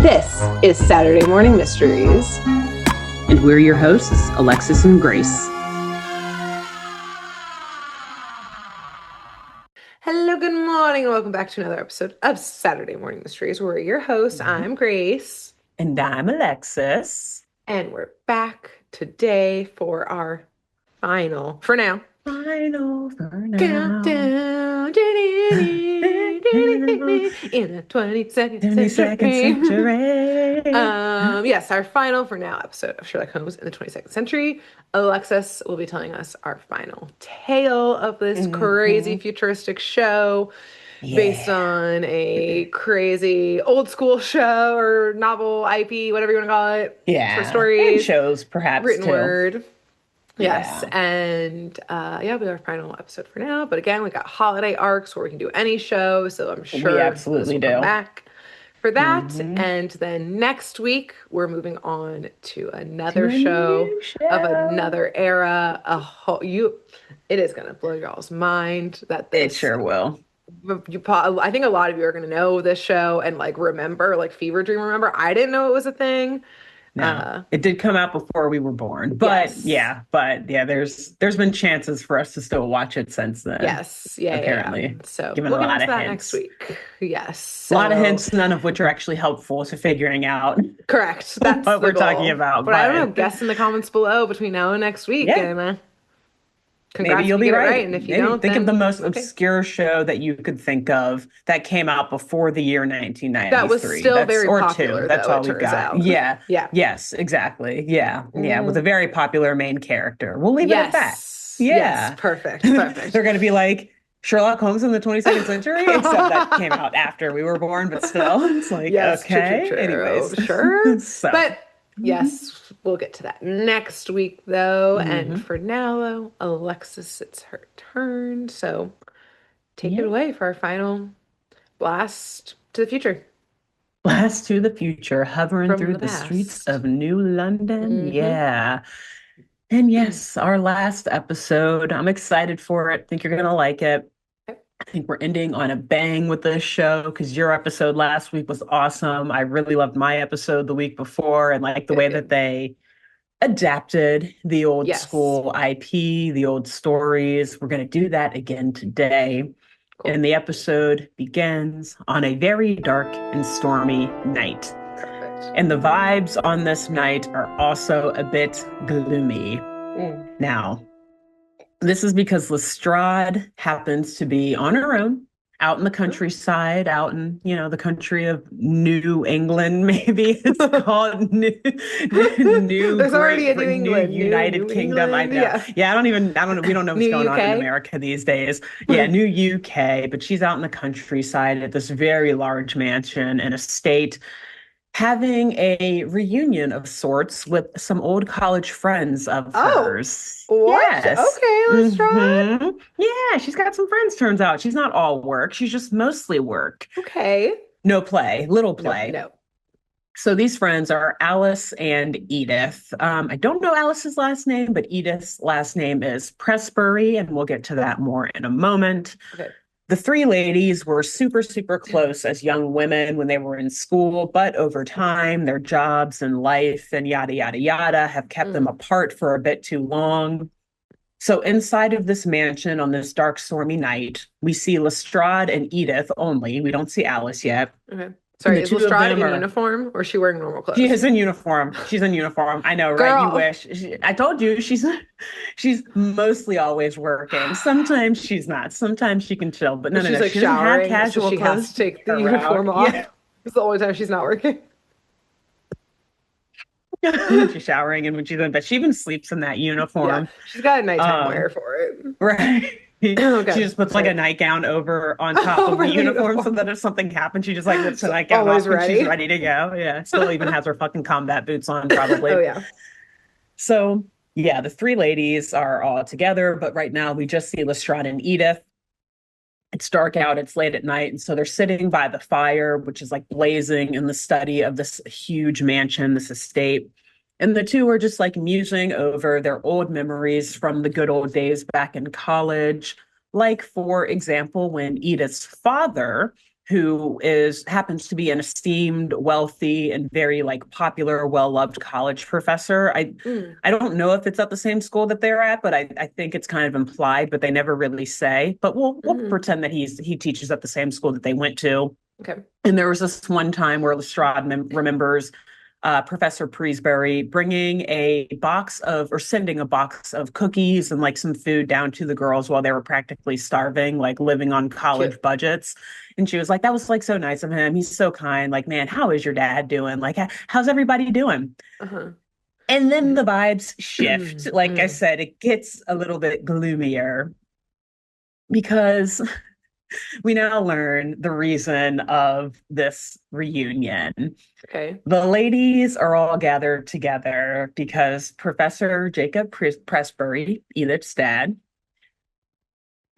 This is Saturday Morning Mysteries. And we're your hosts, Alexis and Grace. Hello, good morning, and welcome back to another episode of Saturday Morning Mysteries. We're your hosts. I'm Grace. And I'm Alexis. And we're back today for our final, for now, countdown in the 22nd century. Yes, our final for now episode of Sherlock Holmes in the 22nd century. Alexis will be telling us our final tale of this crazy futuristic show based on a crazy old school show or novel, IP, whatever you want to call it. Yeah. For stories. And shows, perhaps, written too. word. Yes, Yeah. And we have our final episode for now. But again, we got holiday arcs where we can do any show, so I'm sure we absolutely this will come do. back for that. And then next week we're moving on to another show of another era. It is gonna blow y'all's mind that It sure will. I think a lot of you are gonna know this show and like remember, like Fever Dream. Remember, I didn't know it was a thing. No, it did come out before we were born, but there's been chances for us to still watch it since then. Yes, apparently. Yeah. So given we'll a lot get into of that hints next week. Yes, a lot of hints, none of which are actually helpful to figuring out. Correct. That's what we're goal. talking about. But I don't know. Guess in the comments below between now and next week. Yeah. And congrats maybe you'll if you be get it right. And if you maybe don't, think then, of the most obscure show that you could think of that came out before the year 1993. That was still very popular. That's though, all we've got. Out. Yeah. Yeah. Yes, exactly. Yeah. Yeah. With a very popular main character. We'll leave it at that. Yeah. Yes. Perfect. They're going to be like Sherlock Holmes in the 22nd century, except that came out after we were born, but still, it's like, okay. True. Anyways. Sure. So. But yes, we'll get to that next week, though. And for now, though, Alexis, it's her turn. So take it away for our final blast to the future. Blast to the future, hovering From through the the past. Streets of New London. Yeah. And yes, our last episode. I'm excited for it. I think you're going to like it. I think we're ending on a bang with this show because your episode last week was awesome. I really loved my episode the week before and like the way that they adapted the old school IP, the old stories. We're going to do that again today. Cool. And the episode begins on a very dark and stormy night. Perfect. And the vibes on this night are also a bit gloomy. Now, this is because Lestrade happens to be on her own, out in the countryside, out in, the country of New England, maybe it's called New There's already a New England. United Kingdom. I know. Yeah, I don't know. We don't know what's going on in America these days. Yeah, New UK, but she's out in the countryside at this very large mansion and estate, having a reunion of sorts with some old college friends of hers. What? Yes. Okay, let's try. Yeah, she's got some friends, turns out. She's not all work. She's just mostly work. Okay. No play, little play. No. So these friends are Alice and Edith. I don't know Alice's last name, but Edith's last name is Pressbury, and we'll get to that more in a moment. Okay. The three ladies were super, super close as young women when they were in school, but over time, their jobs and life and yada, yada, yada have kept them apart for a bit too long. So inside of this mansion on this dark, stormy night, we see Lestrade and Edith only. We don't see Alice yet. Okay. Sorry, is Lestrade in uniform or is she wearing normal clothes? She is in uniform. She's in uniform. I know, Girl. right? You wish. I told you she's mostly always working. Sometimes she's not. Sometimes she can chill, but no. She's like she showering, doesn't have casual so she clothes. has to take the uniform off. Yeah. It's the only time she's not working. She's showering and when she's in bed, she even sleeps in that uniform. Yeah, she's got a nighttime wear for it. Right. Okay. She just puts like a nightgown on top of the uniform so that if something happens, she just like lifts the nightgown off and she's ready to go. Yeah. Still even has her fucking combat boots on probably. Oh yeah. So yeah, the three ladies are all together, but right now we just see Lestrade and Edith. It's dark out, it's late at night, and so they're sitting by the fire, which is like blazing in the study of this huge mansion, this estate. And the two are just like musing over their old memories from the good old days back in college. Like, for example, when Edith's father who happens to be an esteemed, wealthy, and very like popular, well-loved college professor. I don't know if it's at the same school that they're at, but I think it's kind of implied, but they never really say. But we'll pretend that he teaches at the same school that they went to. Okay. And there was this one time where Lestrade remembers Professor Presbury sending a box of cookies and like some food down to the girls while they were practically starving, like living on college Cute. budgets. And she was like, that was like so nice of him. He's so kind. Like, man, how is your dad doing? Like, how's everybody doing? Uh-huh. And then the vibes shift. Like I Mm. said, it gets a little bit gloomier because we now learn the reason of this reunion. Okay. The ladies are all gathered together because Professor Jacob Presbury, Edith's dad,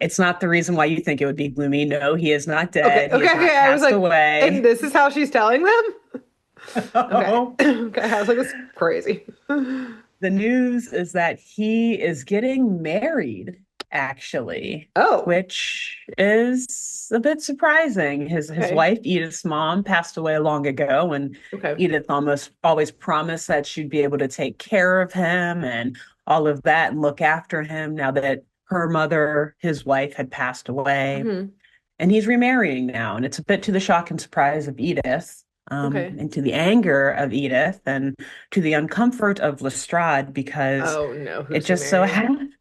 it's not the reason why you think it would be gloomy. No, he is not Okay. dead. He Okay. has not Okay. I was passed like, and away. this is how she's telling them? Okay. No. Okay. I was like, that's crazy. The news is that he is getting married, actually, Oh, which is a bit surprising. His okay. wife, Edith's mom, passed away long ago, and Okay. Edith almost always promised that she'd be able to take care of him and all of that and look after him now that her mother, his wife, had passed away. Hmm. And he's remarrying now, and it's a bit to the shock and surprise of Edith, Okay. and to the anger of Edith, and to the uncomfort of Lestrade, because Oh no, it who's she just so marrying? happens.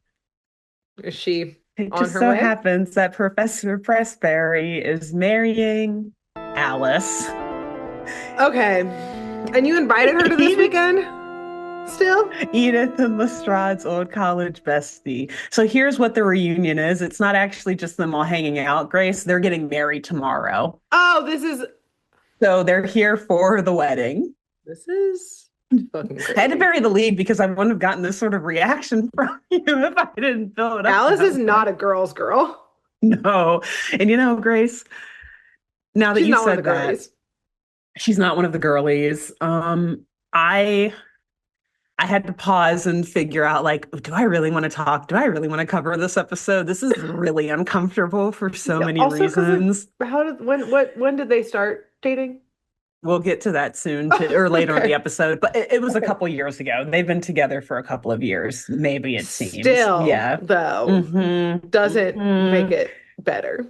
Is she It on just her so way? happens that Professor Presbury is marrying Alice. Okay. And you invited her to this Edith, weekend? Still? Edith and Lestrade's old college bestie. So here's what the reunion is. It's not actually just them all hanging out, Grace. They're getting married tomorrow. Oh, this is So they're here for the wedding. this is fucking I had to crazy. bury the lead because I wouldn't have gotten this sort of reaction from you if I didn't build it up Alice that is way. not a girl's girl. No. And Grace, now that She's you not one of the said that, girlies. she's not one of the girlies. I I had to pause and figure out like, do I really want to talk? Do I really want to cover this episode? This is really uncomfortable for so Yeah, many also because like reasons. when did they start dating? We'll get to that soon Oh, or later in the okay. episode, but it was a Okay. couple years ago. They've been together for a couple of years, maybe it seems. Still, Yeah. though, Mm-hmm. doesn't make Mm-hmm. it better.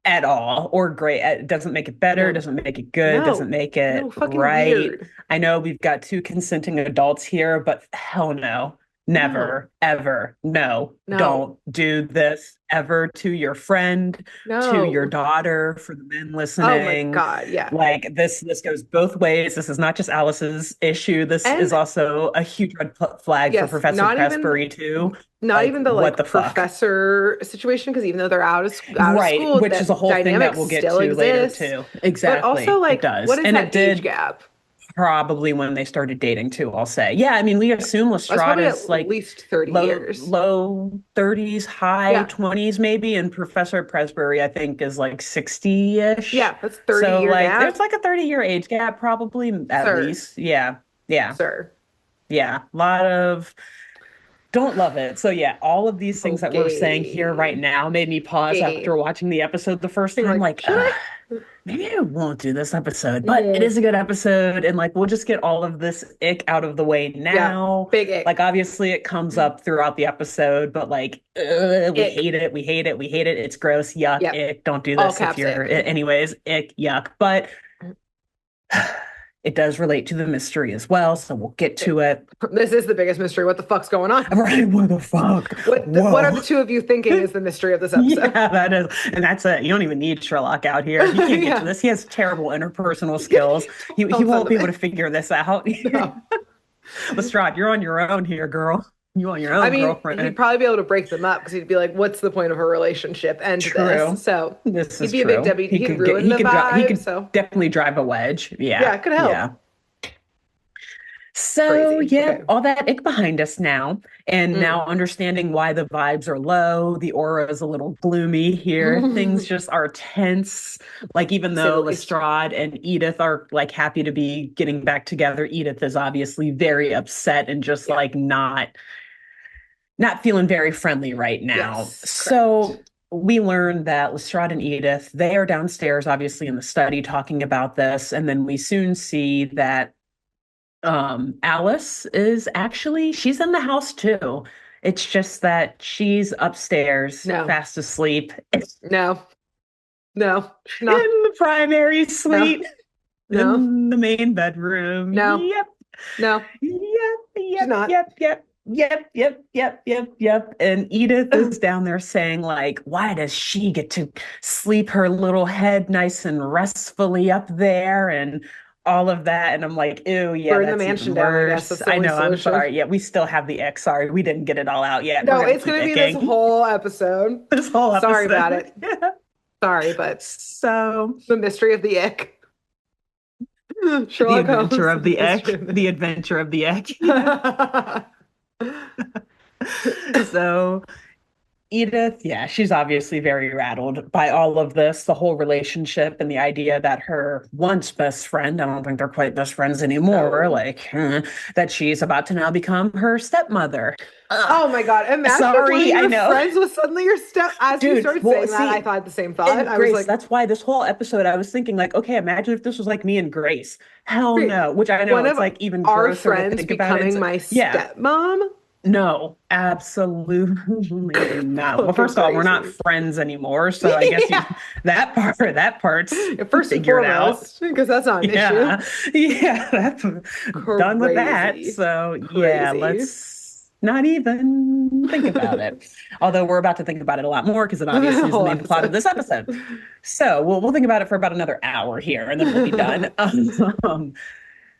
At all or great. It doesn't make it better, No. doesn't make it good, doesn't No. make No, it fucking right. weird. I know we've got two consenting adults here, but hell no. No. Never, ever, no, No. don't do this ever to your friend, to your No. daughter, for the men Oh my listening. God, yeah. Like this goes both ways. This is not just Alice's issue. This is And also a huge red flag for yes, Professor Presbury too. not Like, even the what like the fuck? professor situation, because even though they're out of Right, school, which is a that whole thing that dynamic we'll get still to later exists. too. But also, Exactly, it like, does. what is And it that age did gap? probably when they started dating too, I'll say. Yeah, I mean, we assume That's Lestrade probably is at like least 30 years. low 30s, high Yeah. 20s maybe, and Professor Presbury I think is like 60-ish. Yeah, that's 30 So year like there's gap. like a 30-year age gap probably at Sir. least. Yeah. Yeah. Sir. Yeah. A lot of don't love it. So yeah, all of these things that we're saying here right Okay. now made me pause after Okay. watching the episode the first Being time, like, like, should I? maybe I won't do this episode, but it Mhm. is a good episode, and like we'll just get all of this ick out of the way Yeah. now. Big ick. Like obviously it comes up throughout the episode, but like we Ick. hate it, we hate it, we hate it. It's gross, yuck, Yep. ick. Don't do All this if caps you're, ick. anyways, ick, yuck. But it does relate to the mystery as well, so we'll get to it. This is the biggest mystery. What the fuck's going on? Right, what the fuck? What are the Whoa. two of you thinking is the mystery of this Yeah, episode? that is, and that's it. You don't even need Sherlock out here. He can't get to Yeah. this. He has terrible interpersonal skills. He Don't send won't them be able to in. figure this out. No. Lestrade, you're on your own here, girl. You on your I own, mean, he'd girlfriend. probably be able to break them up because he'd be like, "What's the point of a relationship?" End True. this. So This he'd is be a big true. W. He He'd could get. ruin the He vibe. could So definitely drive a wedge. yeah, Yeah. it could help. Yeah. So, Crazy. yeah, Okay. all that ick behind us now. And Mm. now understanding why the vibes are low, the aura is a little gloomy here. Things To just are tense. Like, even say the though least. Lestrade and Edith are like happy to be getting back together, Edith is obviously very upset and just Yeah. like not feeling very friendly right now. Yes. So Correct. we learn that Lestrade and Edith, they are downstairs, obviously in the study, talking about this, and then we soon see that Alice is actually she's in the house too. It's just that she's upstairs, No, fast asleep in no, no, she's not. the primary No, suite no, in the main bedroom. no, Yep. no, Yep, she's yep, not. yep, yep, yep, yep, yep, yep, yep. And Edith is down there saying, like, why does she get to sleep her little head nice and restfully up there and all of that? And I'm like, ew, yeah, Burn the that's even mansion down, I guess. worse. That's the I only know, I'm solution. sorry. Yeah, we still have the ick. Sorry, we didn't get it all out yet. We're No, gonna it's keep going to be this icking whole episode. this whole Sorry about episode. it. Yeah. Sorry, but So the mystery of the ick. the Sherlock adventure Holmes, of the the mystery ick, of the the adventure of the ick. Yeah. ick. So Edith, yeah, she's obviously very rattled by all of this, the whole relationship and the idea that her once best friend, I don't think they're quite best friends anymore, No. like that she's about to now become her stepmother. Ugh, Oh my God. Imagine if one of sorry, I your know. friends was suddenly your step. As you Dude, started well, saying that, I see, thought the same thought. and I was Grace, like, that's why this whole episode I was thinking, like, okay, imagine if this was like me and Grace. Hell great. no, which I know One it's of like even our grosser to friends think about it. becoming my Yeah, stepmom? no, absolutely not. Well, Fucking first of all, we're not crazy. friends anymore, so I guess you Yeah. that part's First and figured out. foremost, because that's not an issue. Yeah, yeah, that's done with that. Crazy. So yeah, Crazy. let's not even think about it. Although we're about to think about it a lot more because it obviously is the Whole main plot of episode. this episode. So we'll think about it for about another hour here, and then we'll be done. Um,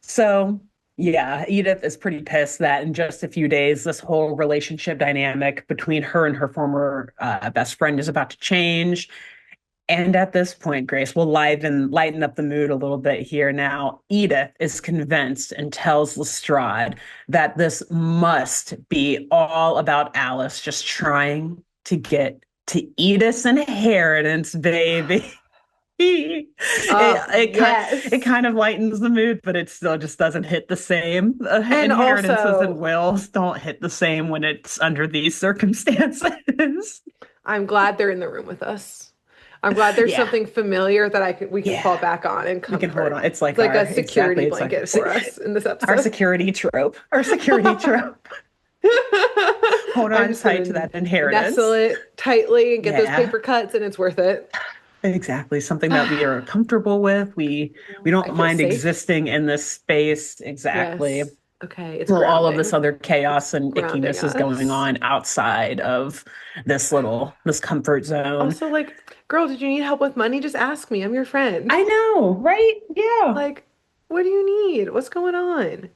so, yeah, Edith is pretty pissed that in just a few days, this whole relationship dynamic between her and her former best friend is about to change. And at this point, Grace will lighten up the mood a little bit here now. Edith is convinced and tells Lestrade that this must be all about Alice just trying to get to Edith's inheritance, baby. it, Oh, it yes. kind of lightens the mood, but it still just doesn't hit the same. And Inheritances and also, wills don't hit the same when it's under these circumstances. I'm glad they're in the room with us. I'm glad there's Yeah, something familiar that we can fall yeah, back on and we can hold on. comfort. It's It's like like our a security exactly. It's like blanket for us in this our episode. security trope. Our security trope. Hold I'm on just tight to gonna that nestle inheritance. it tightly and get those Yeah. paper cuts, and it's worth it. Exactly, something that we are comfortable with. We I don't feel mind safe. existing in this space. Exactly. Yes. Okay, it's Well, all of this grounding. other It's chaos and grounding ickiness is going us. on outside of this comfort zone. Also, like, girl, did you need help with money? Just ask me. I'm your friend. I know, right? Yeah. Like, what do you need? What's going on? You don't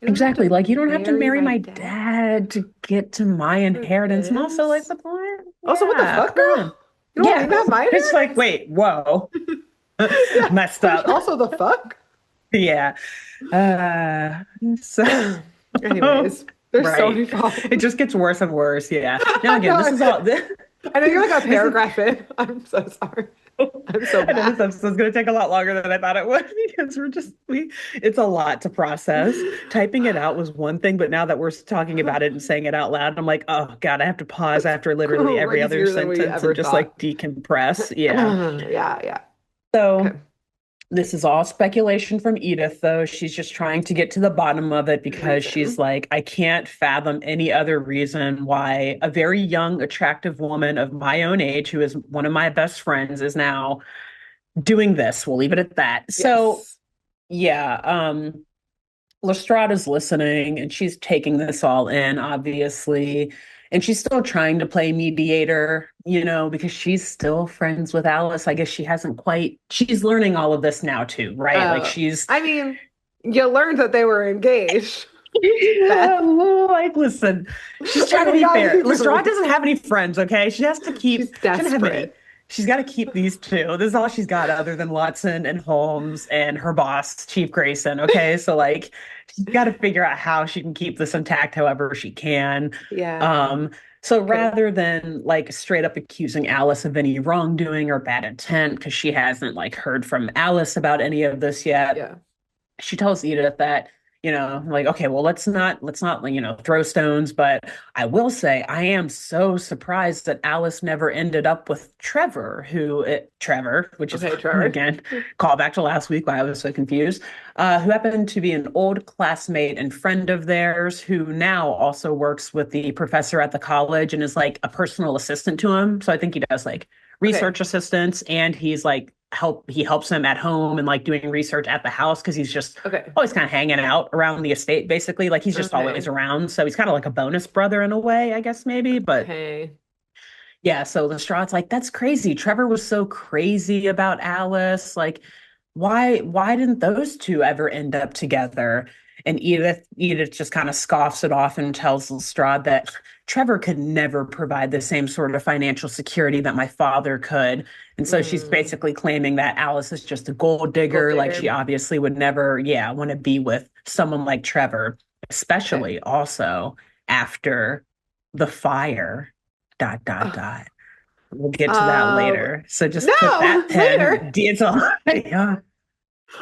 have Exactly. to Like you don't have to marry marry my my dad dad to get to my for inheritance. And also like this. what the what? Also, what the Yeah, fuck, come girl? on. You don't want Yeah. me to have my It's like, inheritance? wait, whoa. Yeah. Messed Which up. also the fuck? Yeah. Uh so Anyways, there's so many right. It problems. just gets worse and worse. Yeah. Now I again, this know. is all I know you're like a this is paragraph in. I'm so sorry. I'm so I know bad. this episode's going to take a lot longer than I thought it would because it's a lot to process. Typing it out was one thing, but now that we're talking about it and saying it out loud, I'm like, oh God, I have to pause It's after literally every other crazier than we sentence ever and just thought. like decompress. Yeah. Yeah, yeah. So Okay. this is all speculation from Edith, though. She's just trying to get to the bottom of it because she's Reason. like, I can't fathom any other reason why a very young, attractive woman of my own age, who is one of my best friends, is now doing this. We'll leave it at that. So Yes. yeah, Lestrade is listening and she's taking this all in, obviously. And she's still trying to play mediator, because she's still friends with Alice. I guess she's learning all of this now too, right? Like she's, I mean, you learned that they were engaged. yeah, Beth. like, listen, she's trying Like, to we be gotta fair. keep it Lestrade real. doesn't have any friends, okay? She's She doesn't have many. desperate. She's got to keep these two. This is all she's got other than Watson and Holmes and her boss, Chief Grayson, okay? So, like, she's got to figure out how she can keep this intact however she can. Yeah. Um, so Okay. rather than like straight up accusing Alice of any wrongdoing or bad intent, because she hasn't like heard from Alice about any of this yet, Yeah. she tells Edith that like, okay, well, let's not, throw stones, but I will say I am so surprised that Alice never ended up with Trevor, which is Okay, Trevor. again, call back to last week why I was so confused, who happened to be an old classmate and friend of theirs who now also works with the professor at the college and is like a personal assistant to him. So I think he does like Okay. research assistants and he helps him at home and like doing research at the house because he's just Okay. always kind of hanging out around the estate, basically. Like he's just always Okay. around. So he's kind of like a bonus brother in a way, I guess, maybe. But Okay. yeah, so Lestrade's like, that's crazy. Trevor was so crazy about Alice. Like, why didn't those two ever end up together? And Edith just kind of scoffs it off and tells Lestrade that Trevor could never provide the same sort of financial security that my father could. And so she's Mm. basically claiming that Alice is just a gold Gold digger. Like she digger. obviously would never, yeah, want to be with someone like Trevor, Okay. especially also after the fire dot dot Uh, dot. We'll get to that um, later. So just put no, that later. pen. It's all yeah.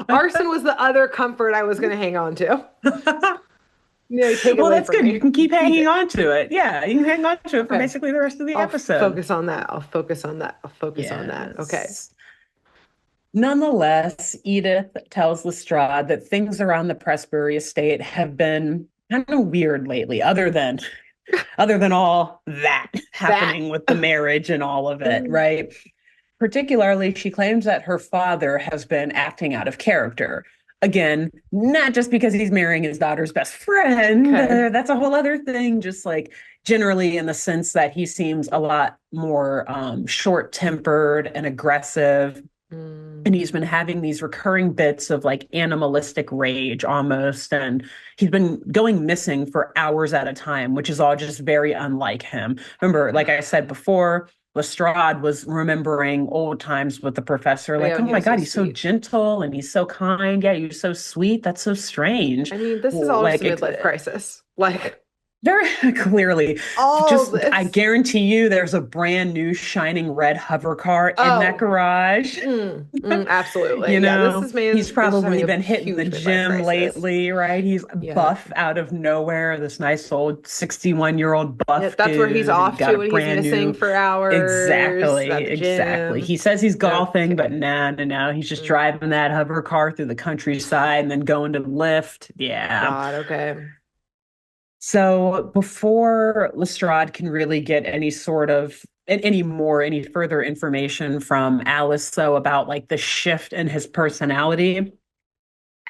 Arson was the other comfort I was going to hang on to. No, take it Well, away that's from good. You me. can keep Keep hanging it. on to it. Yeah, you can hang on to it for Okay. basically the rest of the I'll episode. focus on that. I'll focus on that. I'll focus on that. Okay. Yes. Nonetheless, Edith tells Lestrade that things around the Pressbury estate have been kind of weird lately, other than all that That. happening with the marriage and all of it, right? Particularly, she claims that her father has been acting out of character. Again, not just because he's marrying his daughter's best friend. Okay. That's a whole other thing. Just like generally, in the sense that he seems a lot more short tempered and aggressive. And Mm. he's been having these recurring bits of like animalistic rage almost. And he's been going missing for hours at a time, which is all just very unlike him. Remember, like I said before, Lestrade was remembering old times with the professor, Oh, yeah, like, when oh he my was so God, he's so sweet. gentle and he's so kind. Yeah, you're so sweet. That's so strange. I mean, this is Well, all just a like, midlife crisis. Like, very clearly, all just I this. guarantee you there's a brand new shining red hover car in that Oh, garage. absolutely. Yeah, this is He's man is just having probably a been hitting the huge midlife gym crisis. lately, right? He's Yeah. buff out of nowhere, this nice old 61-year-old Yeah, buff that's where he's dude, and off got to a when he's brand missing new. for hours Exactly, at the exactly. gym. He says he's golfing, but Okay. nah, no, no. He's just Mm. driving that hover car through the countryside and then going to lift. Yeah. God, okay. So before Lestrade can really get any further information from Alice, though, about like the shift in his personality,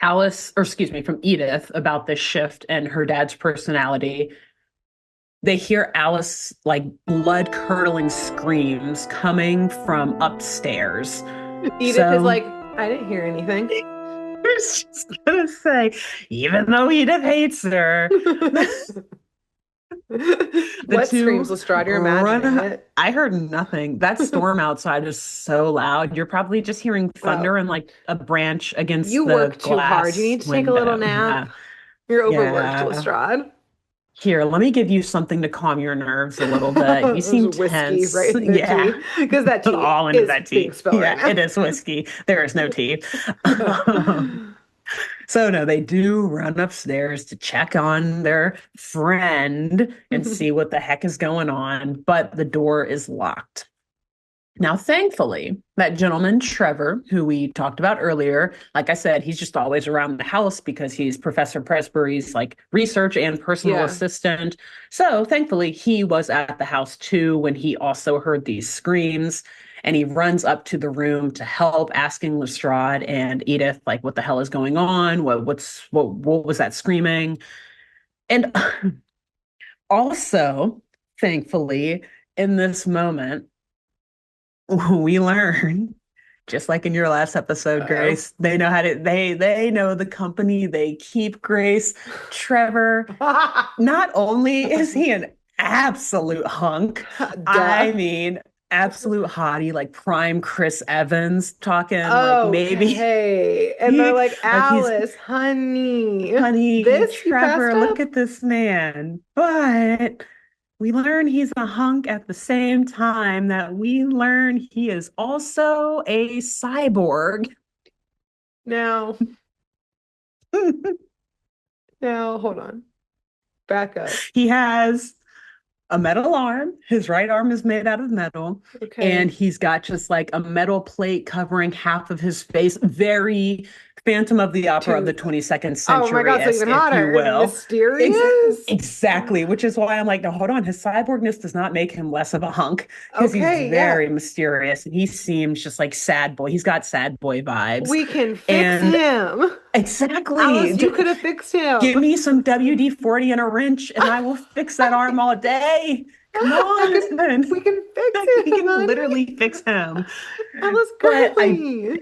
or excuse me, from Edith about this shift in her dad's personality, they hear Alice like blood curdling screams coming from upstairs. Edith is So like, I didn't hear anything. I was just gonna say, even though Edith hates her, the What screams two Lestrade? You're imagining run. it. I heard nothing. That storm outside is so loud. You're probably just hearing Oh, thunder and like a branch against you the work too hard. You glass need to take a little window. nap. Yeah. You're overworked, Yeah. Lestrade. Here, let me give you something to calm your nerves a little bit. You There's seem whiskey tense. right in their Yeah. tea because that tea All into is that being tea. spilled right Yeah, now. it is whiskey. There is no tea. Yeah. So no, they do run upstairs to check on their friend and see what the heck is going on, but the door is locked. Now, thankfully, that gentleman, Trevor, who we talked about earlier, like I said, he's just always around the house because he's Professor Presbury's like research and personal Yeah. assistant. So thankfully, he was at the house too when he also heard these screams. And he runs up to the room to help, asking Lestrade and Edith, like, what the hell is going on? What was that screaming? And also, thankfully, in this moment, we learn, just like in your last episode, Uh-oh. Grace, they know the company they keep, Grace. Trevor, not only is he an absolute hunk, I Duh. mean absolute hottie, like prime Chris Evans talking, like maybe Okay. And they're he like, like he's Alice, honey, honey, this you passed Trevor, look up? at this man. But we learn he's a hunk at the same time that we learn he is also a cyborg. Now, Now, hold on. Back up. He has a metal arm. His right arm is made out of metal. And Okay. he's got just like a metal plate covering half of his face. Very Phantom of the Opera of the To 22nd Oh my God, so even century-esque, if you hotter. will. Ex- Mysterious. exactly, which is why I'm like, no, hold on. His cyborgness does not make him less of a hunk because he's Okay, yeah. very mysterious and he seems just like sad boy. He's got sad boy vibes. We can fix And him. exactly. Alice, you could have fixed him. Give me some WD-40 and a wrench, and I will fix that arm all day. Come I can on. we can fix We him, can honey. literally fix him. Alice But I Curly.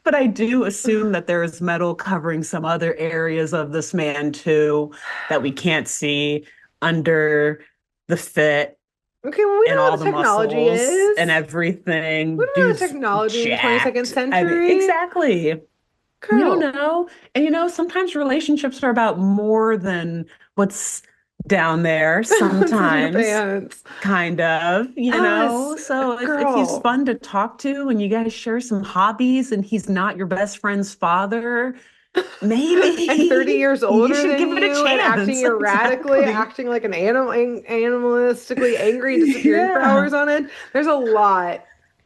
but I do assume that there is metal covering some other areas of this man too that we can't see under the fit Okay, well, we and know all what the the technology muscles and is. We everything. don't know the Dude's technology in the 22nd jacked. I mean, century. exactly. We don't Girl, know. And sometimes relationships are about more than what's down there, what's in your sometimes, pants? kind of, Alice, So if he's girl. fun to talk to and you guys share some hobbies and he's not your best friend's father, And 30 maybe years you older should than give it a you and acting chance. erratically, Exactly. acting like an animalistically angry and disappearing for Yeah. hours on end. There's a lot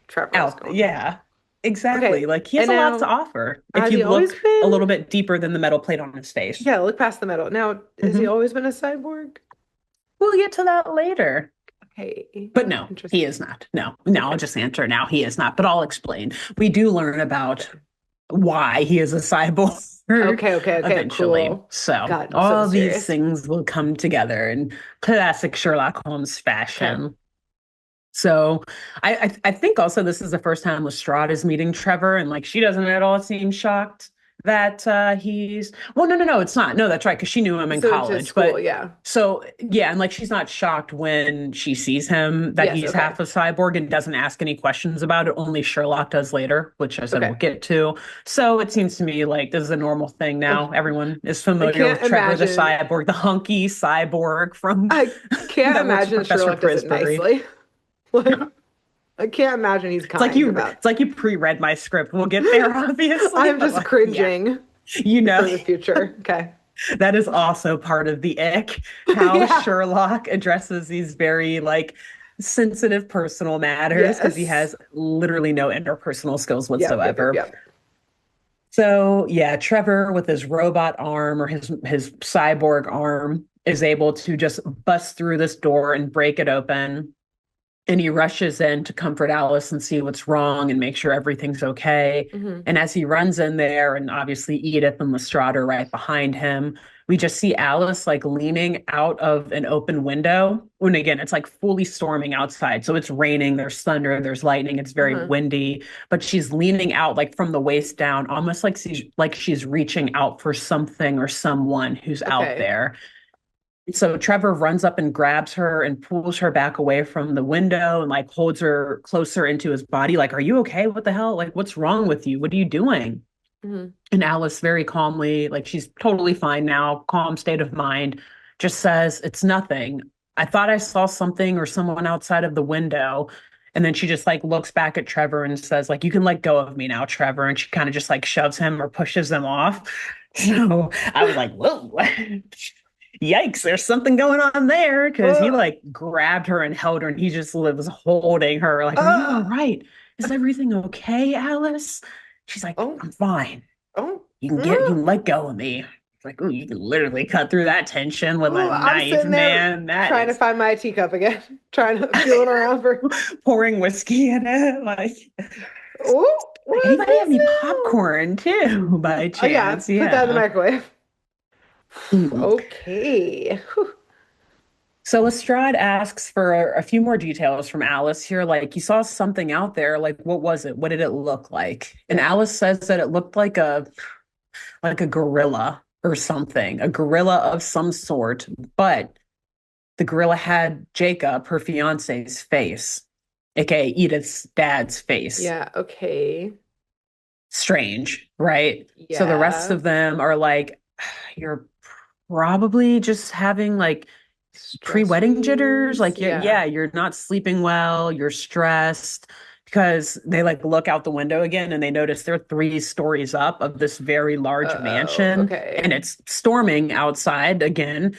Trevor has going on. Yeah. Exactly. Okay, Like he has and a lot to now, offer if has you he always look a been? little bit deeper than the metal plate on his face. Yeah, look past the metal. Now, has he Mhm. always been a cyborg? We'll get to that later. Okay, But no, he is interesting. not. No, no, I'll Okay, just answer now. He is not, but I'll explain. We do learn about why he is a cyborg okay, eventually. cool. So God, I'm so all these mysterious. things will come together in classic Sherlock Holmes Okay. fashion. So I think also this is the first time Lestrade is meeting Trevor, and like she doesn't at all seem shocked that he's no, it's not. No, that's right, because she knew him in So to college. school, But yeah. so yeah, and like she's not shocked when she sees him that Yes, he's okay. half a cyborg and doesn't ask any questions about it. Only Sherlock does later, which I said we'll Okay. get to. So it seems to me like this is a normal thing now. Everyone is I familiar can't with Trevor the imagine. cyborg, the hunky cyborg from I can't that works for imagine Professor Sherlock does it Prisbury. nicely. Like, I can't imagine he's kind about. It's like you pre-read my script. We'll get there, obviously, I'm but just like, yeah, cringing you know, for the future. Okay. that is also part of the ick, how Yeah. Sherlock addresses these very like sensitive personal matters because he Yes. has literally no interpersonal skills Yep, whatsoever. yep. So yeah, Trevor with his robot arm or his cyborg arm is able to just bust through this door and break it open. And he rushes in to comfort Alice and see what's wrong and make sure everything's okay. Hmm. And as he runs in there, and obviously Edith and Lestrade are right behind him, we just see Alice like leaning out of an open window. When again, it's like fully storming outside. So it's raining, there's thunder, there's lightning, it's very Uh-huh. windy, but she's leaning out like from the waist down, almost like she's reaching out for something or someone who's out Okay. there. So Trevor runs up and grabs her and pulls her back away from the window and like holds her closer into his body. Like, are you okay? What the hell? Like, what's wrong with you? What are you doing? Hmm. And Alice very calmly, like she's totally fine now, calm state of mind, just says, it's nothing. I thought I saw something or someone outside of the window. And then she just like looks back at Trevor and says, like, you can let go of me now, Trevor. And she kind of just like shoves him or pushes him off. So I was like, whoa, yikes, there's something going on there. Cause he Uh, like grabbed her and held her and he just was holding her, like, are you all uh, right? Is everything okay, Alice? She's like, oh, I'm fine. oh, You can let go of me. It's like, ooh, you can literally cut through that tension with a I'm knife, sitting there man. That trying to is find my teacup again, trying to feel it around for. pouring whiskey in it. Like, Oh, what is anybody have this any now? popcorn too, by Oh yeah, chance? put that in the Yeah. microwave. Mm. Okay. Whew. So Lestrade asks for a few more details from Alice here. Like, you saw something out there. Like, what was it? What did it look like? And Yeah. Alice says that it looked like a gorilla or something, a gorilla of some sort, but the gorilla had Jacob, her fiance's face, aka Edith's dad's face. Yeah. Okay. Strange, right? So the rest Yeah. of them are like, you're probably just having like Stress pre-wedding jitters. dreams. Like, Yeah. you're not sleeping well, you're stressed. because they like look out the window again and they notice they're 3 stories up of this very large Uh-oh. mansion and Okay. it's storming outside again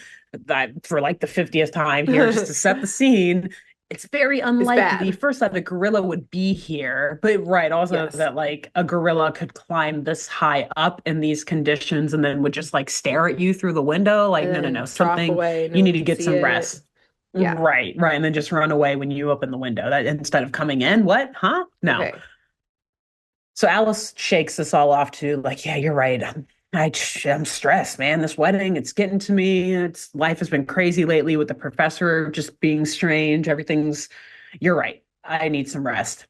for like the 50th time here just to set the scene. It's very It's unlikely, bad. first, that a gorilla would be here, but right, also Yes. that like a gorilla could climb this high up in these conditions and then would just like stare at you through the window. Like, And no, no, no, then drop something, away. No you one need to can get see some it. rest. Yeah. Right, right. And then just run away when you open the window. That instead of coming in, what? Huh? No. Okay. So Alice shakes this all off too, like, yeah, you're right. I'm stressed, man. This wedding, it's getting to me. It's life has been crazy lately with the professor just being strange. You're right. I need some rest.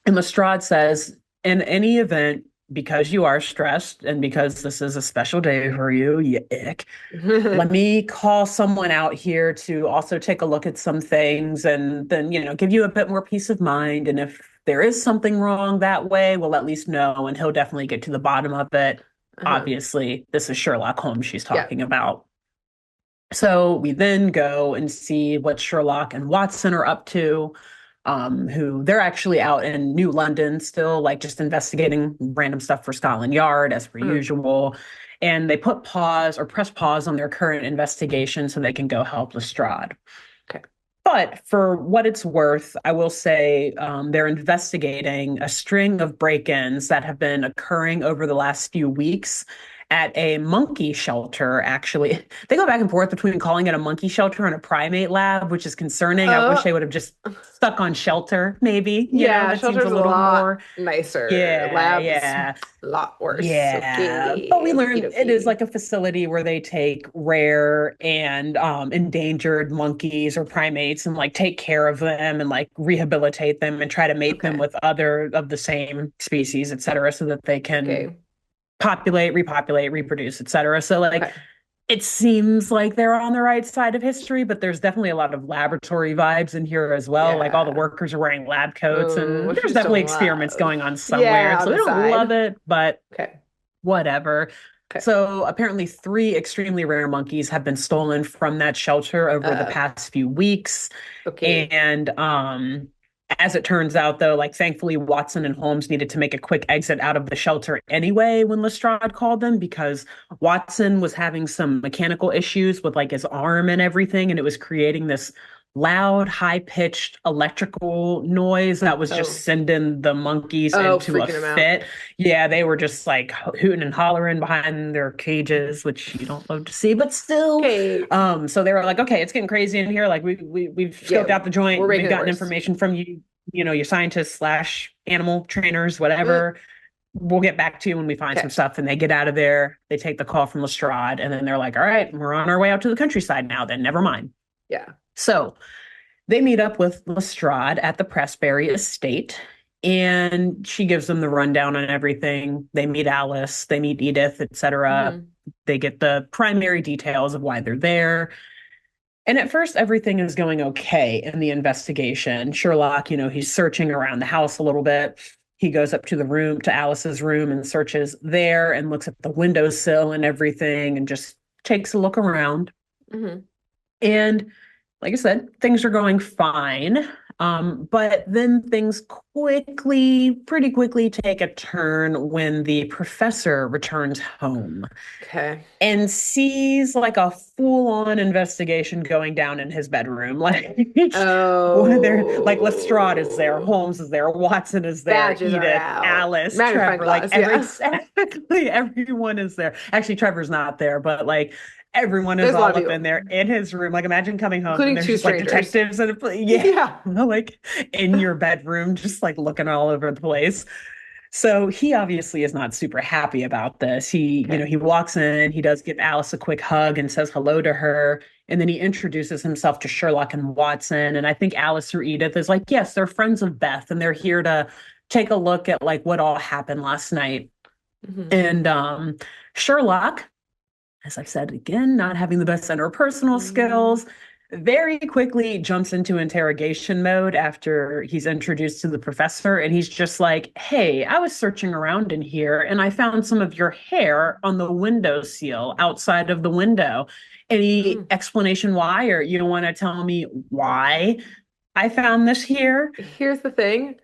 And Lestrade says, in any event, because you are stressed and because this is a special day for you, you ick, let me call someone out here to also take a look at some things and then, give you a bit more peace of mind. And if there is something wrong that way, we'll at least know and he'll definitely get to the bottom of it. Uh-huh. Obviously, this is Sherlock Holmes she's Yeah. talking about. So we then go and see what Sherlock and Watson are up to, who they're actually out in New London still, like just investigating random stuff for Scotland Yard as per Uh-huh. usual. And they put pause or press pause on their current investigation so they can go help Lestrade. Okay. But for what it's worth, I will say they're investigating a string of break-ins that have been occurring over the last few weeks at a monkey shelter, actually. They go back and forth between calling it a monkey shelter and a primate lab, which is concerning. I wish Uh, they would have just stuck on shelter, maybe. yeah, That seems a shelter's a little lot more, nicer. yeah, Lab is yeah. a lot worse. Yeah, but we Okay. Okie learned it is dokie. like a facility where they take rare and endangered monkeys or primates and like take care of them and like rehabilitate them and try to mate them Okay. with other of the same species, et cetera, so that they can Okay. populate, repopulate, reproduce, et cetera. So like Okay. it seems like they're on the right side of history, but there's definitely a lot of laboratory vibes in here as well. Like all the Yeah. workers are wearing lab coats, Oh, and which we there's just definitely don't experiments love. going on somewhere. Yeah, on So we the don't love side. it, but Okay. whatever. Okay. So apparently, 3 extremely rare monkeys have been stolen from that shelter over the Uh, past few weeks. okay. And as it turns out, though, like thankfully, Watson and Holmes needed to make a quick exit out of the shelter anyway when Lestrade called them because Watson was having some mechanical issues with like his arm and everything, and it was creating this loud, high-pitched electrical noise that was just Oh. sending the monkeys Oh, into a freaking him out. fit. Yeah, they were just like hooting and hollering behind their cages, which you don't love to see, but still. Okay. So they were like, okay, it's getting crazy in here. Like we've Yeah, scoped out the we're joint. We've making it gotten worse. information from you, your scientists slash animal trainers, Mm, whatever. We'll get back to you when we find some okay. stuff. And they get out of there. They take the call from Lestrade, and then they're like, all right, we're on our way out to the countryside now. Then never mind. Yeah. So they meet up with Lestrade at the Pressberry estate, and she gives them the rundown on everything. They meet Alice, they meet Edith, etc. Hmm. They get the primary details of why they're there. And at first, everything is going okay in the investigation. Sherlock, he's searching around the house a little bit. He goes up to Alice's room and searches there and looks at the windowsill and everything and just takes a look around. Hmm. And like I said, things are going fine. But then things pretty quickly take a turn when the professor returns home Okay. and sees like a full-on investigation going down in his bedroom. Like they're like Lestrade is there, Oh. Holmes is there, Watson is there, Badges are Edith, out. Alice, Magnifying Trevor, like glass. Yeah. exactly everyone is there. Actually, Trevor's not there, but like everyone is There's a lot all of up in people, there in his room. Like imagine coming home and including there's two just like strangers. detectives and yeah, Yeah. like in your bedroom, just like looking all over the place. So he obviously is not super happy about this. Okay. He walks in, he does give Alice a quick hug and says hello to her. And then he introduces himself to Sherlock and Watson. And I think Alice or Edith is like, yes, they're friends of Beth and they're here to take a look at like what all happened last night. Hmm. And Sherlock, as I've said again, not having the best interpersonal Mm. skills, very quickly jumps into interrogation mode after he's introduced to the professor. And he's just like, hey, I was searching around in here and I found some of your hair on the window seal outside of the window. Any Mm. explanation why? Or you don't want to tell me why I found this here? Here's the thing.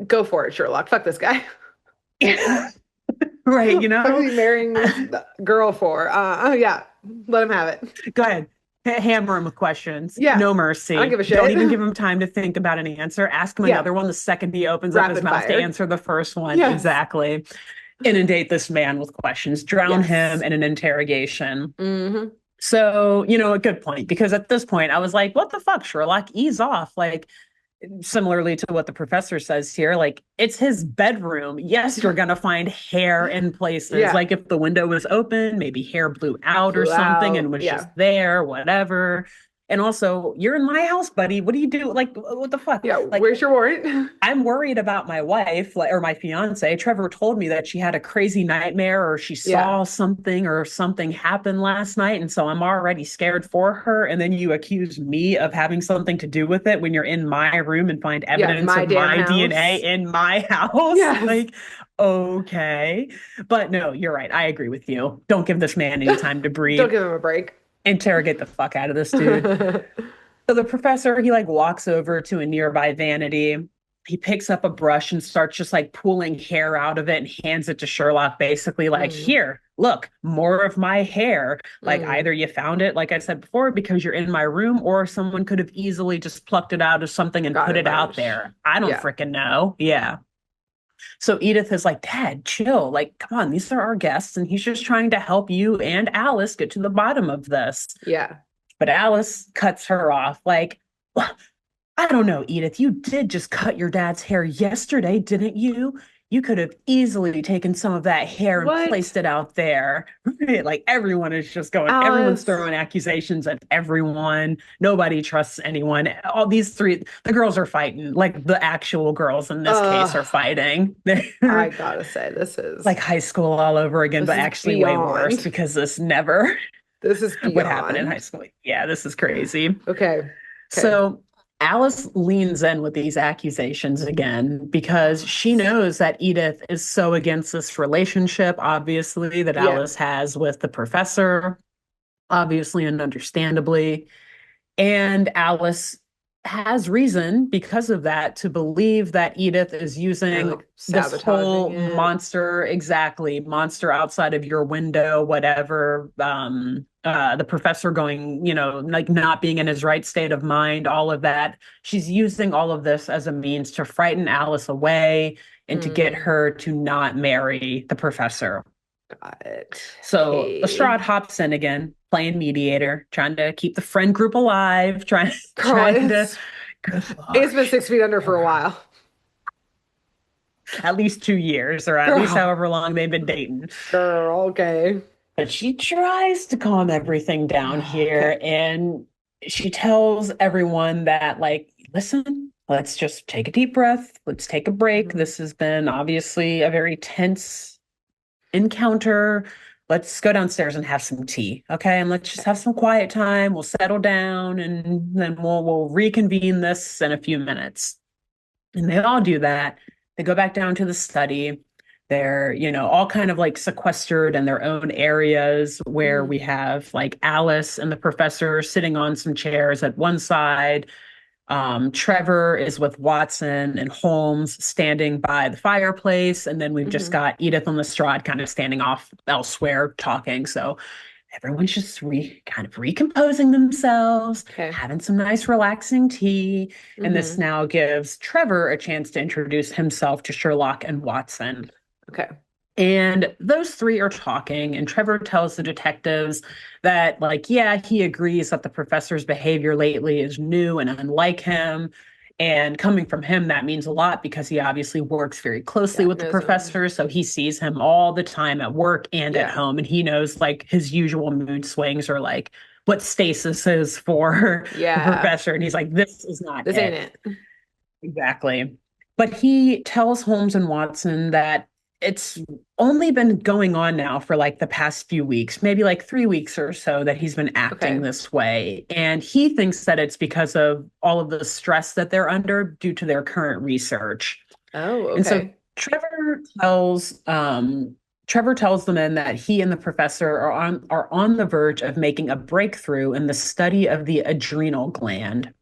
Go for it, Sherlock. Fuck this guy. Right, Fuck is he marrying this girl for? Yeah, let him have it. Go ahead. Hammer him with questions. Yeah, No I don't mercy. give a Don't even shit. give him time to think about an answer. Ask him Yeah, another one the second he opens up his rapid mouth to fire. answer the first one. Yes, Exactly. Inundate this man with questions. Drown him yes. in an interrogation. Hmm. So, a good point, because at this point I was like, what the fuck, Sherlock? Ease off. Like, similarly to what the professor says here, like it's his bedroom. Yes, you're gonna find hair in places. Yeah, Like if the window was open, maybe hair blew out or blew something and out. was just Yeah, there, whatever. And also, you're in my house, buddy. What do you do? Like, what the fuck? yeah. Like, Where's your warrant? I'm worried about my wife, like, or my fiance. Trevor told me that she had a crazy nightmare or she Yeah, saw something or something happen last night. And so I'm already scared for her. And then you accuse me of having something to do with it when you're in my room and find yeah. evidence My of damn my DNA house. in my house. Yes. Like, okay. But no, you're right. I agree with you. Don't give this man any time to Don't breathe. give him a break. Interrogate the fuck out of this dude. So the professor, he like walks over to a nearby vanity. He picks up a brush and starts just like pulling hair out of it and hands it to Sherlock, basically like, Mm, here, look, more of my hair. Like mm. either you found it, like I said before, because you're in my room, or someone could have easily just plucked it out of something and Got put a it out bunch. there. I don't Yeah, freaking know. Yeah. So Edith is like, Dad, chill. Like, come on, these are our guests. And he's just trying to help you and Alice get to the bottom of this. yeah. But Alice cuts her off, like, well, I don't know, Edith. You did just cut your dad's hair yesterday, didn't you? You could have easily taken some of that hair and What? placed it out there. Like everyone is just going, everyone's Alice. throwing accusations at everyone. Nobody trusts anyone. All these three, the girls are fighting. Like the actual girls in this case Uh, are fighting. I They're gotta say, like high school all over again, this but is actually way worse beyond. because this never This is would happen in high beyond. school. Yeah, this is crazy. Okay. Okay. So Alice leans in with these accusations again because she Alice. knows that Edith is so against this relationship, obviously, that Yeah. Alice has with the professor, obviously and understandably. And Alice has reason because of that to believe that Edith is And using like this sabotaging whole it. monster, exactly, monster outside of your window, whatever. The professor going, like not being in his right state of mind, all of that. She's using all of this as a means to frighten Alice away and to get Mm, her to not marry the professor. got it. So Okay. Lestrade hops in again, playing mediator, trying to keep the friend group alive, trying Girl, trying to good it's Lord. been 6 feet under for a while. At least 2 years, or at least Girl. however long they've been dating. Girl, okay. But she tries to calm everything down here, Okay. and she tells everyone that, like, listen, let's just take a deep breath. Let's take a break. Mhm. This has been obviously a very tense encounter. Let's go downstairs and have some tea, okay? And let's just Okay. have some quiet time. We'll settle down, and then we'll reconvene this in a few minutes. And they all do that. They go back down to the study. They're, all kind of like sequestered in their own areas where we Mm, have like Alice and the professor sitting on some chairs at one side. Trevor is with Watson and Holmes standing by the fireplace. And then we've just hmm. got Edith and Lestrade kind of standing off elsewhere talking. So everyone's just kind of recomposing themselves, Okay. having some nice relaxing tea. And this Hmm. now gives Trevor a chance to introduce himself to Sherlock and Watson. Okay. And those three are talking, and Trevor tells the detectives that, like, yeah, he agrees that the professor's behavior lately is new and unlike him. And coming from him, that means a lot because he obviously works very closely Yeah, with the knows him. professor. So he sees him all the time at work and at Yeah. home. And he knows like his usual mood swings or like what stasis is for the Yeah. professor. And he's like, this is not This ain't it. it. Exactly. But he tells Holmes and Watson that it's only been going on now for like the past few weeks, maybe like 3 weeks or so, that he's been acting Okay. this way. And he thinks that it's because of all of the stress that they're under due to their current research. Oh, And so okay. Trevor tells the men that he and the professor are on the verge of making a breakthrough in the study of the adrenal gland,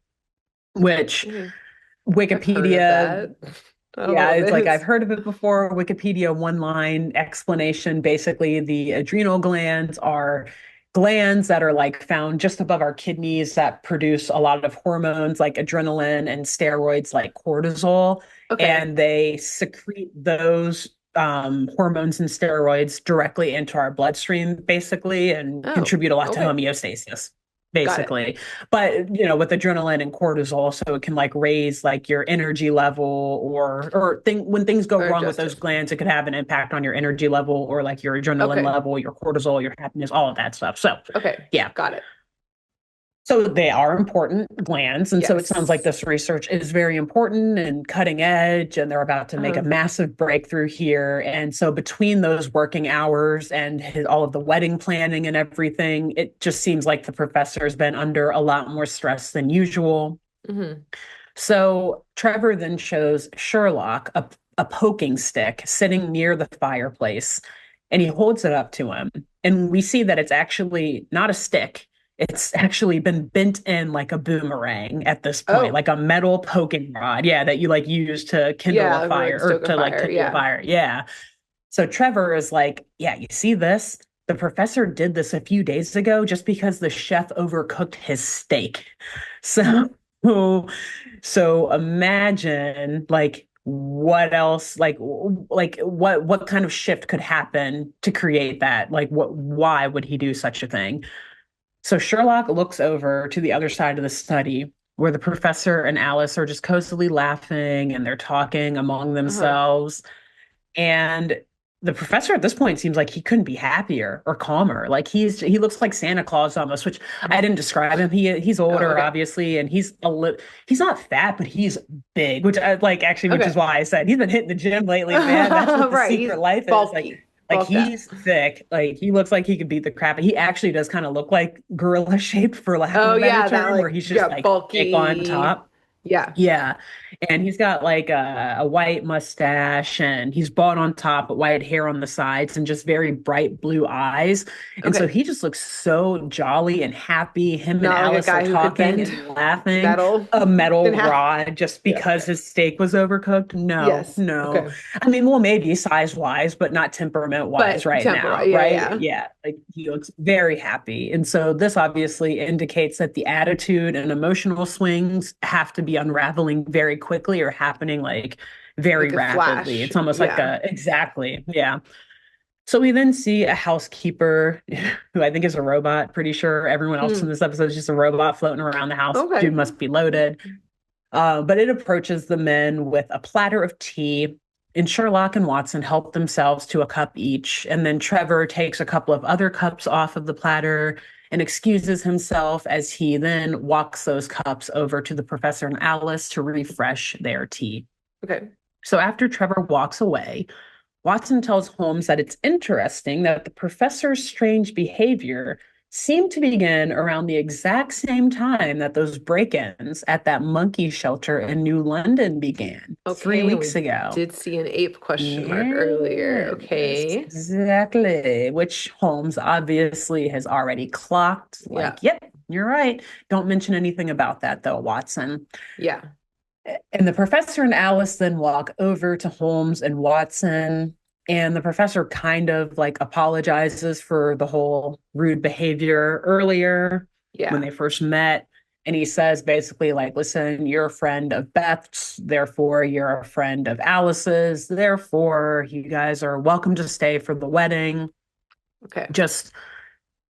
which Okay. I've heard of Wikipedia that. I don't know Yeah, what it's it like I've is. heard of it before. Wikipedia one line explanation. Basically, the adrenal glands are glands that are like found just above our kidneys that produce a lot of hormones like adrenaline and steroids like cortisol. Okay. And they secrete those hormones and steroids directly into our bloodstream, basically, and Oh, contribute a lot to okay. homeostasis, Got it. basically. But with adrenaline and cortisol, so it can like raise like your energy level, when things go Or wrong with adjust those it. glands, it could have an impact on your energy level or like your adrenaline Okay. level, your cortisol, your happiness, all of that stuff. So Okay. yeah. Got it. So they are important glands. And so it sounds like Yes. this research is very important and cutting edge, and they're about to make a Uh-huh. massive breakthrough here. And so between those working hours and all of the wedding planning and everything, it just seems like the professor's been under a lot more stress than usual. Hmm. So Trevor then shows Sherlock a poking stick sitting near the fireplace, and he holds it up to him. And we see that it's actually not a stick. It's actually been bent in like a boomerang at this point, Oh, like a metal poking rod. Yeah, that you like use to kindle a yeah. For fire like or stoke a to like fire. kindle a Yeah. fire. Yeah. So Trevor is like, yeah, you see this? The professor did this a few days ago just because the chef overcooked his steak. So, so imagine like what else, like what kind of shift could happen to create that? Like why would he do such a thing? So Sherlock looks over to the other side of the study where the professor and Alice are just cozily laughing and they're talking among Uh-huh. themselves. And the professor at this point seems like he couldn't be happier or calmer. Like he looks like Santa Claus almost, which I didn't describe him. He's Oh, older, okay. obviously, and he's not fat, but he's big, which I like actually, which is Okay. why I said he's been hitting the gym lately, man. That's what the Right. He's secret life is. bulky. Like Bulked up. he's thick. Like he looks like he could beat the crap. He actually does kind of look like gorilla shaped, for lack of Oh a better yeah, that term, where like he's just yeah, like thick on bulky. top. Yeah. Yeah. And he's got like a white mustache and he's bald on top, but white hair on the sides and just very bright blue eyes. And so Okay. he just looks so jolly and happy. Him and Not like a Alice are guy who could talking bend and laughing. metal A in metal half. rod just Yeah, because okay. his steak was overcooked. No, Yes. no. Okay. I mean, well, maybe size wise, but not temperament wise But right temporal. now, Yeah, right? yeah. Yeah. Like he looks very happy. And so this obviously indicates that the attitude and emotional swings have to be unraveling very quickly or happening like very Like a rapidly. flash. It's almost like Yeah. a, exactly. Yeah. So we then see a housekeeper who I think is a robot. Pretty sure everyone else in Hmm. this episode is just a robot floating around the house. Okay. Dude must be loaded. But it approaches the men with a platter of tea, and Sherlock and Watson help themselves to a cup each. And then Trevor takes a couple of other cups off of the platter and excuses himself as he then walks those cups over to the professor and Alice to refresh their tea. Okay. So after Trevor walks away, Watson tells Holmes that it's interesting that the professor's strange behavior seemed to begin around the exact same time that those break-ins at that monkey shelter in New London began Okay, three and then weeks we ago. did see an ape question mark earlier. Yes, Okay. exactly. Which Holmes obviously has already clocked. Yeah. Like, yep, you're right. Don't mention anything about that, though, Watson. Yeah. And the professor and Alice then walk over to Holmes and Watson. And the professor kind of like apologizes for the whole rude behavior earlier when Yeah. they first met. And he says basically, like, listen, you're a friend of Beth's, therefore you're a friend of Alice's, therefore you guys are welcome to stay for the wedding. Okay. Just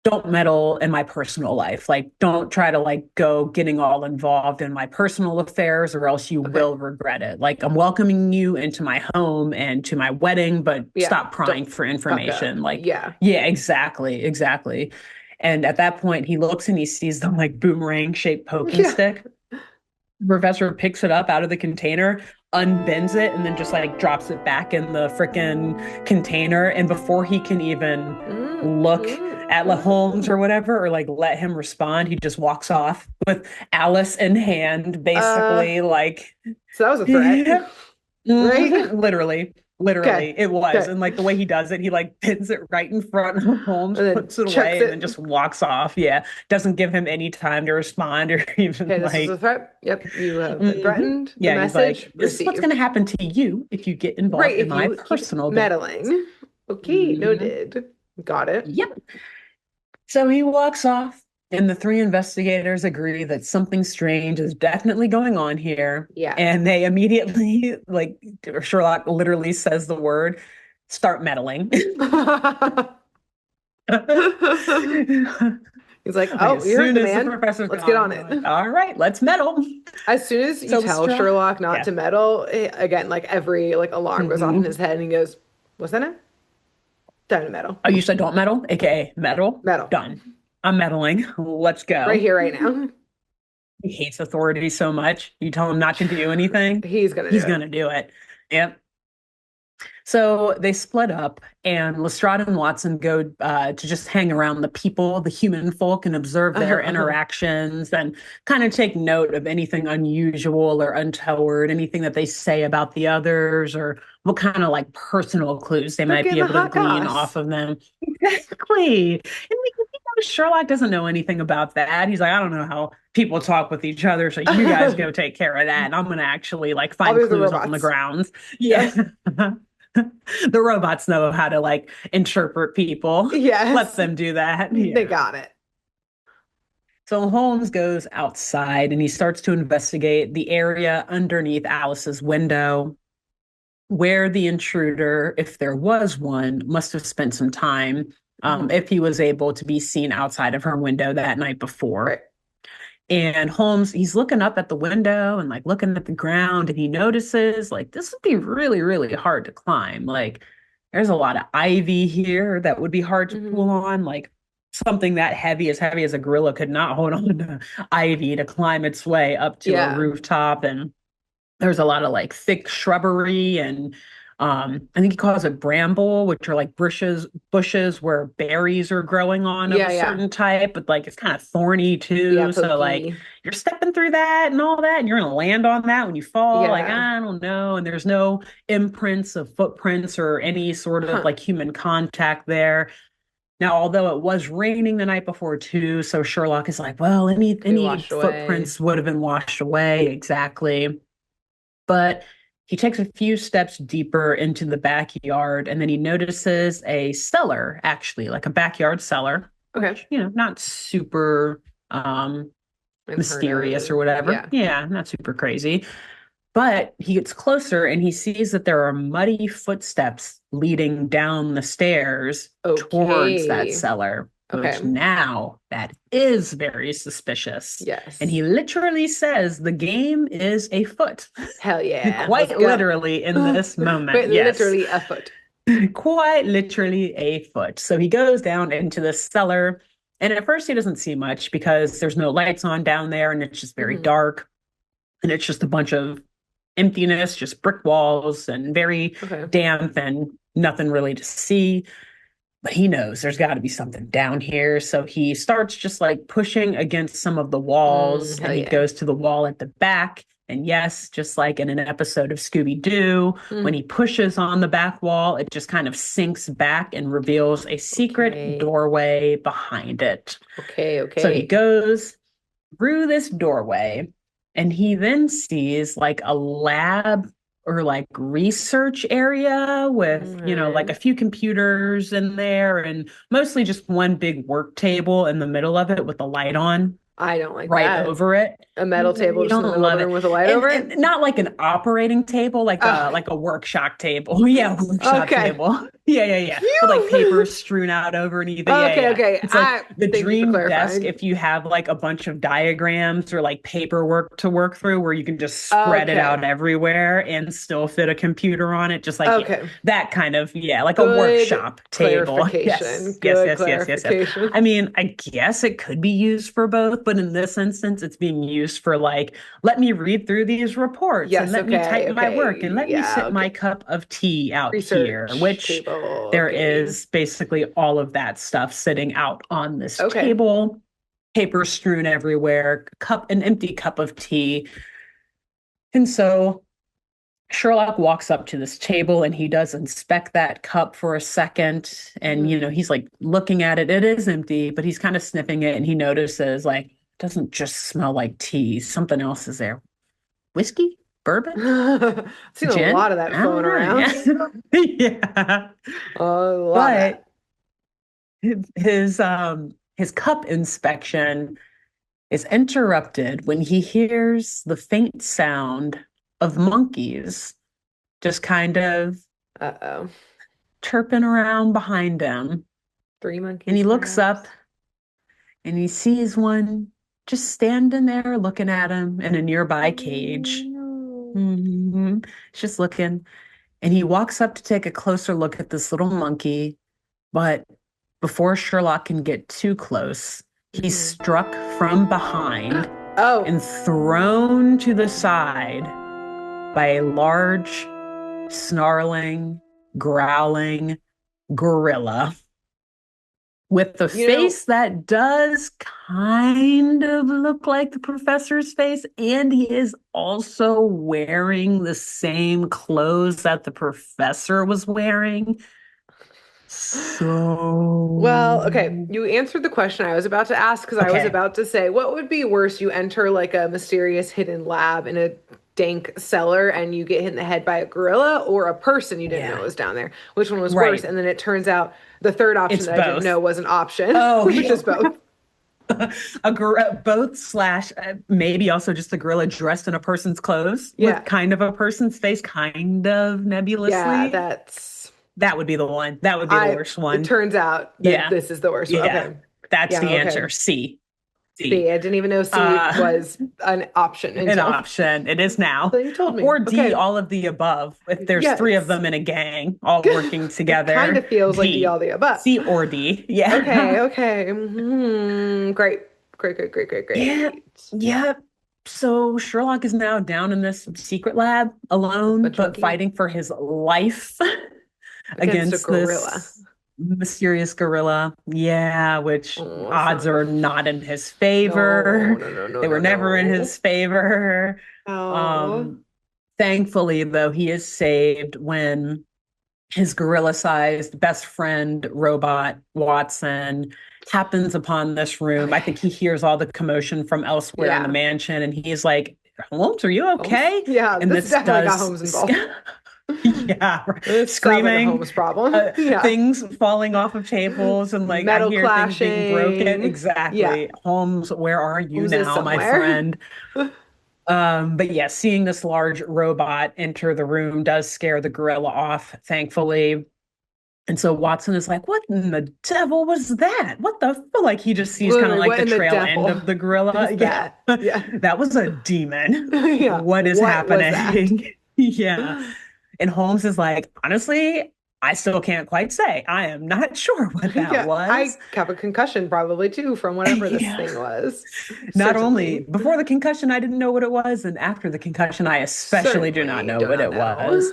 don't meddle in my personal life. Like, don't try to like go getting all involved in my personal affairs or else you Okay. will regret it. Like, I'm welcoming you into my home and to my wedding, but Yeah. stop prying Don't for fuck up. information. Like, Yeah. yeah, exactly, exactly. And at that point, he looks and he sees the like boomerang shaped poking Yeah. stick. The professor picks it up out of the container, unbends it, and then just like drops it back in the freaking container. And before he can even Mm, look mm, at La mm. Holmes or whatever, or like let him respond, he just walks off with Alice in hand, Uh, basically like, so that was a threat, yep, right? literally. Literally, Okay. it was. Okay. And like the way he does it, he like pins it right in front of Holmes, And then puts it chucks away, and then it. just walks off. Yeah. Doesn't give him any time to respond or even Okay, this is a like, threat. Yep, you have been mhm. threatened. The Yeah, he's like, message this is what's going to received. happen to you if you get Right, involved in if my you keep personal business. meddling. Okay, Mhm. noted. Got it. Yep. So he walks off, and the three investigators agree that something strange is definitely going on here. Yeah. And they immediately, like, Sherlock literally says the word, start meddling. He's like, Like, oh, as you heard soon the as the man. professor's Let's get gone, on they're it. like, all right, let's meddle. As soon as you So tell Lestrade, Sherlock not yeah. to meddle, again, like every like alarm goes off in his Hmm. head and he goes, what's that now? Time to meddle. Oh, you said don't meddle, aka meddle. Meddle. Done. I'm meddling. Let's Right go. here, right now. He hates authority so much. You tell him not to do anything, He's gonna do he's it. gonna do it. Yep. So they split up, and Lestrade and Watson go to just hang around the people, the human folk, and observe Uh-huh, their uh-huh. interactions and kind of take note of anything unusual or untoward, anything that they say about the others, or what kind of like personal clues they They're might be getting the able to hot glean goss. off of them. Exactly. And because Sherlock doesn't know anything about that. He's like, I don't know how people talk with each other, so you guys go take care of that. And I'm going to actually like I'll find be the clues on the robots. grounds. Yeah. Yep. The robots know how to like interpret people. Let Yes. them do that. They Yeah. got it. So Holmes goes outside and he starts to investigate the area underneath Alice's window where the intruder, if there was one, must have spent some time Mhm. if he was able to be seen outside of her window that night before. Right. And Holmes, he's looking up at the window and like looking at the ground, and he notices like this would be really, really hard to climb. Like there's a lot of ivy here that would be hard to pull Hmm. on. Like something that heavy as a gorilla could not hold on to ivy to climb its way up to a Yeah. rooftop. And there's a lot of like thick shrubbery and I think he calls it bramble, which are like bushes where berries are growing on of Yeah, a yeah. certain type, but like it's kind of thorny Yeah, too. So like pokey. you're stepping through that and all that, and you're gonna land on that when you fall. Like, Yeah. I don't know. And there's no imprints of footprints or any sort of Huh. like human contact there. Now, although it was raining the night before too, so Sherlock is like, well, Could be any washed away. footprints would have been washed away. Exactly. But he takes a few steps deeper into the backyard and then he notices a cellar, actually, like a backyard cellar, Okay. which, not super Unheard mysterious or of. whatever. Yeah. Yeah, not super crazy. But he gets closer and he sees that there are muddy footsteps leading down the stairs towards that Okay. cellar, which Okay. now that is very suspicious. And Yes. he literally says the game is afoot. Hell yeah. Let's Quite go. literally in this moment, Wait, yes. literally a foot. Quite literally a foot. So he goes down into the cellar. And at first, he doesn't see much because there's no lights on down there and it's just very Hmm. dark. And it's just a bunch of emptiness, just brick walls and very Okay. damp and nothing really to see. But he knows there's got to be something down here. So he starts just like pushing against some of the walls Hell and he yeah. goes to the wall at the back. And yes, just like in an episode of Scooby-Doo, when Mm. he pushes on the back wall, it just kind of sinks back and reveals a secret Okay. doorway behind it. Okay. So he Okay. goes through this doorway and he then sees like a lab or like research area with, like a Okay. few computers in there and mostly just one big work table in the middle of it with a light on I don't like right that. over it. A metal table You just in the don't middle of the love room it. with a light And over and it. not like an operating table, Oh, like a workshop table. Yeah, workshop okay. table. Yeah, yeah, yeah. With like Phew. papers strewn out over and either. Yeah, Okay. yeah. Okay. It's like I the thank you for dream desk clarifying. if you have like a bunch of diagrams or like paperwork to work through where you can just spread it Okay. out everywhere and still fit a computer on it. Just like, yeah, Okay. that kind of, yeah, like a Good workshop table. clarification. Yes, yes, Good yes, yes, yes, yes. clarification. I mean, I guess it could be used for both, but in this instance, it's being used for like, let me read through these reports and Yes. let me Okay. type my work and Okay. let me Yeah. sit my Okay. cup of tea out here, Research which table. there Okay. is basically all of that stuff sitting out on this Okay. table, paper strewn everywhere, an empty cup of tea. And so Sherlock walks up to this table and he does inspect that cup for a second. And, Mm. he's like looking at it. It is empty, but he's kind of sniffing it and he notices, like, it doesn't just smell like tea. Something else is there. Whiskey? Bourbon? I've seen a Gin? lot of that I don't flowing know. around. Yeah. A lot of But that. his cup inspection is interrupted when he hears the faint sound of monkeys just kind of Uh-oh. chirping around behind him. Three And monkeys, he looks perhaps. up and he sees one just standing there looking at him in a nearby cage. No. hmm He's just looking. And he walks up to take a closer look at this little monkey. But before Sherlock can get too close, he's Mhm. struck from behind Oh, and thrown to the side by a large, snarling, growling gorilla with the you know, face that does kind of look like the professor's face, and he is also wearing the same clothes that the professor was wearing. well, okay. So, You answered the question I was about to ask because I was okay, about to say, what would be worse? You enter like a mysterious hidden lab in a dank cellar and you get hit in the head by a gorilla or a person you didn't know yeah, was down there. Which one was worse? right. And then it turns out the third option It's that I didn't know both. was an option, Oh, which yeah. is both. A gorilla, both slash maybe also just a gorilla dressed in a person's clothes with Yeah. kind of a person's face, kind of Yeah, nebulously. that's That would be the one. That would be the I worst it one. turns out that Yeah. this is the worst one. Yeah. Okay. That's Yeah, the okay. answer. C. C. C. I didn't even know C Uh, was an option an until option. It is now. you told me. Or D, Okay. all of the above. If there's Yeah, three of it's them in a gang all working it kind together, of feels like D D. all the above. C or D. Okay, Yeah. okay. Great. Great, great, great, great, Yeah. great. Yeah. So Sherlock is now down in this secret lab With a alone, bunch of but monkeys fighting for his life against a against gorilla. this mysterious gorilla. Yeah, which Oh, that's odds not are not in his no, favor. no, no, no, They were no, never in no. his favor. Oh. Um, Thankfully, though, he is saved when his gorilla-sized best friend robot Watson happens upon this room. I think Okay. he hears all the commotion from elsewhere in the Yeah. mansion, and he's like, "Holmes, are you Holmes? okay?" Yeah, And this this definitely got does, Holmes involved. yeah, This sounds like a screaming, Holmes problem. Yeah. things falling off of tables, and like I Metal hear things being broken. clashing. Yeah. Exactly, Holmes, where are you Holmes is now, my somewhere. friend? But yeah, seeing this large robot enter the room does scare the gorilla off, thankfully. And so Watson is like, "What in the devil was that? What the like he just sees kind of Literally, like what the in the trail end devil of the gorilla. is Yeah. that? Yeah. That was a demon. Yeah. What is What was that? happening?" Yeah. And Holmes is like, "Honestly, I still can't quite say. I am not sure what that Yeah, was." I have a concussion probably too from whatever this Yeah. thing was. Not only Certainly. before the concussion, I didn't know what it was, and after the concussion, I especially do not Certainly know do what not it know. was.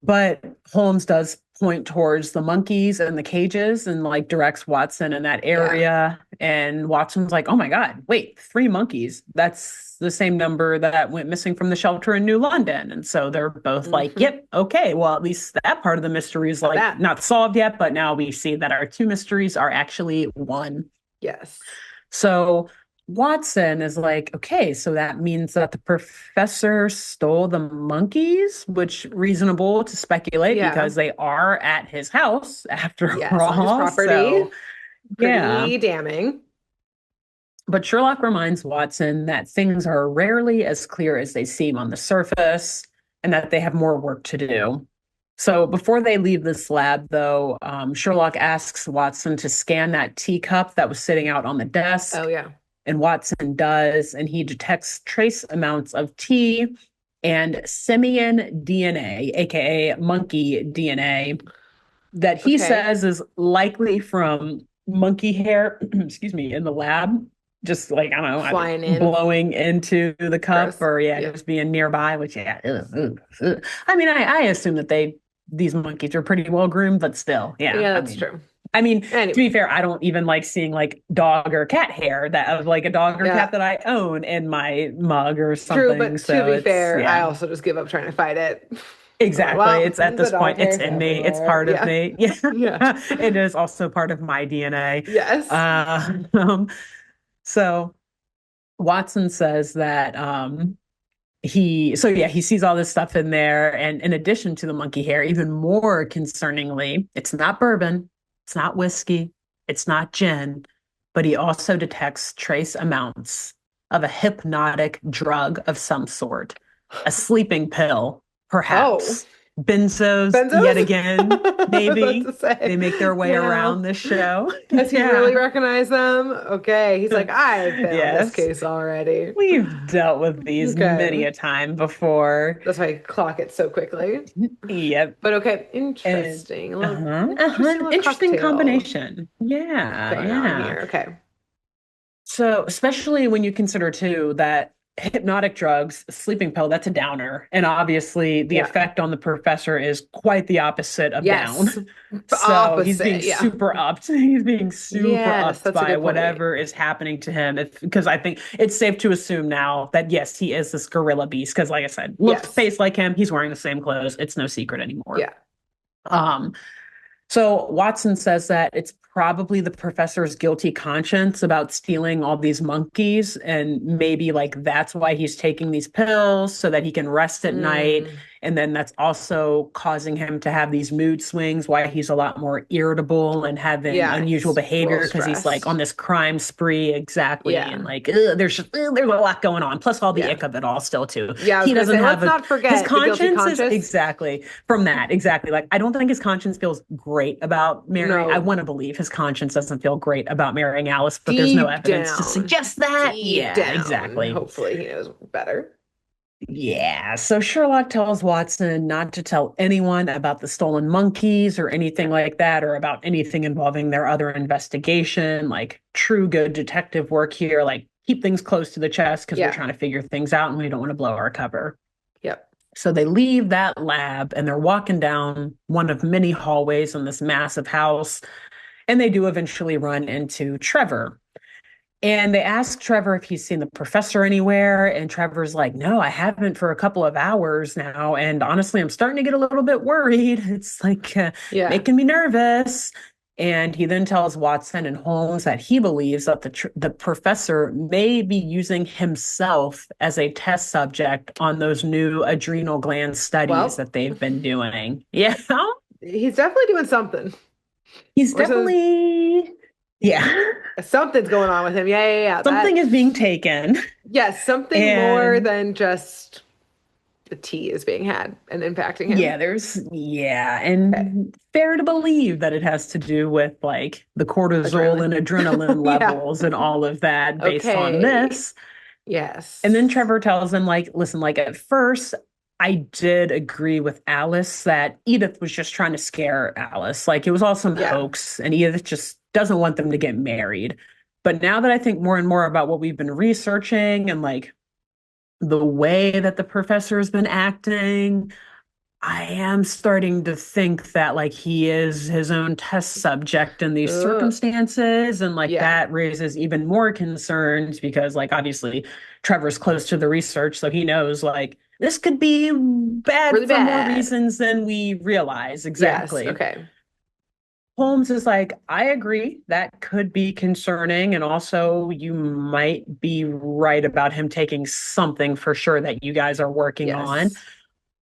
But Holmes does point towards the monkeys and the cages and like directs Watson in that Yeah. area. And Watson's like, "Oh my God, wait, three monkeys. That's the same number that went missing from the shelter in New London." And so they're both like, Hmm. "Yep, okay. Well, at least that part of the mystery is Not like bad. not solved yet, but now we see that our two mysteries are actually one." Yes. So Watson is like, "Okay, so that means that the professor stole the monkeys, which reasonable to speculate Yeah. because they are at his house after Yes, on his all." property. So, yeah. Pretty damning. But Sherlock reminds Watson that things are rarely as clear as they seem on the surface and that they have more work to do. So before they leave this lab, though, Sherlock asks Watson to scan that teacup that was sitting out on the Oh desk. yeah. And Watson does, and he detects trace amounts of tea and simian DNA, aka monkey DNA, that he Okay. says is likely from monkey hair, excuse me, in the lab, just like, I don't know, either Flying in. blowing into the cup Gross. or, yeah, Yeah. just being nearby, which, yeah, ugh, ugh, ugh. I mean, I assume that these monkeys are pretty well groomed, but still, yeah, Yeah, I that's mean, true. I mean, to Anyway, be fair, I don't even like seeing like dog or cat hair that of like a dog or cat yeah, that I own in my mug or true. something. But to So be it's, fair, I yeah, also just give up trying to fight it. I'm like, exactly. well, It's at the this dog point, it's hair's in me. It's everywhere. part of Yeah, me. Yeah. yeah, It is also part of my DNA. yes. Uh, um, so Watson says that he sees all this stuff in there, and in addition to the monkey hair, even more concerningly, it's not bourbon, it's not whiskey, it's not gin, but he also detects trace amounts of a hypnotic drug of some sort, a sleeping pill, Oh, perhaps benzos yet benzos? again, I was about to maybe say, they make their way now, around this show. does he really Yeah. recognize them? Okay, he's like, I've been on this Yes. case already. We've dealt with these many Okay, a time before. that's why I clock it so quickly. Yep. But okay, And interesting. A little uh-huh. interesting little Interesting cocktail combination. Yeah, going on yeah. here. Okay. So, especially when you consider too that hypnotic drugs, sleeping pill, that's a downer. And obviously the Yeah. effect on the professor is quite the opposite of down. Yes. So he's being Opposite. Yeah. super upped. He's being super Yes, upped that's a by good point. whatever is happening to him. Because I think it's safe to assume now that yes, he is this gorilla beast. Because like I said, looks Yes. face like him. He's wearing the same clothes. It's no secret anymore. Yeah. Um, so Watson says that it's probably the professor's guilty conscience about stealing all these monkeys, and maybe like that's why he's taking these pills so that he can rest at night. Mm, And then that's also causing him to have these mood swings, why he's a lot more irritable and having yeah, unusual he's real behavior because he's like on stressed. this crime spree, exactly. And Yeah. like there's a lot going on, plus all the Yeah. ick of it all still too. Yeah, I was He gonna doesn't say, have let's a not his forget the guilty conscience is conscious. exactly from that. Exactly. Like, I don't think his conscience feels great about marrying. I No, want to believe his conscience doesn't feel great about marrying Alice, but there's no deep evidence to down, suggest that. deep Yeah, down. exactly. Hopefully he knows better. Yeah. So Sherlock tells Watson not to tell anyone about the stolen monkeys or anything Okay. like that, or about anything involving their other investigation, like true good detective work here. Like, keep things close to the chest because we're Yeah. trying to figure things out and we don't want to blow our cover. Yep. So they leave that lab and they're walking down one of many hallways in this massive house. And they do eventually run into Trevor. And they ask Trevor if he's seen the professor anywhere. And Trevor's like, no, I haven't for a couple of hours now. And honestly, I'm starting to get a little bit worried. It's like Yeah. making me nervous. And he then tells Watson and Holmes that he believes that the professor may be using himself as a test subject on those new adrenal gland studies Well, that they've been doing. Yeah, he's definitely doing something. he's Or so definitely, yeah, something's going on with him. Yeah, yeah, yeah. something That is being taken. yes, something more And than just the tea is being had and impacting him. yeah, Okay. and fair to believe that it has to do with like the cortisol Adrenaline. and adrenaline Yeah. levels and all of that based on Okay. this. And then Yes. Trevor tells him, like, listen, like at first, I did agree with Alice that Edith was just trying to scare Alice. Like it was all some Yeah. hoax, and Edith just doesn't want them to get married. But now that I think more and more about what we've been researching and like the way that the professor has been acting, I am starting to think that like he is his own test subject in these Ugh. circumstances. And like Yeah. that raises even more concerns because like obviously Trevor's close to the research, so he knows like this could be bad Really for more bad. reasons than we realize. Yes. Exactly. Okay. Holmes is like, I agree, that could be concerning. And also, you might be right about him taking something for sure that you guys are working on. Yes.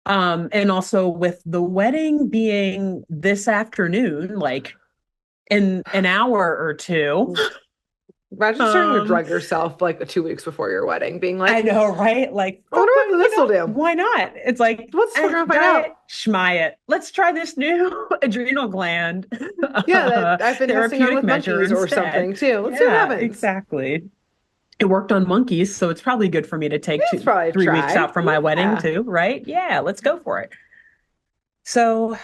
And also with the wedding being this afternoon, like in an hour or two. Imagine starting to Um, drug yourself like 2 weeks before your wedding, being I like, know, right? Like, I wonder what you this will know, do. why not? It's like, We're gonna find diet, out. schmy it. Let's try this new adrenal gland Yeah, that I've been testing on therapeutic with measure monkeys or instead. something too. Let's see what Yeah, happens. exactly. It worked on monkeys, so it's probably good for me to take Let's probably 3 weeks try. out from my wedding Yeah. too, right? Yeah, let's go for it. So,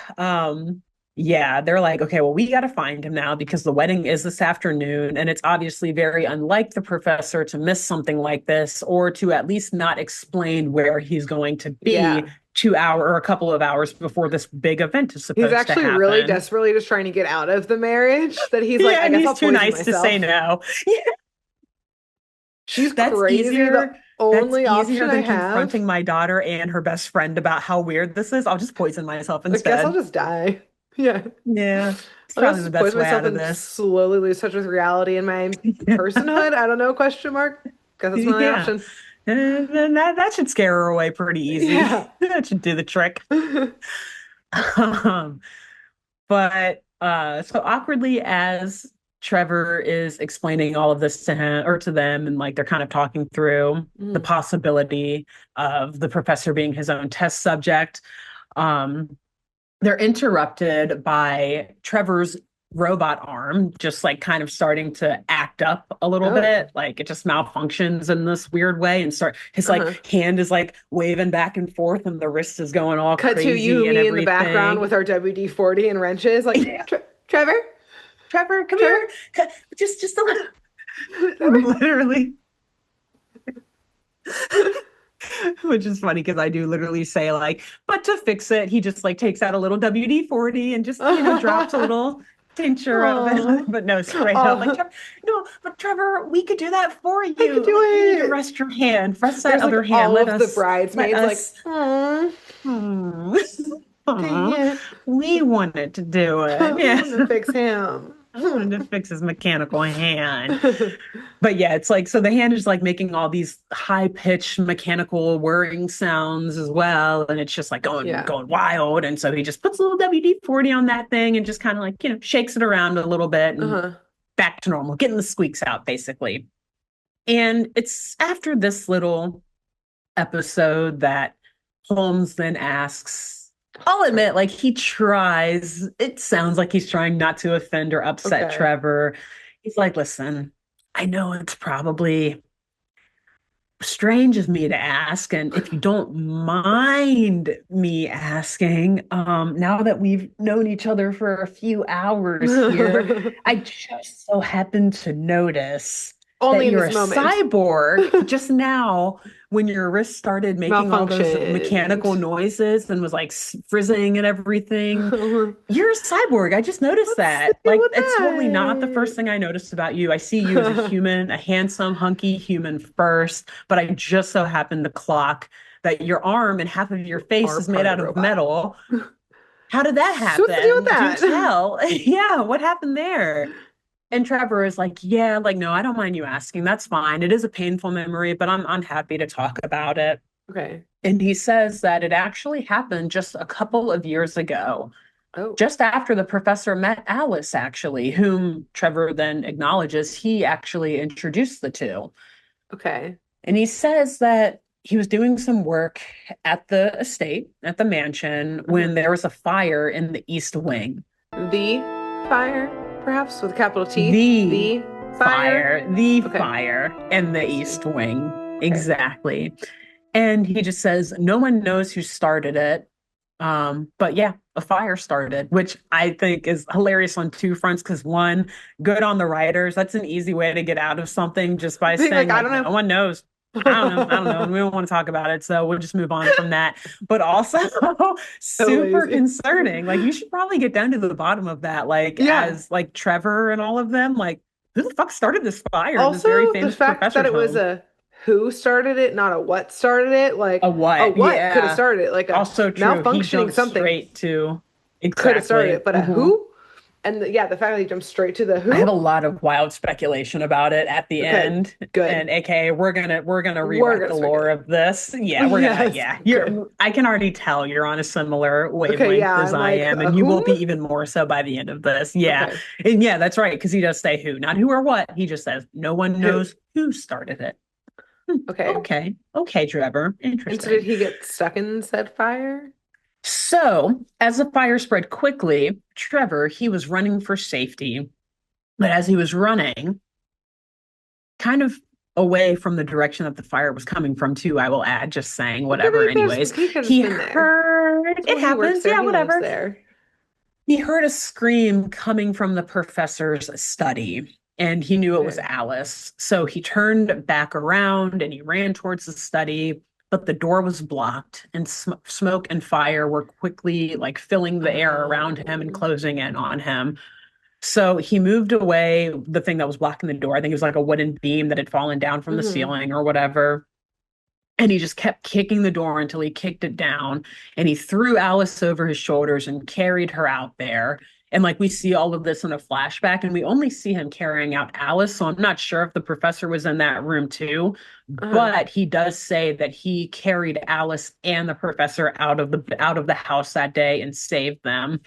Yeah, they're like, okay, well, we got to find him now because the wedding is this afternoon. And it's obviously very unlike the professor to miss something like this or to at least not explain where he's going to be Yeah. 2 hour or a couple of hours before this big event is He's supposed to actually really happen. desperately just trying to get out of the marriage that he's like, Yeah, I and guess he's I'll too poison nice to say myself. no. Yeah, She's that's crazy. The easier. That's only easier option I than have, confronting my daughter and her best friend about how weird this is. I'll just poison myself I guess I'll instead. just die. Yeah. Yeah, it's I'll probably the just best poison way out myself of and this. slowly lose touch with reality and my personhood. I don't know, question mark. Guess that's my only Yeah. option. And then that should scare her away pretty easy. Yeah. That should do the trick. Um, but so awkwardly as Trevor is explaining all of this to him or to them, and like they're kind of talking through the Mm. possibility of the professor being his own test subject, um, they're interrupted by Trevor's robot arm just like kind of starting to act up a little Oh. bit, like it just malfunctions in this weird way and start his Uh-huh. like hand is like waving back and forth and the wrist is going all Cut to you, crazy and me in the background everything. with our WD-40 and wrenches. Like, Trevor, Trevor, come Trevor, here. Just a little. Trevor. Literally, which is funny because I do literally say like, but to fix it, he just like takes out a little WD-40 and just, drops a little tincture of it. Oh, But no, straight up like, oh, Trevor, no, but Trevor, we could do that for I could you. do Like you need to it. rest your hand, rest that There's like other hand. all Let of the us, let bridesmaids like, us. oh, Hmm. dang Aw, it. we wanted to do it. We Yeah. want to fix him. I wanted to fix his mechanical hand. But yeah, it's like so the hand is like making all these high-pitched mechanical whirring sounds as well. And it's just like going Yeah. going wild. And so he just puts a little WD-40 on that thing and just kind of like, shakes it around a little bit and Uh-huh. back to normal, getting the squeaks out basically. And it's after this little episode that Holmes then asks, I'll Sorry. admit, like he tries, it sounds like he's trying not to offend or upset Okay. Trevor. He's like, listen, I know it's probably strange of me to ask. And if you don't mind me asking, now that we've known each other for a few hours here, I just so happen to notice that Only in you're this a moment. cyborg just now when your wrist started making all those Malfunctioned. mechanical noises and was like frizzing and everything. What's You're a cyborg. I just noticed the that. deal Like, with it's totally not the that? first thing I noticed about you. I see you as a human, a handsome, hunky human first, but I just so happened to clock that your arm and half of your You face are is made part of out of robot. metal. How did that So what's the deal with happen? Do that? tell. Yeah, what happened there? And Trevor is like, yeah, like, no, I don't mind you asking. That's fine. It is a painful memory, but I'm happy to talk about it. Okay. And he says that it actually happened just a couple of years ago Oh, just after the professor met Alice, actually, whom Trevor then acknowledges he actually introduced the two. okay. And he says that he was doing some work at the estate, at the mansion, when Uh-huh. there was a fire in the East Wing. The fire, perhaps with a capital T. The The fire. the Okay. fire in the I see. East Wing. Okay. Exactly. And he just says, no one knows who started it. But yeah, a fire started, which I think is hilarious on two fronts. Because one, good on the writers. That's an easy way to get out of something just by Being like, saying I like, don't no one knows. I don't know. We don't want to talk about it, so we'll just move on from that. But also So super lazy. concerning. Like you should probably get down to the bottom of that. Like Yeah. as like Trevor and all of them, like who the fuck started this fire in this Also, very the famous fact that professor's it was home? a who started it, not a what started it. A Like a what? what could have Yeah. started it. Like a Also true. He malfunctioning jumped something straight to could have started exactly. it, but a Mhm. who? And yeah, the fact that he jumped straight to the I have a who. lot of wild speculation about it at the Okay, end, good. and AKA we're gonna We're rewrite gonna the lore speculate. of this. Yeah, we're gonna Yes, yeah. good. You're I can already tell you're on a similar Okay, wavelength yeah, as I'm I like am, a and you will whom? be even more so by the end of this. Yeah. Okay, And yeah, that's right, because he does say who, not who or what. He just says no one who? knows who started it. Hmm, Okay. okay. Okay, Trevor. And so did Interesting. he get stuck in said fire? So, as the fire spread quickly, Trevor, he was running for safety. But as he was running, kind of away from the direction that the fire was coming from, too, I will add, just saying, Well, whatever, anyways, he could have just he been there. heard It's it well, he works happens. there. Yeah, He lives whatever. there. He heard a scream coming from the professor's study, and he knew it was Okay. Alice. So he turned back around and he ran towards the study, but the door was blocked, and smoke and fire were quickly like filling the air around him and Oh. closing in on him. So he moved away the thing that was blocking the door. I think it was like a wooden beam that had fallen down from the Hmm. ceiling or whatever. And he just kept kicking the door until he kicked it down. And he threw Alice over his shoulders and carried her out there. And like we see all of this in a flashback, and we only see him carrying out Alice. So I'm not sure if the professor was in that room too. Uh-huh. But he does say that he carried Alice and the professor out of the house that day and saved them.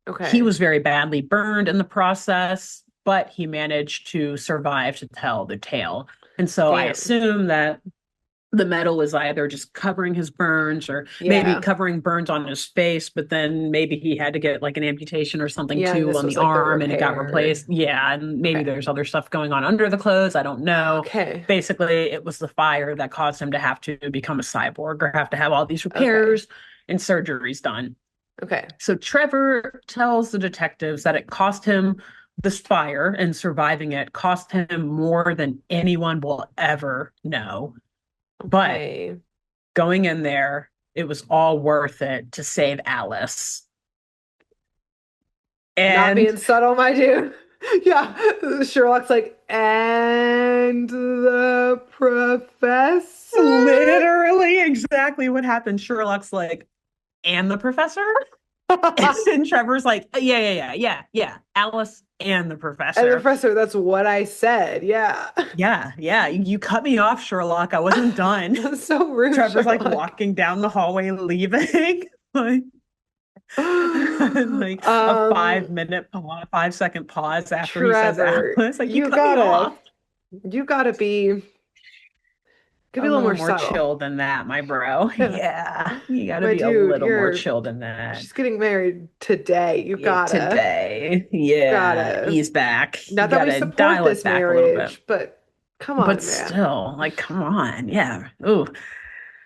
He Okay. was very badly burned in the process, but he managed to survive to tell the tale. And so I Damn. assume that the metal is either just covering his burns or maybe Yeah. covering burns on his face, but then maybe he had to get like an amputation or something Yeah, and too this on was the like the arm and it got repair. replaced. Yeah, and maybe Okay. there's other stuff going on under the clothes. I don't know. Okay. Basically, it was the fire that caused him to have to become a cyborg or have to have all these Okay. repairs and surgeries done. Okay. So Trevor tells the detectives that it cost him this fire and surviving it cost him more than anyone will ever know. But Okay. going in there, it was all worth it to save Alice. Not And being subtle, my dude. Yeah. Sherlock's like, and the professor? literally exactly what happened. Sherlock's like, and the professor? And Trevor's like, yeah. Alice and the And the professor. professor, that's what I said. Yeah. Yeah. You cut me off, Sherlock. I wasn't done. That's so rude, Trevor's like Sherlock. walking down the hallway, leaving. like, like a Um, 5 minute, 5 second pause after he says Trevor, Alice. Like, you cut me off. you gotta be, could be A a little little more more subtle. chill than that, my bro. Yeah. Yeah, you got to My be a dude, little more you're, chill than that. she's getting married today. Yeah, today, yeah, Gotta, ease back. You not that got we to support dial it this back a little bit. marriage, but come But on, man. still, like, come on. Yeah. Ooh.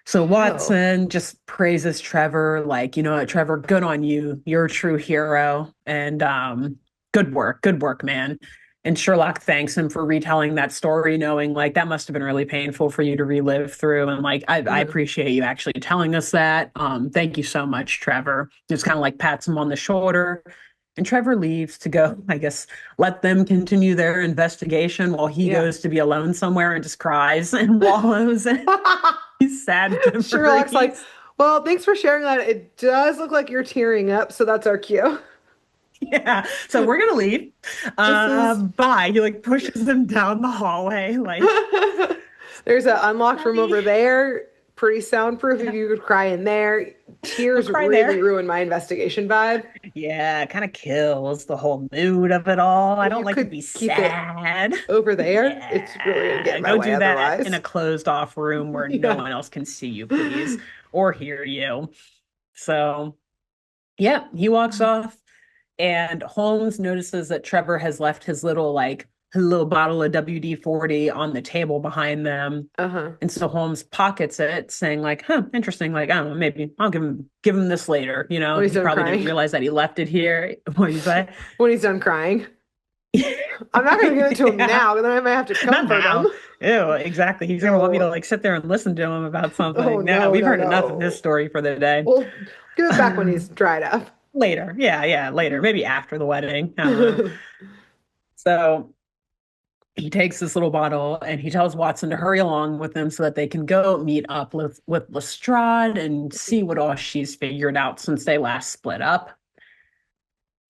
So Chill. Watson just praises Trevor, like, you know what, Trevor, good on you. You're a true hero. And good work, man. And Sherlock thanks him for retelling that story, knowing like that must have been really painful for you to relive through. And like, I Uh-huh. appreciate you actually telling us that. Thank you so much, Trevor. Just kind of like pats him on the shoulder. And Trevor leaves to go, I guess, let them continue their investigation while he Yeah. goes to be alone somewhere and just cries and wallows in these sad Sherlock's like, memories. well, thanks for sharing that. It does look like you're tearing up, so that's our cue. Yeah. So we're gonna leave. This is Bye. He like pushes him down the hallway, like, there's an unlocked room bye. over there. Pretty soundproof if Yeah. you could cry in there. I'll Tears cry really there. ruin my investigation vibe. Yeah, kind of kills the whole mood of it all. I If don't you like to could be keep it sad. over there, it's really gonna get Yeah, in my go way do that in otherwise. a closed off room where no Yeah. one else can see you, please, or hear you. So, yeah, he walks off. And Holmes notices that Trevor has left his little bottle of WD-40 on the table behind them. Uh-huh. And so Holmes pockets it, saying like, huh, interesting. Like, I don't know, maybe I'll give him this later. You know, When he's he done probably didn't crying. realize that he left it here. What do you say? When he's done crying. I'm not gonna give it to him Yeah, now, and then I might have to not comfort him. now. Ew, exactly. He's gonna want me to No. like sit there and listen to him about Oh something. No, no, we've no, heard enough of his no. story for the day. We'll give it back when he's dried up. Later. Yeah, later. Maybe after the wedding. I don't know. So he takes this little bottle and he tells Watson to hurry along with him so that they can go meet up with Lestrade and see what all she's figured out since they last split up.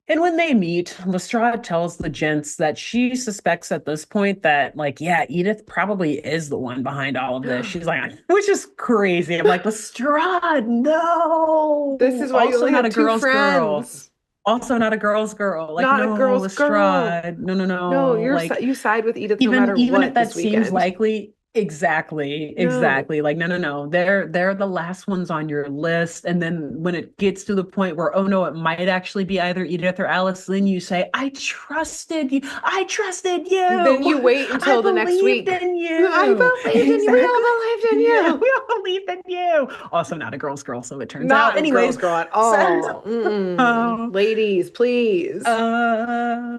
And when they meet, Lestrade tells the gents that she suspects at this point that, like, yeah, Edith probably is the one behind all of this. She's like, which is crazy. I'm like, Lestrade, This no. is why you Also only not have a two girl's girl. friends. Also not a girl's girl. Like, Not a no, girl's girl. Lestrade. No, no, No, no. Like, you side with Edith no even matter even if what that this seems weekend. likely, Exactly, No. exactly. Like, no, no, no. They're the last ones on your list. And then when it gets to the point where, oh no, it might actually be either Edith or Alice, then you say, I trusted you. I trusted Then you. you wait I until the next believed week. in I you. believed in you. We Exactly. all believed in Yeah, you. we all believed in you. Also not a girl's girl, so it turns out. Not a girl's Anyways, girl at so all. Mm-mm. um, Ladies, please. yeah,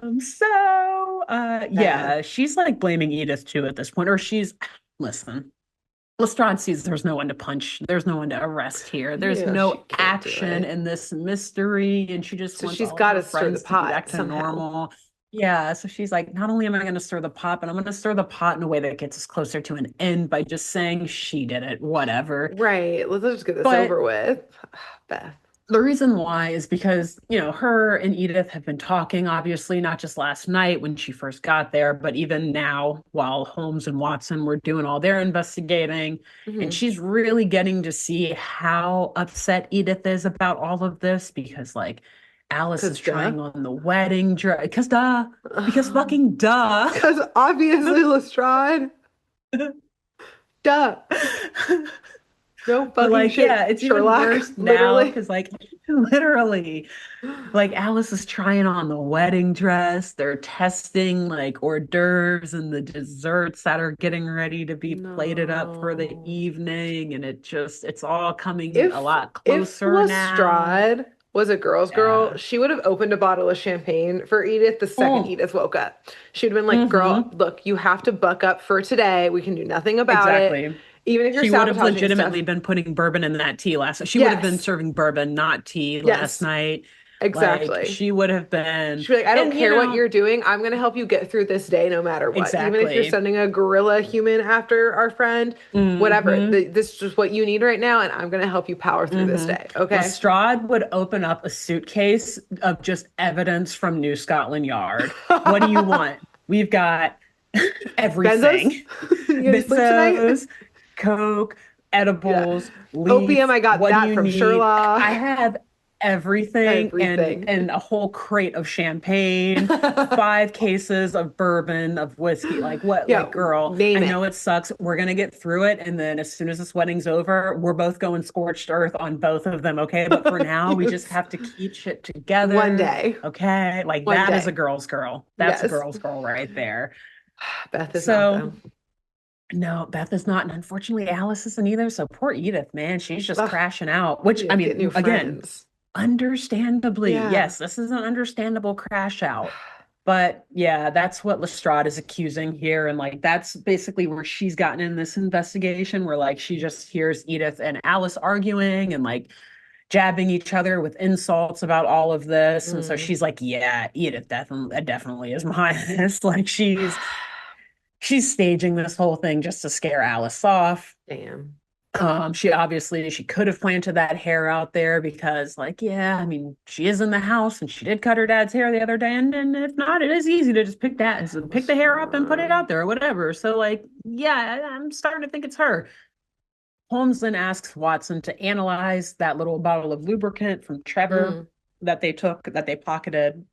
Beth. she's like blaming Edith too at this point, or she's listen. Lestrade sees there's no one to punch, there's no one to arrest here. There's Yeah, she no can't do action it. in this mystery, and she just So wants she's all of got her to stir the friends to be pot back to somehow. normal. Yeah, so she's like, not only am I going to stir the pot, but I'm going to stir the pot in a way that gets us closer to an end by just saying she did it, whatever. Right. Let's just get this But over with. Beth. the reason why is because, her and Edith have been talking, obviously, not just last night when she first got there, but even now while Holmes and Watson were doing all their investigating. And Hmm. she's really getting to see how upset Edith is about all of this because, like, Alice is Because duh. trying on the wedding dress. Because, duh. Because fucking duh. Because obviously Lestrade. Duh. No But fucking like, yeah, shit, it's even Sherlock. worse now Literally. because like literally, like Alice is trying on the wedding dress. They're testing like hors d'oeuvres and the desserts that are getting ready to be plated up for the No. evening. And it's all coming a If lot if closer now. Lestrade was a girl's girl, Yeah. she would have opened a bottle of champagne for Edith the second Oh, Edith woke up. She'd have been like, "Girl, mm-hmm. look, you have to buck up for today. We can do nothing about it. Exactly. Even if you're She would have sabotaging stuff." legitimately been putting bourbon in that tea last. She would have been Yes. serving bourbon, not tea last Yes. night. Like Exactly. she would have been, She'd be like, I don't and care what you're doing. I'm going to help you get through this day no matter what. Even if you're exactly. sending a gorilla human after our friend, whatever. Hmm. This is just what you need right now, and I'm going to help you power through this Hmm. day. Okay. Lestrade would open up a suitcase of just evidence from New Scotland Yard. What do you want? We've got Benzos? everything. You gonna sleep tonight? Benzos, Coke, Yeah. edibles, Opium, leaf. I got What do that you from need? Sherlock. I have everything and Everything. and a whole crate of champagne, 5 cases of bourbon, of whiskey. Like what? Yeah, Like, girl, I name it. know it sucks. We're gonna get through it, and then as soon as this wedding's over, we're both going scorched earth on both of them. Okay, but for now, we just Yes. have to keep shit One together. day. Okay, like One that is a day. girl's girl. That's a Yes. girl's girl right there. Beth is not, So though. no, Beth is not. And unfortunately, Alice isn't either. So poor Edith, man, she's just Ugh, crashing out, which I Edith, get new mean, again, friends. understandably, Yeah. yes, this is an understandable crash out. But yeah, that's what Lestrade is accusing here. And like, that's basically where she's gotten in this investigation, where like she just hears Edith and Alice arguing and like jabbing each other with insults about all of this. And so Mm. she's like, yeah, Edith definitely is mine. It's like she's staging this whole thing just to scare Alice off. Damn. She could have planted that hair out there because, like, yeah, I mean, she is in the house and she did cut her dad's hair the other day, and if not, it is easy to just pick the hair up and put it Lestrade. out there or whatever. So, like, yeah, I'm starting to think it's her. Holmes then asks Watson to analyze that little bottle of lubricant from Trevor Mm. that they pocketed,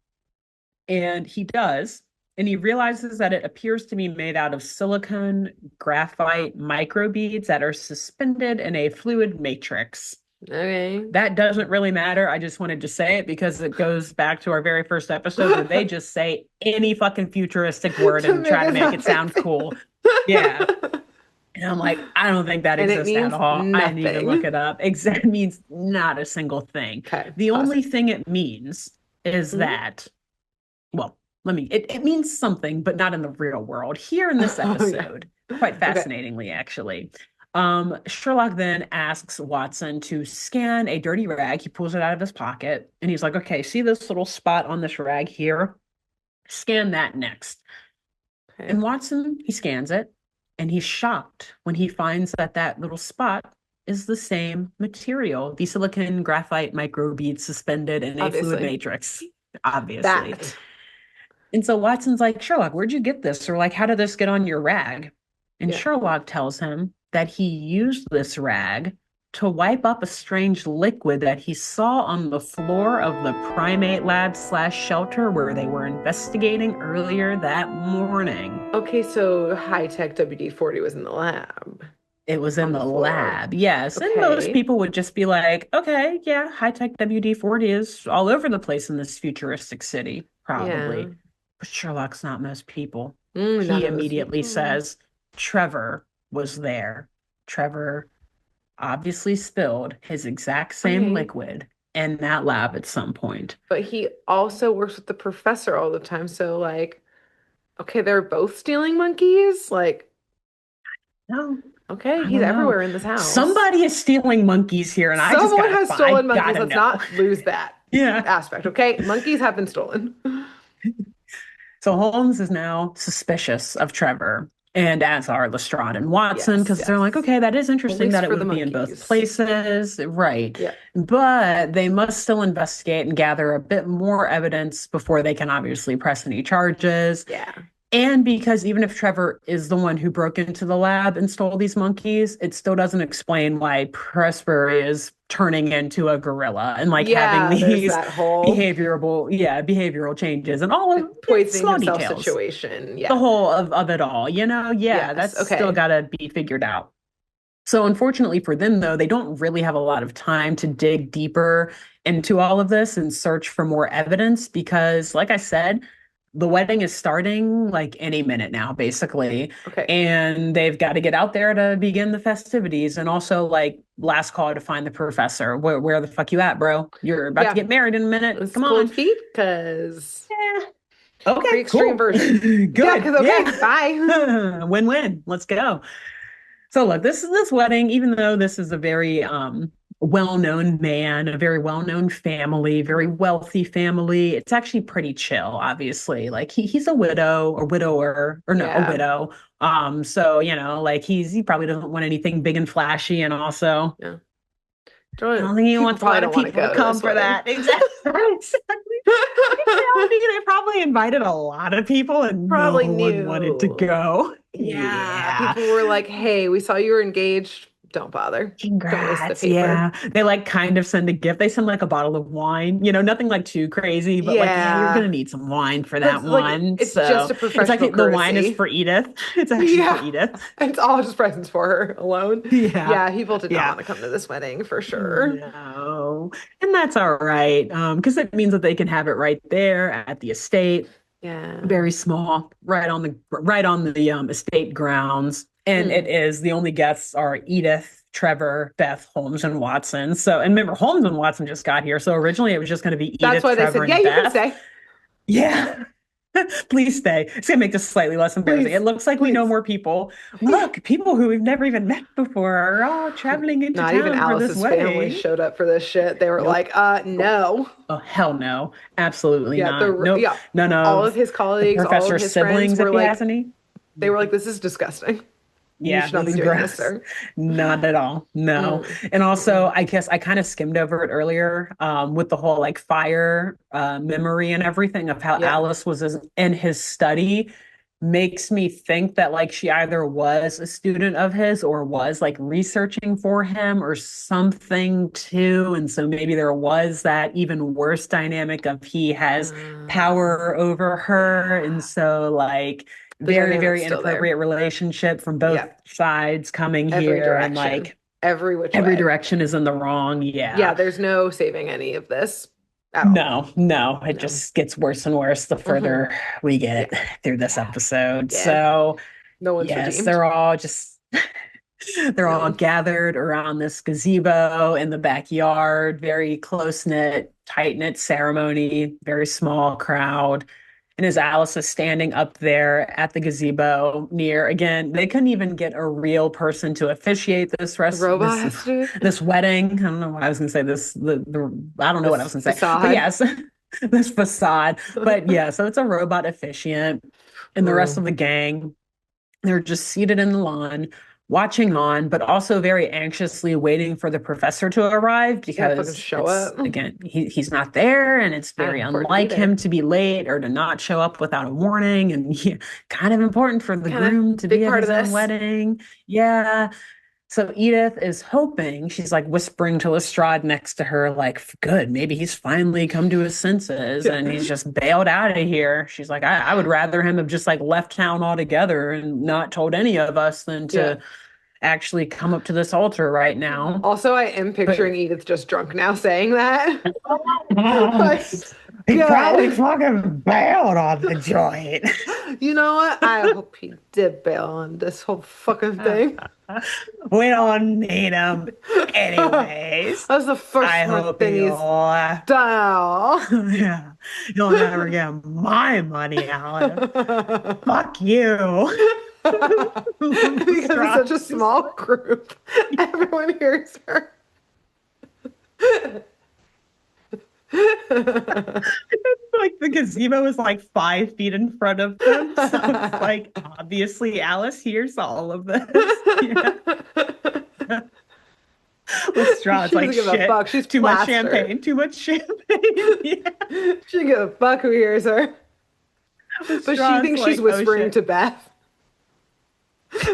and he does. And he realizes that it appears to be made out of silicone graphite microbeads that are suspended in a fluid matrix. Okay. That doesn't really matter. I just wanted to say it because it goes back to our very first episode where they just say any fucking futuristic word To and make try to it make it sound sound fancy. cool. Yeah. And I'm like, I don't think that And it exists at means all. I need to look nothing. it up. Exact means not a single thing. Okay, The only classic. thing it means is Mhm. that, well, it means something, but not in the real world. Here in this Okay. episode, quite Okay. fascinatingly, actually. Sherlock then asks Watson to scan a dirty rag. He pulls it out of his pocket and he's like, okay, see this little spot on this rag here? Scan that next. Okay. And Watson, he scans it and he's shocked when he finds that that little spot is the same material, the silicon graphite microbead suspended in a fluid Obviously. matrix, obviously. That. And so Watson's like, Sherlock, where'd you get this? Or like, how did this get on your rag? And Yeah. Sherlock tells him that he used this rag to wipe up a strange liquid that he saw on the floor of the primate lab slash shelter where they were investigating earlier that morning. Okay, so high-tech WD-40 was in the lab It was in on the the floor. lab, yes. And most Okay. people would just be like, okay, yeah, high-tech WD-40 is all over the place in this futuristic city, Yeah. probably. But Sherlock's not most people. None He of those immediately people. says, Trevor was there. Trevor obviously spilled his exact same Okay. liquid in that lab at some point. But he also works with the professor all the time. So, like, okay, they're both stealing monkeys. Like, No, okay, I he's don't know. everywhere in this house. Somebody is stealing monkeys here, and I just Someone has I stolen monkeys. gotta Let's know. not lose that Yeah. aspect, okay? Monkeys have been stolen. So Holmes is now suspicious of Trevor, and as are Lestrade and Watson, Yes, because they're like, yes. okay, that is At interesting least that it for the would be in both monkeys. places, right? Yeah. But they must still investigate and gather a bit more evidence before they can obviously press any charges. Yeah. And because even if Trevor is the one who broke into the lab and stole these monkeys, it still doesn't explain why Pressbury is turning into a gorilla and like having Yeah, there's these that whole behavioral changes and all of poisoning small himself details. situation. The Yeah. whole of it all, yeah, Yes. that's still Okay. got to be figured out. So unfortunately for them, though, they don't really have a lot of time to dig deeper into all of this and search for more evidence because, like I said, the wedding is starting like any minute now, basically. Okay. And they've got to get out there to begin the festivities and also like last call to find the professor. Where the fuck you at, bro? You're about to Yeah. get married in a minute. It's Come cold on. feet because Yeah. pretty Okay, extreme cool. version. Yeah, Good. because okay, Yeah. bye. Win-win. Let's go. So look, this wedding, even though this is a very well-known man, a very well-known family, very Mhm. wealthy family, it's actually pretty chill, obviously. Like he's a widow, a widower, or no, a Yeah. widow. So like he probably doesn't want anything big and flashy, and also Yeah. I don't think he People wants a probably lot of don't want to people to go to come this for wedding. that. Exactly. Exactly. They probably invited a lot of people and no Probably one wanted to knew. go. Yeah, Yeah. people were like, "Hey, we saw you were engaged. Don't bother. Don't waste the Congrats. paper." Yeah. They like kind of send a gift. They send like a bottle of wine, nothing like too crazy, but like, yeah, you're Yeah, gonna need some wine for that because like one. it's just So a it's professional like the wine is courtesy. for Edith. It's actually for Yeah, Edith. it's all just presents for her alone. Yeah. Yeah, people did not Yeah. want to come to this wedding for sure. No. And that's all right. Because it means that they can have it right there at the estate. Yeah. Very small, right on the estate grounds. And it Hmm. is the only guests are Edith, Trevor, Beth, Holmes, and Watson. So, and remember, Holmes and Watson just got here. So originally it was just going to be That's Edith, why they Trevor, said, "Yeah, and you can Beth. stay, Yeah. Please stay. It's gonna make this slightly less embarrassing. please, It looks like we know please." more people. Yeah. Look, people who we've never even met before are all traveling into Not even town for this Alice's family wedding. showed up for this shit. They were Nope. like, Nope. no." Oh, hell no. Absolutely Yeah, not. Nope. yeah, None all of of his the colleagues, all of professor's his friends siblings, were if he has like, any. they were Nope. like, "This is disgusting. You Yeah, should not this be is doing this, gross. sir." Not at all. No. Mm, And also, mm-mm. I guess I kind of skimmed over it earlier with the whole like fire memory and everything of how Yeah. Alice was in his study makes me think that like she either was a student of his or was like researching for him or something too. And so maybe there was that even worse dynamic of he has power over her. And Yeah. so like The very, dynamic's very still there. inappropriate relationship from both Yeah. sides coming Every here and direction, like every which every way. direction is in the wrong. Yeah, Yeah. there's no saving any of this at all. No, no, it No. just gets worse and worse the Hmm. further we get Yeah. through this Yeah. episode. Yeah. So, No one's yes, redeemed. they're all just they're all No. gathered around this gazebo in the backyard, very close-knit, tight-knit ceremony, very small crowd. And as Alice is standing up there at the gazebo near, again, they couldn't even get a real person to officiate The robot this has to do it. this wedding. I don't know why I was going to say this. I don't know what I This was going to say, but facade. yes, this facade. But yeah, so it's a robot officiant, and the rest Ooh. of the gang they're just seated in the lawn, watching on, but also very anxiously waiting for the professor to arrive He's gonna fucking because show it's, up. again, he's not there and it's Kind of very important to be unlike him there. to be late or to not show up without a warning. And yeah, kind of important for the Kind of groom to big be at part of his own this. wedding. Yeah. So Edith is hoping, she's like whispering to Lestrade next to her, like, good, maybe he's finally come to his senses Yeah. and he's just bailed out of here. She's like, I would rather him have just like left town altogether and not told any of us than Yeah. to actually come up to this altar right now. Also, I am But picturing Edith just drunk now saying that. Like, he probably good. fucking bailed on the joint. You know what? I hope he did bail on this whole fucking thing. We don't need him anyways. That's the first I smart hope thing he'll, he's done. yeah, you'll never get my money, Alice. Fuck you. Because it's such a Lestrade's just small group, everyone hears her. like the gazebo is like 5 feet in front of them. So it's like obviously Alice hears all of this. Yeah. She Lestrade's doesn't like give a shit. fuck. She's Too much plastered. champagne. Too much champagne. Yeah. She doesn't give a fuck who hears her. But she Lestrade's thinks she's like, oh whispering to shit. Beth.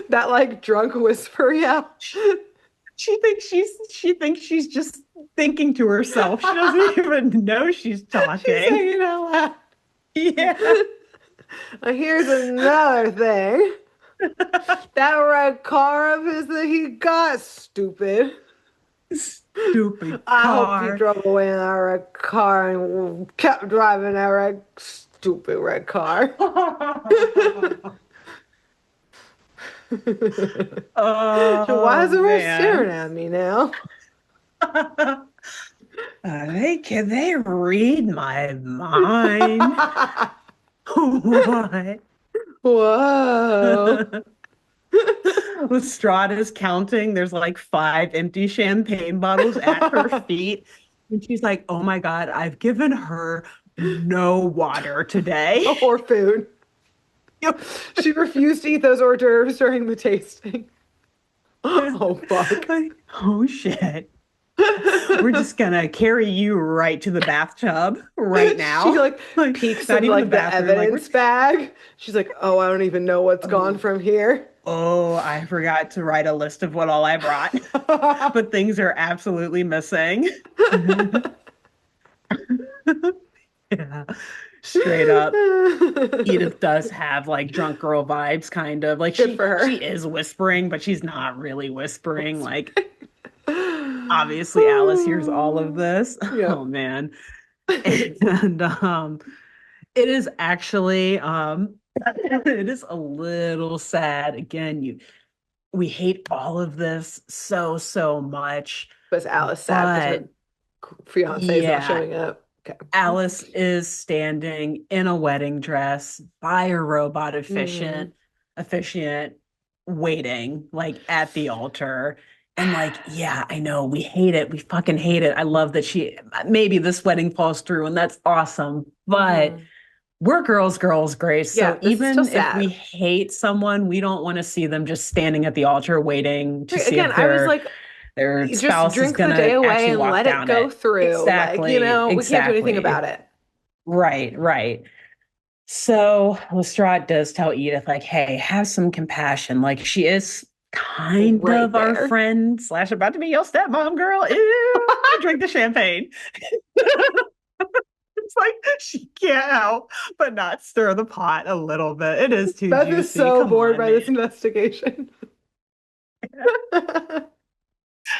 That like drunk whisper, yeah. She thinks she's just thinking to herself. She doesn't even know she's She's talking. saying it out loud. Yeah. Here's another thing. That red car of his that he got, stupid. Stupid I hope he car. drove away in that red car and kept driving that red, stupid red car. Why is Oh everyone staring man. at me now? Can they read my mind? What? Whoa. Lestrade is counting. There's like 5 empty champagne bottles at her feet. And she's like, oh my God, I've given her no water today. Or food. She refused to eat those hors d'oeuvres during the tasting. Oh, fuck. Like, oh shit. We're just gonna carry you right to the bathtub right She now. like Like, peeks not in even the like the bathroom. Like, evidence bag. She's like, oh, I don't even know what's gone oh, from here. oh, I forgot to write a list of what all I brought, but things are absolutely missing. Yeah, straight up. Edith does have like drunk girl vibes, kind of like Good she for her. she is whispering, but she's not really whispering. Like obviously Alice hears all of this. Oh Yep. man. And it is actually it is a little sad. Again, we hate all of this so much, But is Alice sad because but her fiance is not yeah, showing up? Okay. Alice is standing in a wedding dress by a robot Mm. officiant waiting like at the altar. And like, yeah, I know we hate it. We fucking hate it. I love that maybe this wedding falls through and that's awesome. But Mhm. we're girls, Grace. Yeah, So this is still even if we sad. hate someone, we don't want to see them just standing at the altar waiting to Right, see again, if I was like, their just spouse is drink the day gonna away actually and walk let it down go it. through. Like, Exactly, we can't do anything exactly. about it. Right, right. So Lestrade does tell Edith, like, hey, have some compassion. Like, she is kind Right of our there. friend slash about to be your stepmom, girl. Ew, drink the champagne. It's like she can't help but not stir the pot a little bit. It is too Beth is juicy. so Come bored on, by this man. investigation.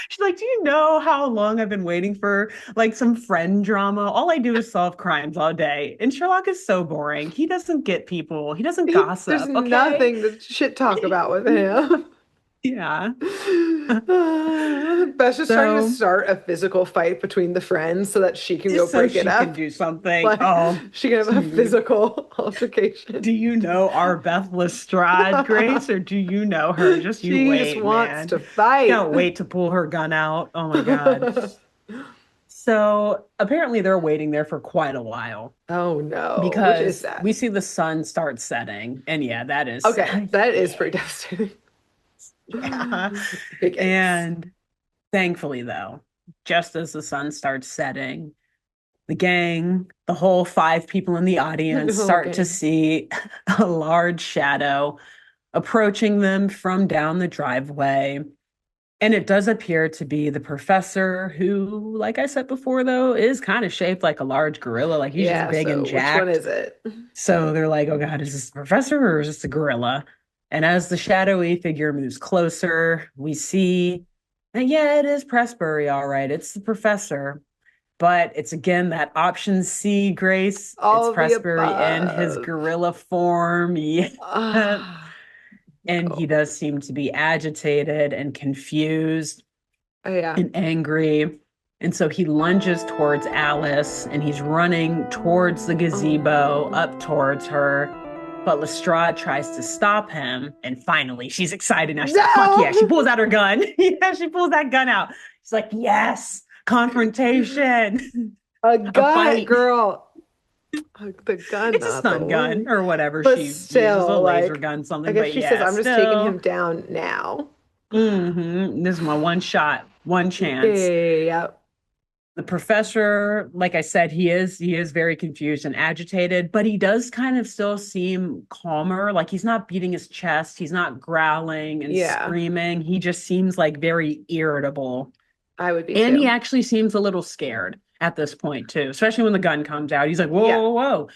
She's like, do you know how long I've been waiting for like some friend drama? All I do is solve crimes all day. And Sherlock is so boring. He doesn't get people. He doesn't There's gossip, okay? nothing to shit talk about with him. Yeah. Beth's just trying to So start a physical fight between the friends so that she can go just so break it she can up. do something. Like Oh, she can have a dude. physical altercation. Do you know our Beth Lestrade, Grace, or do you know her? Just you She just wait, wants man. to fight. Can't wait to pull her gun out. Oh my God. So apparently they're waiting there for quite a while Oh no, which is because sad. we see the sun start setting. And yeah, that is Okay, sad. that is pretty Yeah. devastating. Yeah. Big aches. And thankfully, though, just as the sun starts setting, the gang, the whole 5 people in the audience start to Okay. see a large shadow approaching them from down the driveway. And it does appear to be the professor who, like I said before, though, is kind of shaped like a large gorilla. Like he's just Yeah, big and so which one jacked. is it? So they're like, oh God, is this the professor or is this the gorilla? And as the shadowy figure moves closer, we see, and yeah, it is Pressbury, all right. It's the professor. But it's again that option C, Grace. It's All of the Pressbury in his above. gorilla form. Yeah. Ah, And he go. does seem to be agitated and confused Oh, yeah. and angry. And so he lunges towards Alice and he's running towards the gazebo, up Oh. towards her. But Lestrade tries to stop him. And finally, she's excited. Now she's like, fuck yeah. She No! pulls out her gun. Yeah, she pulls that gun out. She's like, yes, confrontation, A a gun, fight. girl. The gun, It's a not the stun gun woman. or whatever But she uses, a still, laser like, gun, I something. guess But she says, yeah, I'm just taking him still, down now. this is my one shot, one Yeah, yeah, chance. yeah, yeah. The professor, like I said, he is very confused and agitated, but he does kind of still seem calmer. Like he's not beating his chest, he's not growling and Yeah, screaming. He just seems like very irritable. I would be And he too. actually seems a little scared at this point too, especially when the gun comes out. He's like, whoa, Yeah. whoa, whoa.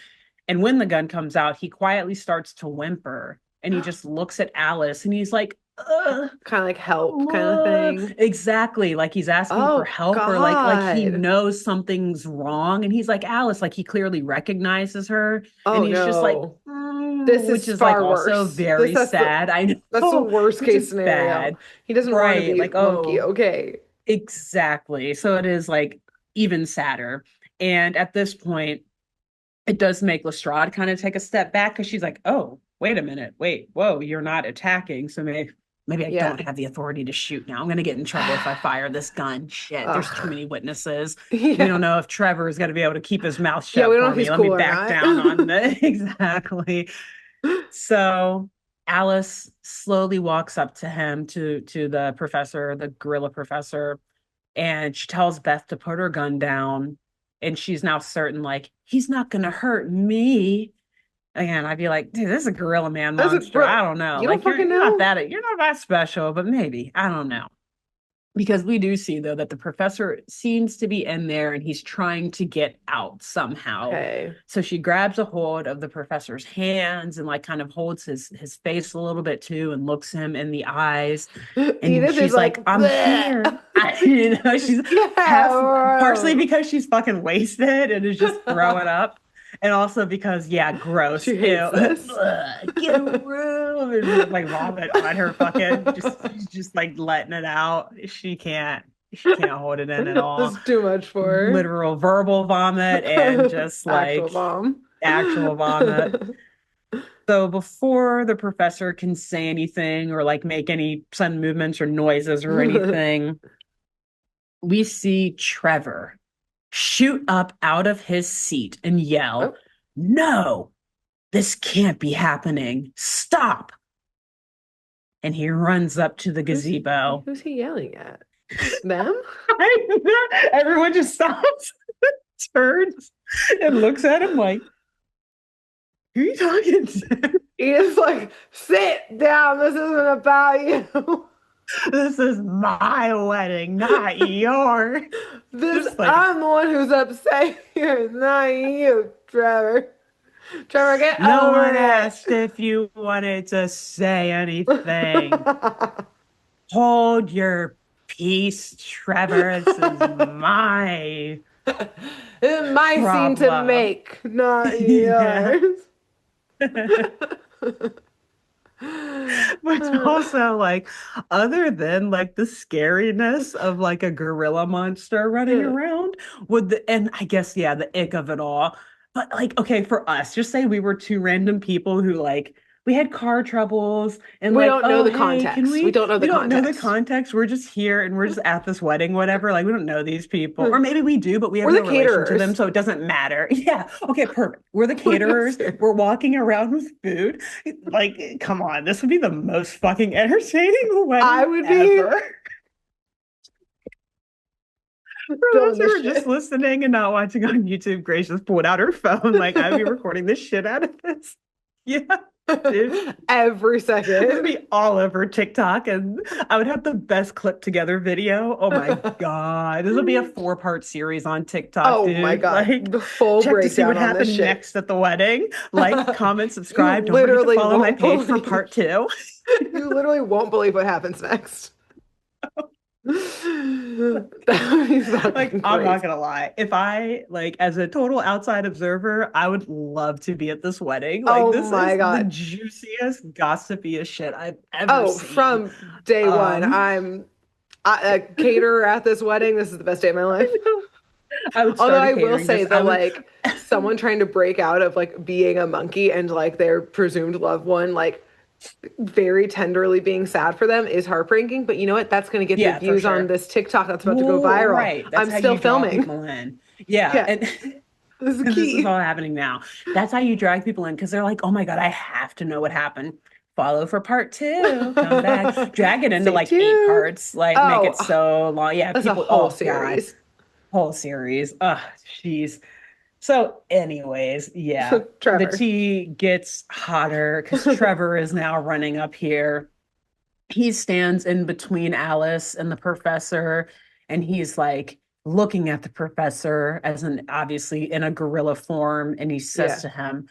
And when the gun comes out, he quietly starts to whimper and he just looks at Alice and he's like, Kind of like help kind of thing. exactly. Like he's asking for Oh, help or like he God. knows something's wrong. And he's like, Alice, like he clearly recognizes her. And Oh, he's just like, no. This which is is like far also worse. This very sad. I that's the know, worst which case is scenario. bad. He doesn't want to Right. be Like, monkey. oh, Okay. exactly. So it is like even sadder. And at this point, it does make Lestrade kind of take a step back because she's like, oh, wait a minute. Wait, whoa, you're not attacking. So maybe I don't Yeah. have the authority to shoot now. I'm going to get in trouble if I fire this gun. Shit, there's too Ugh. many witnesses. We don't Yeah. know if Trevor is going to be able to keep his mouth Yeah, we shut don't know for if me. he's Let me cool or back not. down on this. Exactly. So Alice slowly walks up to him, to the professor, the gorilla professor, and she tells Beth to put her gun down. And she's now certain, like, he's not going to hurt me. Again, I'd be like, dude, this is a gorilla man That's a monster. bro. I don't know. You don't Like fucking know? you're not that special, but maybe. I don't know. Because we do see though that the professor seems to be in there and he's trying to get out somehow. Okay. So she grabs a hold of the professor's hands and like kind of holds his face a little bit too and looks him in the eyes. And Edith is she's like, like, I'm bleh. here. She's Yeah, half partially bro. because she's fucking wasted and is just throwing up. And also because, yeah, gross. She Ew. hates this. Get a room. And just like vomit on her fucking just like letting it out. She can't hold it in at This all. is too much for Literal verbal vomit and her. just Actual like mom. actual vomit. So before the professor can say anything or like make any sudden movements or noises or anything, we see Trevor shoot up out of his seat and yell, Oh, no, this can't be happening. Stop. And he runs up to the who's gazebo. who's he yelling at? Them? Everyone just stops, turns, and looks at him like, who are you talking to? He's like, sit down. This isn't about you. This is my wedding, not yours. This Just like, I'm the one who's upset here, not you, Trevor. Trevor, get no over one it. asked if you wanted to say anything. Hold your peace, Trevor. This is my This is my scene to problem. make, not Yeah. yours. But also, like, other than like the scariness of like a gorilla monster running Yeah. around, and I guess, yeah, the ick of it all. But like, okay, for us, just say we were two random people who like we had car troubles and We like, don't know oh, the hey, can context. We we? don't know We the don't know the context. context. We're just here and we're just at this wedding, whatever. Like, we don't know these people, or maybe we do, but we have We're the no relation to them, caterers. so it doesn't matter. Yeah, okay, perfect. We're the We're caterers. the We're walking around with food. Like, come on, this would be the most fucking entertaining I wedding would be ever. For those doing who this are just shit. listening and not watching on YouTube, Grace just pulled out her phone. Like, I'd be recording the shit out of this. Yeah. Dude, Every this would second. be all over TikTok, and I would have the best clip together video. Oh my God. This would be a 4-part series on TikTok, Oh my dude. God. Like, The full check to see breakdown what on this happened shit. next at the wedding. Like, comment, You subscribe. Don't forget to literally follow my won't page for believe. part two. You literally won't believe what happens next. That would be Like, fucking I'm not crazy. gonna lie. If I, like, as a total outside observer, I would love to be at this wedding. Like, Oh this my is the God. juiciest, gossipiest shit I've ever Oh, seen. from day one, Um, a caterer at this wedding. This is the best day of my life. I would Although start a I will catering say business. the like someone trying to break out of like being a monkey and like their presumed loved one like very tenderly being sad for them is heartbreaking. But you know what? That's going to get the Yeah, for views on sure. this TikTok that's about to go Well, viral. right. That's I'm how still you draw filming. people in. Yeah, Yeah, and this is this is key. all happening now. That's how you drag people in because they're like, "Oh my God, I have to know what happened." Follow for part two. Come back. Drag it into Stay like 8 tuned. parts. Like make it Oh, so long. Yeah, that's a people. whole Oh God, series. whole series. Oh, jeez. So, anyways, yeah, the Trevor. tea gets hotter because Trevor is now running up here. He stands in between Alice and the professor, and he's like looking at the professor as an obviously in a gorilla form, and he says Yeah. to him,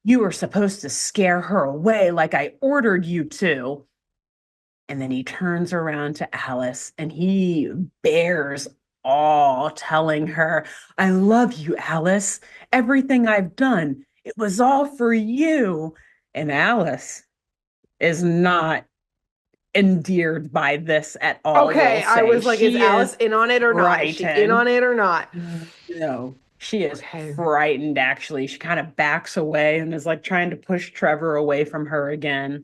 "You were supposed to scare her away like I ordered you to." And then he turns around to Alice and he bears all, telling her, "I love you, Alice. Everything I've done, it was all for you." And Alice is not endeared by this at all, we'll Okay, I say. was like, is She Alice is in on it or not? Is she in frightened. on it or not? No, she is Okay. frightened, actually. She kind of backs away and is like trying to push Trevor away from her again.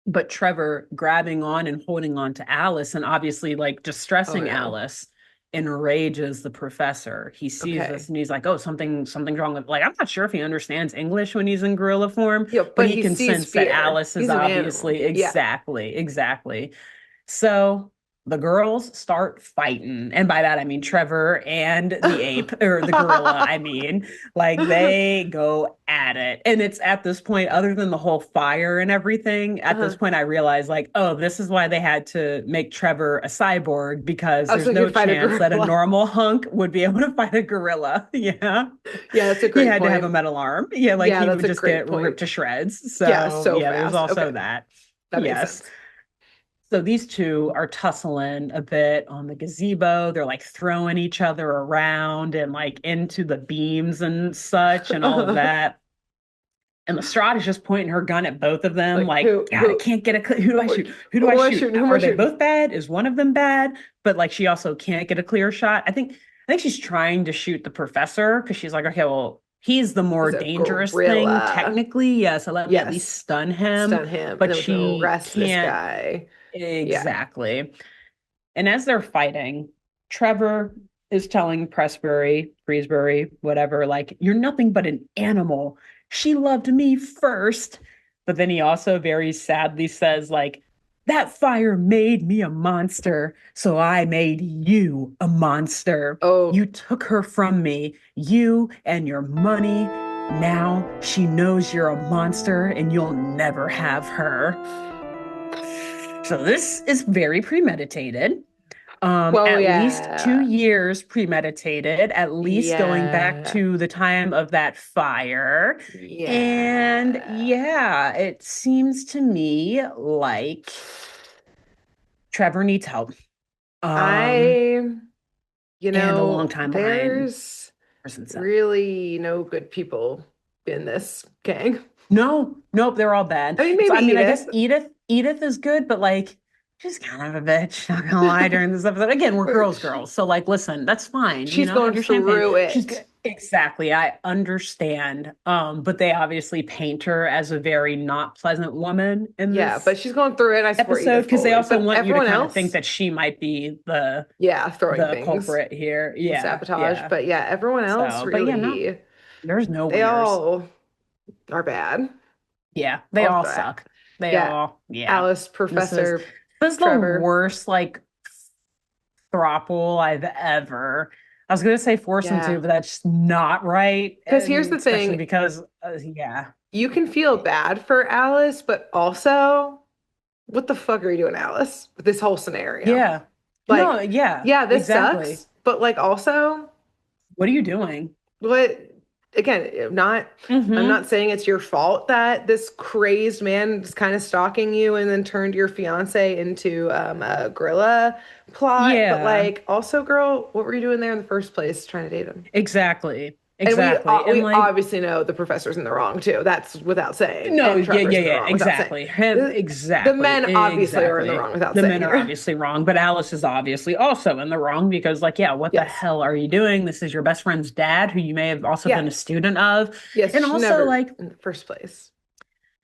But Trevor grabbing on and holding on to Alice and obviously like Oh distressing no. Alice enrages the professor. He sees this Okay. and he's like, "Oh, something's wrong with," like, I'm not sure if he understands English when he's in gorilla form, Yeah, but but he he can sees sense that fear. Alice is He's an animal. obviously Yeah. exactly. So the girls start fighting. And by that, I mean Trevor and the ape, or the gorilla, I mean. Like they go at it. And it's at this point, other than the whole fire and everything, at this Uh-huh. point, I realized, like, oh, this is why they had to make Trevor a cyborg because Oh, so there's he no could fight a chance that a gorilla. normal hunk would be able to fight a gorilla. Yeah. Yeah, that's a He great had to have a point. metal arm. Yeah, like Yeah, he that's would a just great get point. ripped to shreds. Yeah, So, so yeah, there's fast. also Okay, that. that makes Yes. sense. So these two are tussling a bit on the gazebo. They're like throwing each other around and like into the beams and such and all of that. And Lestrade is just pointing her gun at both of them, Like like, God, I can't get a who do I shoot? Who do who I am I shoot? shooting? Who am I Are they shooting? both bad? Is one of them bad? But like she also can't get a clear shot. I think she's trying to shoot the professor because she's like, okay, well, he's the more He's a dangerous thing, gorilla. technically. Yeah, so let me at least Yes. stun him. Stun him, and But then we can she arrest this can't guy. Yeah. exactly. And as they're fighting, Trevor is telling Presbury, whatever, like, "You're nothing but an animal. She loved me first." But then he also very sadly says, like, "That fire made me a monster, so I made you a monster. Oh, You took her from me, you and your money. Now she knows you're a monster and you'll never have her." So this is very premeditated. well, At least two yeah. years premeditated, at least going back Yeah. to the time of that fire. And Yeah. yeah, it seems to me like Trevor needs help. Um, I, and a long timeline there's person said. really no good people in this gang. No, nope, they're all bad. I mean, So maybe I mean, I guess Edith. Edith is good, but like she's kind of a bitch, not gonna lie, during this episode. Again, we're girls. So like listen, that's fine. She's Have going your champagne. through She's it. good. Exactly. I understand. But they obviously paint her as a very not pleasant woman in Yeah, this but she's going through it. I support episode Edith because they fully. also But want you to everyone kind of think else, that she might be yeah, throwing the things culprit here. and Yeah, sabotage. yeah. But yeah, everyone else So, but yeah, no, really, there's no they winners. all are bad. Yeah, they All all bad. suck. They Yeah, all, yeah. Alice, This is Professor, this is the Trevor. worst like throuple I've ever. I was gonna say foursome Yeah. to, but that's not right. Because here's And the especially thing, because, yeah. you can feel bad for Alice, but also, what the fuck are you doing, Alice, with this whole scenario? Yeah. No, Like, yeah, yeah, this exactly. sucks, but like also, What are you doing? what again, I'm Mm-hmm. not saying it's your fault that this crazed man is kind of stalking you and then turned your fiance into a gorilla plot, but Yeah, like also, girl, what were you doing there in the first place trying to date him? exactly. And Exactly. And we like, obviously know the professor's in the wrong too. That's without saying. no, And yeah, Trevor's yeah, in the yeah, wrong without saying. exactly. The Exactly. men obviously are in the Exactly. wrong without The saying men are here. obviously wrong, but Alice is obviously also in the wrong because, like, yeah, what the Yes. hell are you doing? This is your best friend's dad, who you may have also Yeah. been a student of. Yes, And she also, never like, in the first place.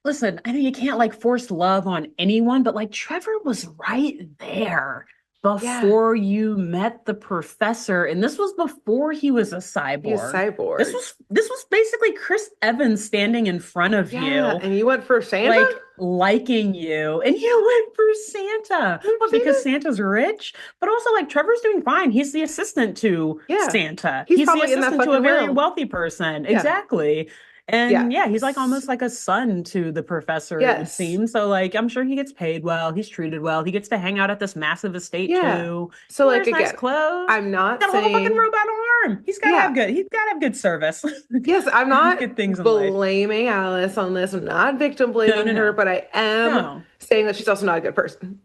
listen, I know you can't like force love on anyone, but like Trevor was right there Yeah. before you met the professor, and this was before he was a He was cyborg. This cyborg. was this was basically Chris Evans standing in front of Yeah. you, And you went for Santa? like liking you, and you went for Santa. You went for What, because Santa? Santa's rich? But also like Trevor's doing fine. He's the assistant to Yeah. Santa. He's He's the probably in that assistant to a fucking very will. wealthy person. Yeah. Exactly. Yeah. And yeah, he's like almost like a son to the professor, it would Yes. seem. So like I'm sure he gets paid well, he's treated well, he gets to hang out at this massive estate Yeah. too. So He like wears nice again, clothes. I'm not Got a whole fucking saying, robot arm. yeah. He's gotta have good service. Yes, I'm not Good things in life. blaming Alice on this. I'm not victim No, blaming no, her, no. but I am No. saying that she's also not a good person.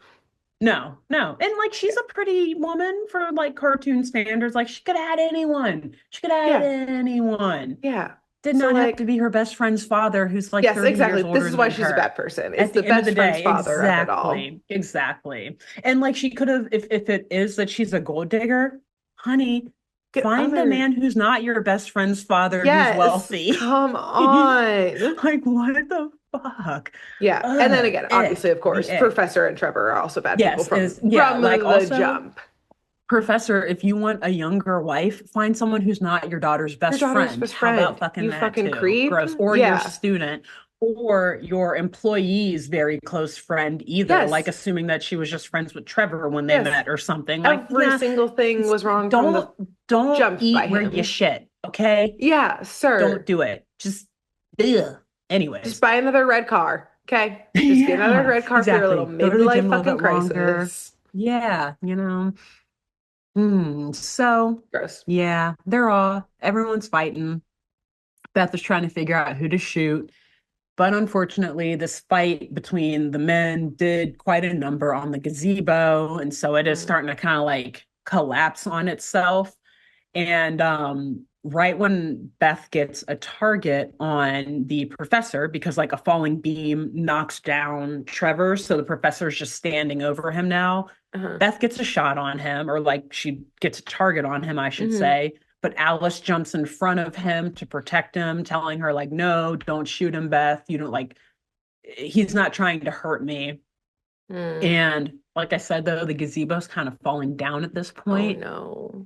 No, no. And like she's a pretty woman for like cartoon standards. Like she could have had anyone. She could have had Yeah. anyone. Yeah. Did So not have to like, be her best friend's father who's like yes, 30 exactly. years This older is why than she's a her. bad person. It's At the the end of best the friend's day, father of it all. exactly. Exactly. And like she could have, if it is that she's a gold digger, honey, Get find a other. man who's not your best friend's father who's Yes, wealthy. come on. Like what the fuck? Yeah. And then again, obviously, Ick. of course, The ick. Professor and Trevor are also bad people Yes, is yeah, from like the also jump. Professor, if you want a younger wife, find someone who's not your daughter's Your best daughter's friend. best How about friend. fucking You that fucking too? creep. Gross. Or your Yeah. student or your employee's very close friend, either, like Yes. assuming that she was just friends with Trevor when they Yes. met or something. Like, Every nah, single thing it's, was wrong from the don't jump by eat where you him. shit, okay? Yeah, Don't sir. do it. Just ugh. Just Anyways. buy another red car. Okay. Just get another Yeah, red car for your little exactly. Go to the midlife gym a little fucking bit longer. crisis. Yeah, you know. So Gross. yeah, everyone's fighting. Beth is trying to figure out who to shoot. But unfortunately, this fight between the men did quite a number on the gazebo. And so it is Mm. starting to kind of like collapse on itself. And right when Beth gets a target on the professor, because like a falling beam knocks down Trevor, so the professor's just standing over him now. Uh-huh. Beth gets a shot on him, or like she gets a target on him, I should Hmm. say. But Alice jumps in front of him to protect him, telling her, like, no, don't shoot him, Beth. You don't like, he's not trying to hurt me. Mm. And like I said, though, the gazebo's kind of falling down at this Oh point. no.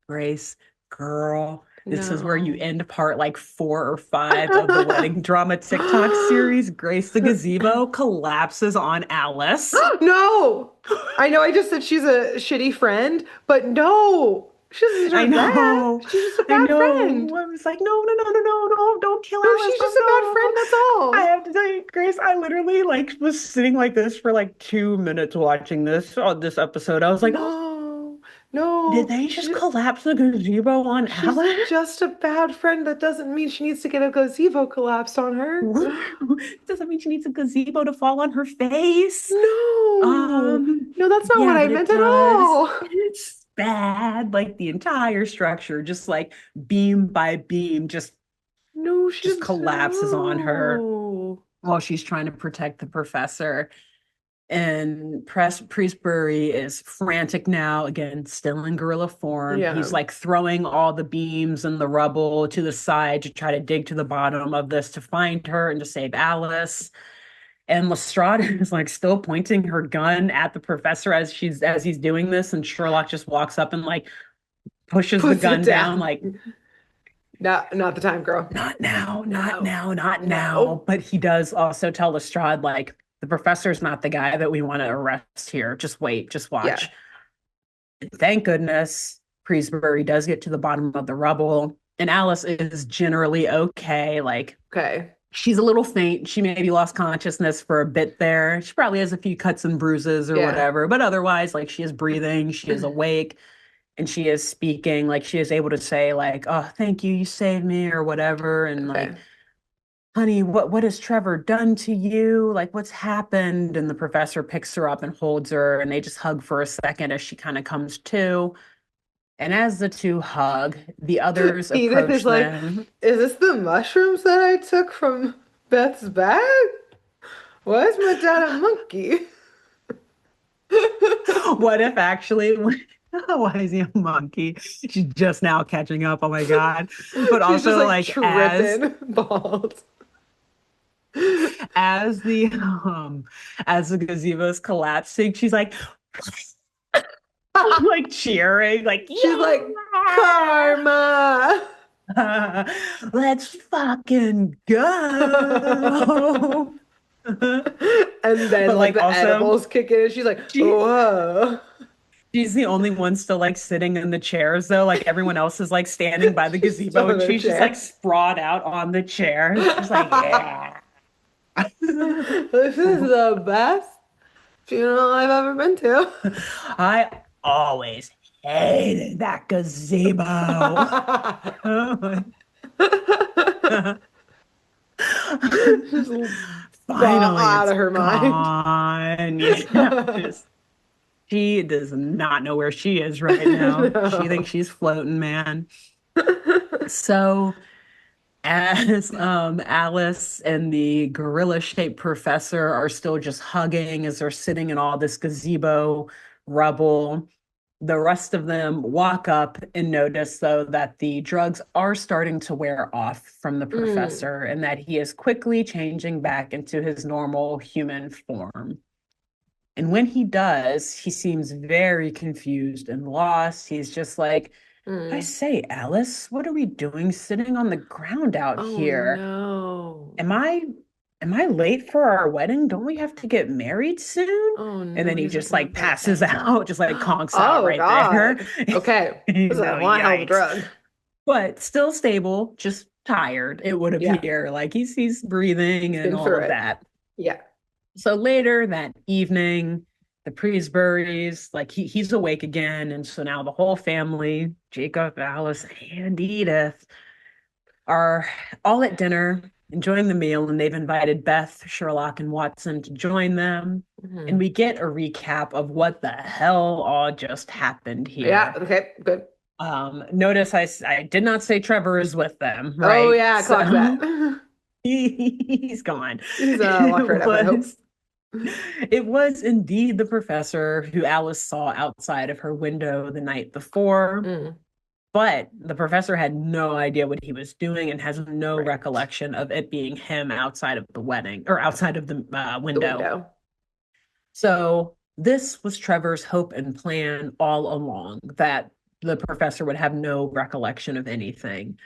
Grace, girl, this is where you No. end part like 4 or 5 of the wedding drama TikTok series. Grace the gazebo collapses on Alice. No. I know I just said she's a shitty friend, but no. She doesn't I deserve that. know, She's just a I bad know. friend. I was like, no, no, no, no, no, no, don't kill No, Alice. she's just Oh a bad friend, no. that's I all. have to tell you, Grace, I literally like was sitting like this for like 2 minutes watching this on this episode. I was like, oh, No. did No. they just collapse the gazebo on She's Alice? just a bad friend. That doesn't mean she needs to get a gazebo collapsed on her. Doesn't mean she needs a gazebo to fall on her face. No. No, that's not what Yeah, I but it meant at does. all. It's bad. Like the entire structure, just like beam by beam, No, she just doesn't collapses on her know. while she's trying to protect the professor. And Priestbury is frantic now, again, still in gorilla form. He's Yeah. like throwing all the beams and the rubble to the side to try to dig to the bottom of this to find her and to save Alice. And Lestrade is like still pointing her gun at the professor as he's doing this, and Sherlock just walks up and like pushes the Puts it gun down, down. like, Not the time, girl. not now, not No. now, not now. No. But he does also tell Lestrade, like, the professor's not the guy that we want to arrest here. Just wait, just Yeah. watch. Thank goodness Priestbury does get to the bottom of the rubble, and Alice is generally okay. Like, Okay. She's a little faint. She maybe lost consciousness for a bit there. She probably has a few cuts and bruises or Yeah. whatever, but otherwise, like she is breathing, she is awake, and she is speaking. Like she is able to say, like, "Oh, thank you, you saved me," or whatever. And like, Okay. honey, what has Trevor done to you? Like, what's happened? And the professor picks her up and holds her, and they just hug for a second as she kind of comes to. And as the two hug, the others Edith is approach like, them. is this the mushrooms that I took from Beth's bag? Why is my dad a monkey? What if actually, why is he a monkey? She's just now catching up. Oh my God. But She's just also like like as tripping bald. as the as the gazebo's collapsing, she's like like cheering, like, She's like, karma. yeah, let's fucking go. And then But like like the also edibles kick in and she's like, she whoa. she's the only one still like sitting in the chairs though. Like everyone else is like standing by the She's still gazebo in and her she's just like chair. sprawled out on the chair. She's like, yeah. This is the best funeral I've ever been to. I always hated that gazebo. Just Finally, out it's of her mind. gone. Yeah, just she does not know where she is right now. She thinks No. she's floating, man. So as Alice and the gorilla-shaped professor are still just hugging as they're sitting in all this gazebo rubble, the rest of them walk up and notice, though, that the drugs are starting to wear off from the Mm. professor and that he is quickly changing back into his normal human form. And when he does, he seems very confused and lost. He's just like, I Mm. say, Alice, what are we doing sitting on the ground out Oh here? no. Am I am I late for our wedding? Don't we have to get married soon? Oh And no, then he he's just like, what like about passes that? out, just like conks out Oh right there. God. Okay. This is a No, one hell of a yikes. drug. But still stable, just tired, it would Yeah. appear. Like he's breathing He's and been all through of it. that. Yeah. So later that evening, the Preesburys, like he's awake again. And so now the whole family, Jacob, Alice, and Edith, are all at dinner, enjoying the meal, and they've invited Beth, Sherlock, and Watson to join them. And Mhm. we get a recap of what the hell all just happened Yeah. here. Okay. Good. Notice I did not say Trevor is with them, Oh right? yeah. Clock that. So he's gone. He's locked right It up, I hope. was it was indeed the professor who Alice saw outside of her window the night before. Mm. But the professor had no idea what he was doing and has no Right. recollection of it being him outside of the wedding or outside of the The window. window. So this was Trevor's hope and plan all along, that the professor would have no recollection of anything.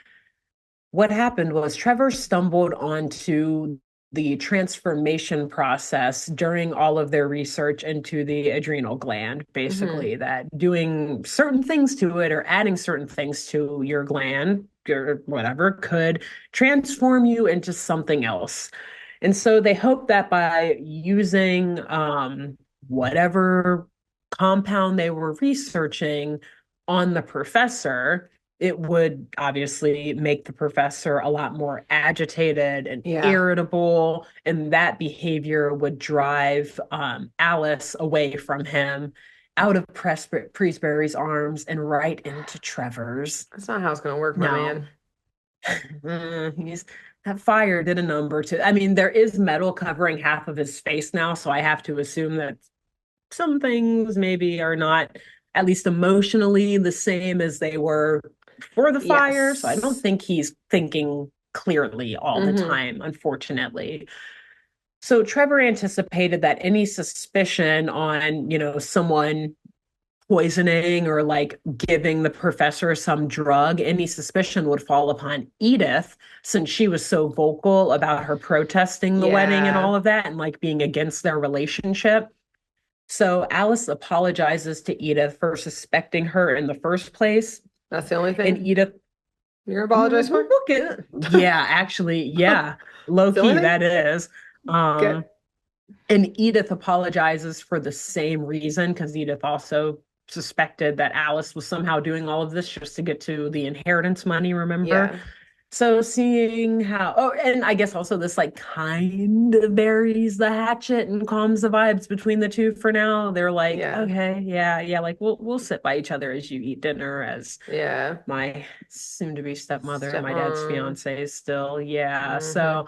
What happened was Trevor stumbled onto the transformation process during all of their research into the adrenal gland, Hmm. basically, that doing certain things to it or adding certain things to your gland or whatever could transform you into something else. And so they hoped that by using whatever compound they were researching on the professor, it would obviously make the professor a lot more agitated and Yeah. irritable, and that behavior would drive Alice away from him, out of Presbury's arms and right into Trevor's. That's not how it's gonna work, my Now, man. he's that fire did a number to. I mean, there is metal covering half of his face now, so I have to assume that some things maybe are not, at least emotionally, the same as they were before the fire. So I don't Yes. think he's thinking clearly all the Hmm. time, unfortunately. So Trevor anticipated that any suspicion on, someone poisoning or like giving the professor some drug, any suspicion would fall upon Edith, since she was so vocal about her protesting the wedding and Yeah. all of that and like being against their relationship. So Alice apologizes to Edith for suspecting her in the first place. That's the only And thing. Edith, You're gonna apologize for? We'll get yeah, actually, yeah. Low It's the only key, thing? that is. Okay. Um, and Edith apologizes for the same reason because Edith also suspected that Alice was somehow doing all of this just to get to the inheritance money, remember? Yeah. So seeing how, oh, and I guess also this like kind of buries the hatchet and calms the vibes between the two for now. They're like, Yeah. okay, yeah, yeah, like we'll sit by each other as you eat dinner as Yeah. my soon-to-be stepmother and my dad's Stepmom. fiance still. Yeah. Hmm. So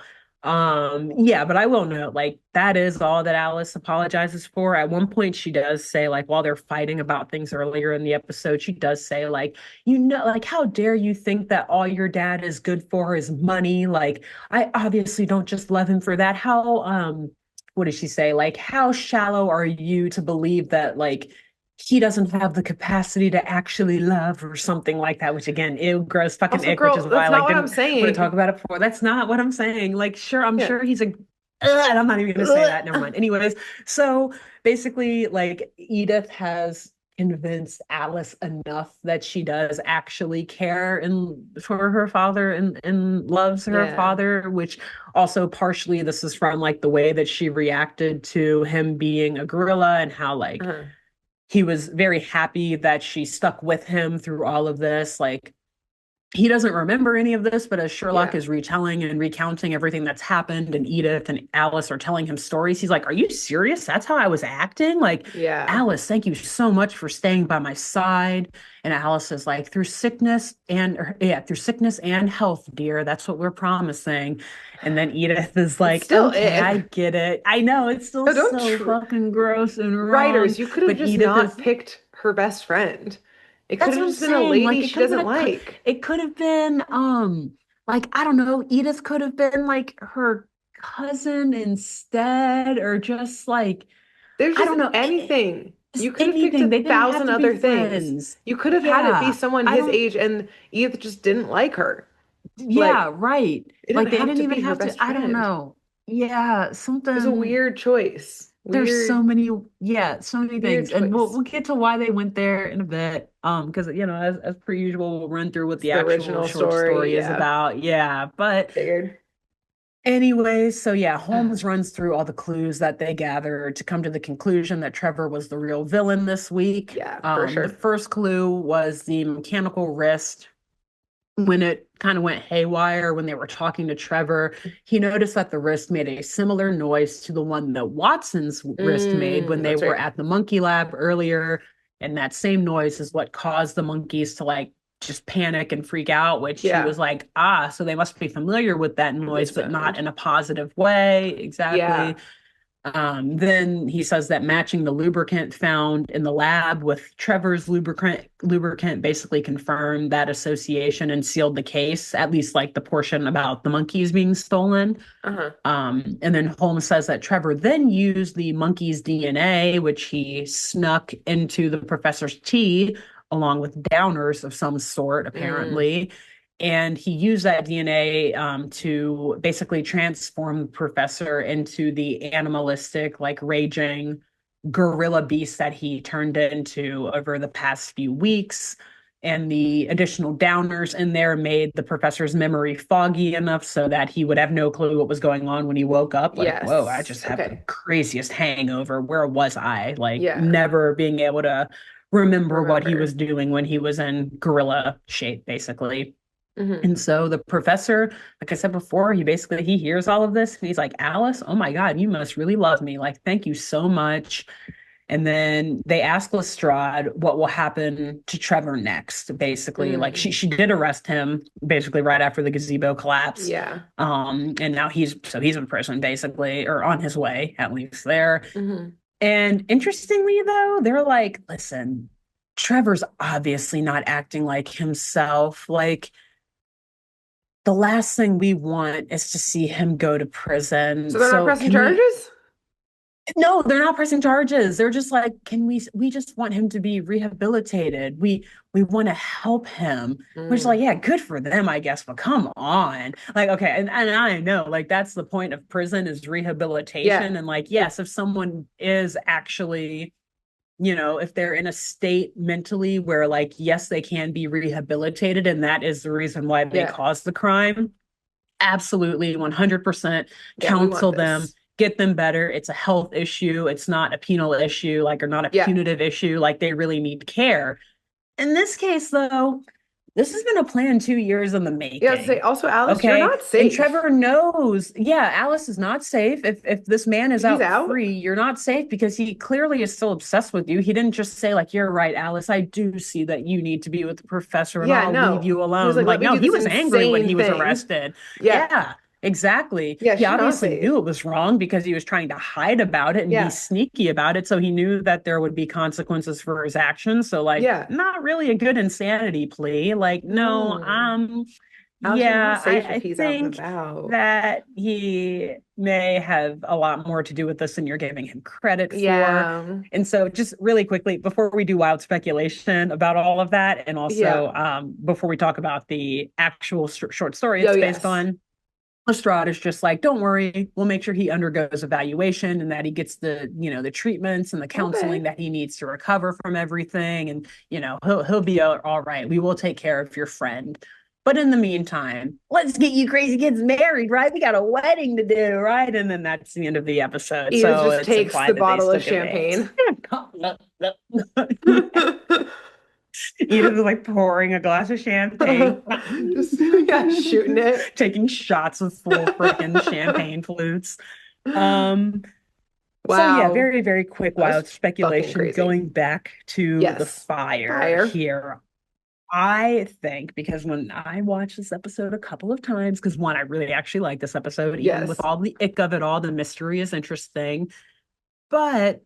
yeah, but I will note like that is all that Alice apologizes for. At one point she does say like while they're fighting about things earlier in the episode, she does say like, you know, like how dare you think that all your dad is good for is money? Like I obviously don't just love him for that. How what did she say? Like how shallow are you to believe that like he doesn't have the capacity to actually love or something like that, which again, ew, gross fucking Also, ick, which is girl, why that's I not like what I'm didn't want to talk saying. about it before. That's not what I'm saying. Like, sure, I'm Yeah. sure he's a and I'm not even gonna say that. Never mind. Anyways, so basically, like Edith has convinced Alice enough that she does actually care and for her father and loves her Yeah. father, which also partially this is from like the way that she reacted to him being a gorilla and how like Uh-huh. he was very happy that she stuck with him through all of this. Like, he doesn't remember any of this, but as Sherlock Yeah. is retelling and recounting everything that's happened, and Edith and Alice are telling him stories, he's like, are you serious? That's how I was acting? Like, Yeah. Alice, thank you so much for staying by my side. And Alice is like, through sickness and health, dear. That's what we're promising. And then Edith is It's like, still okay, ick. I get it. I know it's still No, don't so tr fucking gross and wrong, writers, you could have but just Edith not is picked her best friend. It could that's have what I'm just been a saying. lady Like it she could have doesn't been like. it could have been like I don't know, Edith could have been like her cousin instead, or just like There's I just don't know, anything. You just could have picked a anything. They didn't have thousand to be other things. friends. You could have had it be Yeah. someone I his don't age and Edith just didn't like her. yeah, Like, right. it Like didn't they have didn't to even be her have best to, I don't friend. know. Yeah, It was a something weird choice. there's so Weird, many so many weird things, and we'll choice. get to why they went there in a bit, because you know as per usual we'll run through what It's the the actual original short story. story is Yeah, about. Yeah, but figured. anyways, so yeah, Holmes runs through all the clues that they gathered to come to the conclusion that Trevor was the real villain this week. Yeah, for The sure. first clue was the mechanical wrist. When it kind of went haywire when they were talking to Trevor, he noticed that the wrist made a similar noise to the one that Watson's wrist made when they That's were right. at the monkey lab earlier. And that same noise is what caused the monkeys to like just panic and freak out, which he Yeah, was like, ah, so they must be familiar with that the noise, but not sound. in a positive way. Yeah, Exactly. Then he says that matching the lubricant found in the lab with Trevor's lubricant basically confirmed that association and sealed the case, at least like the portion about the monkeys being stolen. uh-huh. And then Holmes says that Trevor then used the monkey's DNA, which he snuck into the professor's tea, along with downers of some sort, Mm, apparently. And he used that DNA to basically transform the professor into the animalistic, like raging gorilla beast that he turned into over the past few weeks. And the additional downers in there made the professor's memory foggy enough so that he would have no clue what was going on when he woke up. Like, whoa, I yes. just have the Okay. craziest hangover. Where was I? Like, Yeah. never being able to remember what he was Remember. doing when he was in gorilla shape, basically. Hmm. And so the professor, like I said before, he hears all of this and he's like, Alice, oh my God, you must really love me. Like, thank you so much. And then they ask Lestrade what will happen to Trevor next, basically. Like Mm, she did arrest him basically right after the gazebo collapse. yeah. And now he's in prison, basically, or on his way, at least there. Hmm. And interestingly, though, they're like, listen, Trevor's obviously not acting like himself. Like the last thing we want is to see him go to So prison. they're not So pressing can we charges? no, they're not pressing charges. They're just like, can we just want him to be rehabilitated. We want to help him. Which Mm, like, yeah, good for them, I guess, but come on. Like, okay, and I know like that's the point of prison is yeah. rehabilitation. And like, yes, if someone is actually if they're in a state mentally where like, yes, they can be rehabilitated and that is the reason why they Yeah. caused the crime, absolutely 100% Yeah, we want counsel them, this. get them better. It's a health issue. It's not a penal issue, like, or not a Yeah. punitive issue. Like, they really need care. In this case, though, this has been a plan 2 years in the Yeah, I was gonna say making. also, Alice, you're Okay. not And safe. Trevor knows, yeah, Alice is not safe. If this man is He's out out. free, you're not safe because he clearly is still obsessed with you. He didn't just say, like, you're right, Alice. I do see that you need to be with the professor and Yeah, I'll leave no. you He was alone. like, let Like, me no, do he this was angry when insane he was thing. arrested. Yeah. Yeah. Exactly. Yeah, He she's not obviously safe. knew it was wrong because he was trying to hide about it and be Yeah. sneaky about it. So he knew that there would be consequences for his actions. So, like, Yeah. not really a good insanity plea. Like, no, No. Alice, you're not yeah, safe if I he's out and think about. that he may have a lot more to do with this than you're giving him credit for. Yeah. And so, just really quickly, before we do wild speculation about all of that, and Yeah. also before we talk about the actual short story Yo, it's based yes. on, Lestrade is just like, don't worry, we'll make sure he undergoes evaluation and that he gets the treatments and the counseling Okay. that he needs to recover from everything. And, he'll be all right. We will take care of your friend. But in the meantime, let's get you crazy kids married, right? We got a wedding to do, right? And then that's the end of the episode. Edith So just it's takes the implied that they bottle still of get married. champagne. Edith is like pouring a glass of champagne, Just yeah, shooting it. taking shots of full freaking champagne flutes. Um, so yeah, Wow. very, very quick, That was wild fucking speculation crazy. going back to the Yes. fire Fire. here. I think because when I watched this episode a couple of times, because one, I really actually like this episode, even with Yes. all the ick of it all, the mystery is interesting. But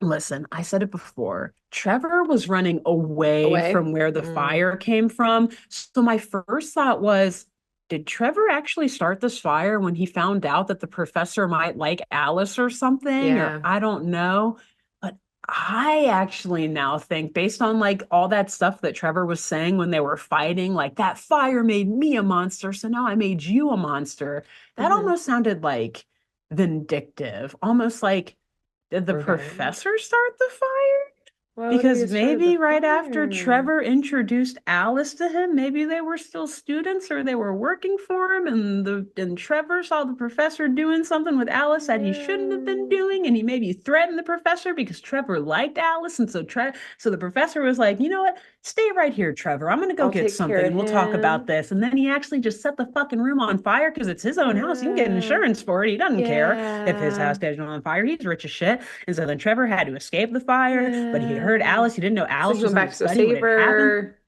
listen, I said it before. Trevor was running away Away. from where the Mm. fire came from. So my first thought was, did Trevor actually start this fire when he found out that the professor might like Alice or something? Or Yeah. I don't know. But I actually now think, based on like all that stuff that Trevor was saying when they were fighting, like that fire made me a monster. So now I made you a monster. That Hmm. almost sounded like vindictive, almost like did the Revenge. professor start the fire? Why would he Because have started the maybe right after fire? Trevor introduced Alice to him, maybe they were still students or they were working for him, and Trevor saw the professor doing something with Alice that he shouldn't have been Mm. doing, and he maybe threatened the professor because Trevor liked Alice, and so the professor was like, you know what? Stay right here, Trevor. I'm gonna go I'll get take care something of and we'll talk about him. this. And then he actually just set the fucking room on fire because it's his own house. He can get Yeah. insurance for it. He doesn't care if his Yeah. house catches on fire. He's rich as shit. And so then Trevor had to escape the fire, but he heard Yeah. Alice. He didn't know So Alice he was went in back the to go study when save it happened. her.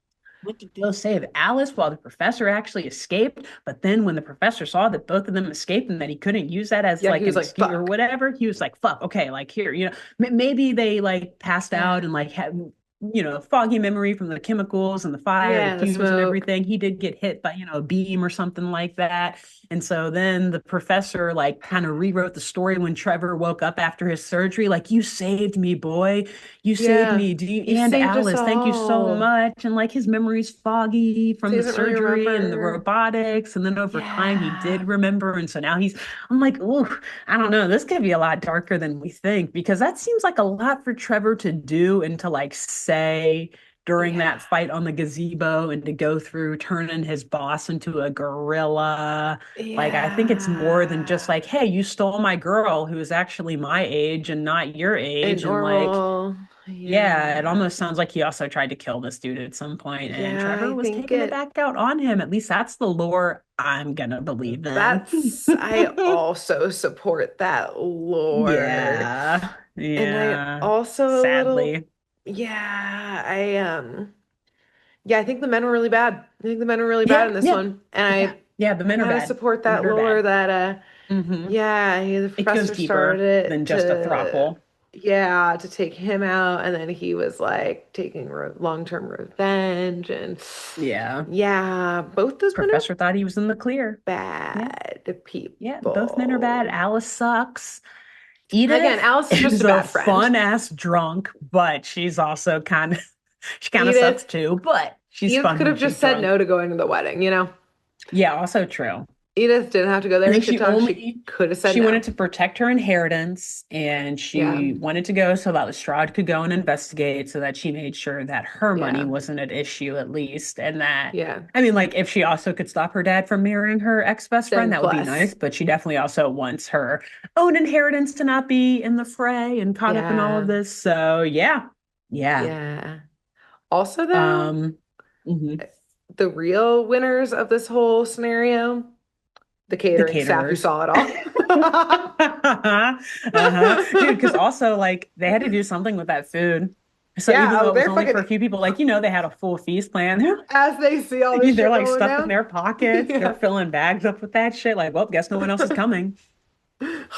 Went to go save Alice while the professor actually escaped. But then when the professor saw that both of them escaped and that he couldn't use that as Yeah, he like was an like, excuse or fuck. whatever, he was like, fuck, okay, like here, maybe they like passed Yeah. out and like had foggy memory from the chemicals and the fire, the Yeah, the fumes and smoke. everything. He did get hit by, a beam or something like that. And so then the professor like kind of rewrote the story when Trevor woke up after his surgery, like, you saved me, boy. You saved Yeah. me. Do you You and saved us Alice, thank you so all. much. And like his memory's foggy So from he the doesn't really surgery and the remember. robotics. And then over time he Yeah. did remember. And so now I'm like, oh, I don't know. This could be a lot darker than we think because that seems like a lot for Trevor to do and to like say during Yeah. that fight on the gazebo and to go through turning his boss into a gorilla. Like, I think it's more than just Yeah. like, hey, you stole my girl who is actually my age and not your And age. And like, normal. yeah, it Yeah. almost sounds like he also tried to kill this dude at some point, and Yeah, Trevor I was think taking it it. back out on him. At least that's the lore I'm gonna believe in. I also support that lore. Yeah, And I yeah. also a little, Sadly. yeah, yeah, I think the men were really bad. I think the men were really bad Yeah, in this yeah, one. And yeah, yeah. The I men are kind of bad. support The that men are lore bad. that Hmm. yeah, the It goes professor started deeper it than just a throuple. to take him out, and then he was like taking re long-term revenge, and Yeah. yeah, both those men are Professor thought he was in the clear. Yeah, bad yeah. Both men are bad. people. Alice sucks. Again, Edith Alice is just is a a bad friend. fun ass drunk, but she's also kind of she kind of sucks Edith, too, but she's Edith fun could when have she's just said drunk. no to going to the wedding, you know? Yeah, also true. Edith didn't have to go I there to think shit talk. She could have said she no. wanted to protect her inheritance and Yeah. she wanted to go so that Lestrade could go and investigate so that she made sure that her money Yeah. wasn't at issue at least. And that, Yeah. I mean, like if she also could stop her dad from marrying her ex-best friend, Then that would be plus. nice. But she definitely also wants her own inheritance to not be in the fray and caught up in all of Yeah. this. So yeah. Yeah. Yeah. Also, though, Um, mhm. the real winners of this whole scenario, the The catering staff who caterers. saw it all. Uh-huh. Dude, because also like they had to do something with that food. So Yeah, even though oh, it was they're only fucking for a few people, like they had a full feast plan. as they see all this They're shit like going stuffing down. their pockets. They're Yeah. filling bags up with that shit. Like, well, guess no one else is coming.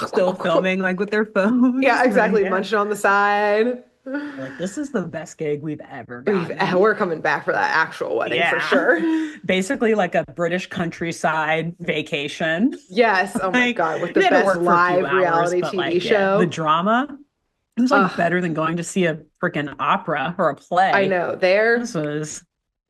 Still filming like with their phones. Yeah, Like, exactly. yeah. Munching on the side. Like, this is the best gig we've ever gotten. We're coming back for that actual wedding for Yeah. sure. Basically like a British countryside vacation. Yes. Oh my Like, God. With the we had to best work for a few live hours, reality but TV like, yeah, the show. drama, it was like Ugh, better than going to see a freaking opera or a I play. know. This was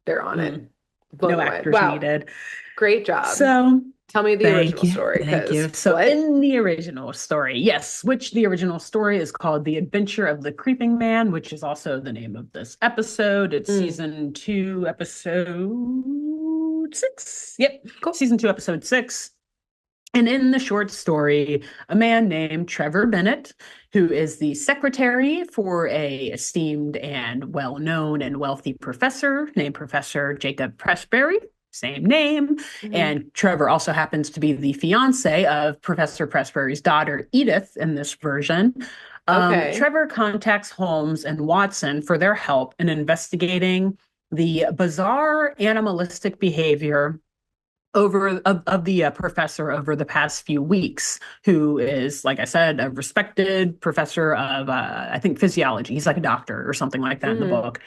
They're on it. mm, Blown no away. actors Wow. needed. Great job. So Tell me the thank original you. story, Thank because you. So what? in the original story, yes, which the original story is called The Adventure of the Creeping Man, which is also the name of this episode. It's Mm, season 2, episode 6. Yep, cool. season 2, episode 6. And in the short story, a man named Trevor Bennett, who is the secretary for a esteemed and well-known and wealthy professor named Professor Jacob Pressberry, same name. Hmm. And Trevor also happens to be the fiance of Professor Pressberry's daughter, Edith, in this version. Okay. Trevor contacts Holmes and Watson for their help in investigating the bizarre animalistic behavior of the professor over the past few weeks, who is, like I said, a respected professor of, I think, physiology. He's like a doctor or something like that in the Hmm. book.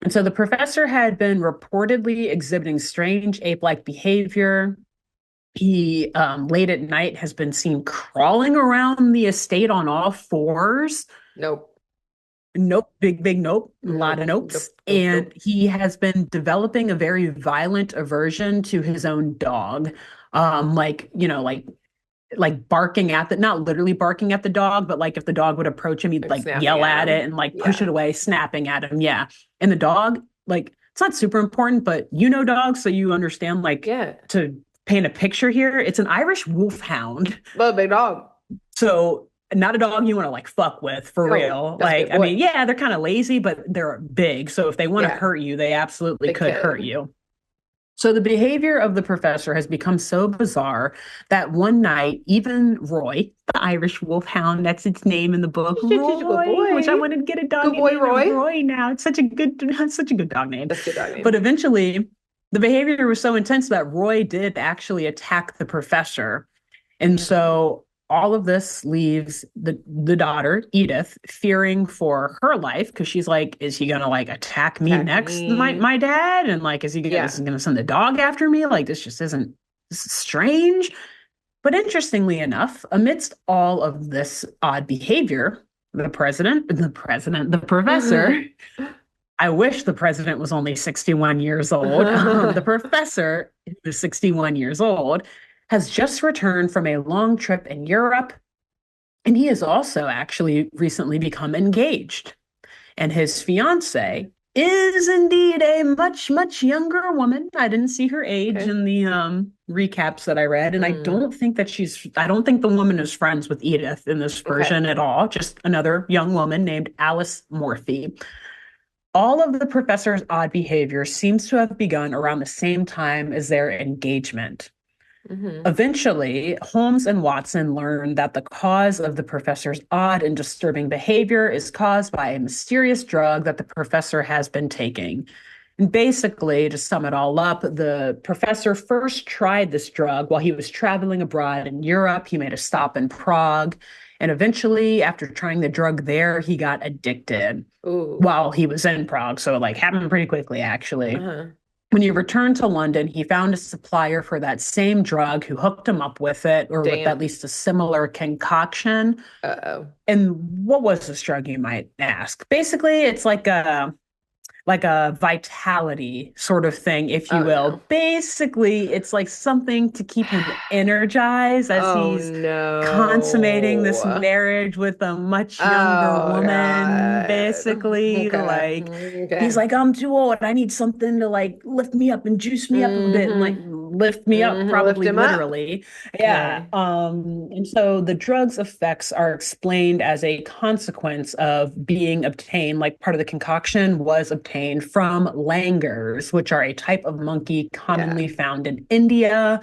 And so the professor had been reportedly exhibiting strange ape-like behavior. He, late at night, has been seen crawling around the estate on all fours. Nope. Nope, big nope, a lot of Nope. nopes. Nope. Nope. And Nope. he has been developing a very violent aversion to his own dog. Like, like barking at the, not literally barking at the dog, but like if the dog would approach him, he'd Like like snapping yell at at it him. and like push Yeah. it away, snapping at him. Yeah. And the dog, like, it's not super important, but dogs, so you understand like Yeah. to paint a picture here. It's an Irish wolfhound. But big dog. So not a dog you want to like fuck with for No, real. that's a Like, big I mean, boy. yeah, they're kind of lazy, but they're big. So if they want to Yeah. hurt you, they absolutely They could hurt could. you. So the behavior of the professor has become so bizarre that one night, even Roy, the Irish wolfhound, that's its name in the book, She's a good Roy, which I boy. wanted to get a dog Good and boy, name it Roy. Roy now. It's such a good, such a good dog name. That's a good dog But name. eventually, the behavior was so intense that Roy did actually attack the professor. And Mm. so all of this leaves the daughter, Edith, fearing for her life because she's like, is he gonna like attack me Attack next, my me. my dad? And like, is Yeah. he gonna send the dog after me? Like this just isn't this is strange. But interestingly enough, amidst all of this odd behavior, the professor, I wish the president was only 61 years old. The professor, who is 61 years old, has just returned from a long trip in Europe, and he has also actually recently become engaged. And his fiance is indeed a much younger woman. I didn't see her age Okay. in the recaps that I read, and Mm. I don't think the woman is friends with Edith in this Okay. version at all. Just another young woman named Alice Morphy. All of the professor's odd behavior seems to have begun around the same time as their engagement. Hmm. Eventually, Holmes and Watson learn that the cause of the professor's odd and disturbing behavior is caused by a mysterious drug that the professor has been taking. And basically, to sum it all up, the professor first tried this drug while he was traveling abroad in Europe. He made a stop in Prague. And eventually, after trying the drug there, he got addicted Ooh. while he was in Prague. So it like happened pretty quickly, actually. Uh-huh. When he returned to London, he found a supplier for that same drug who hooked him up with it, or with at Damn. least a similar concoction. Uh-oh. And what was this drug, you might ask? Basically, it's like a like a vitality sort of thing, if you Oh no. will. Basically, it's like something to keep him energized as Oh he's consummating this no. marriage with a much younger Oh woman, God. basically. Okay. Like he's Okay. like, I'm too old. I need something to like lift me up and juice me up a bit and like Mm-hmm. lift me up, Lift probably him up. literally. Yeah. Okay. And so the drug's effects are explained as a consequence of being obtained, like part of the concoction was obtained from langurs, which are a type of monkey Yeah. commonly found in India.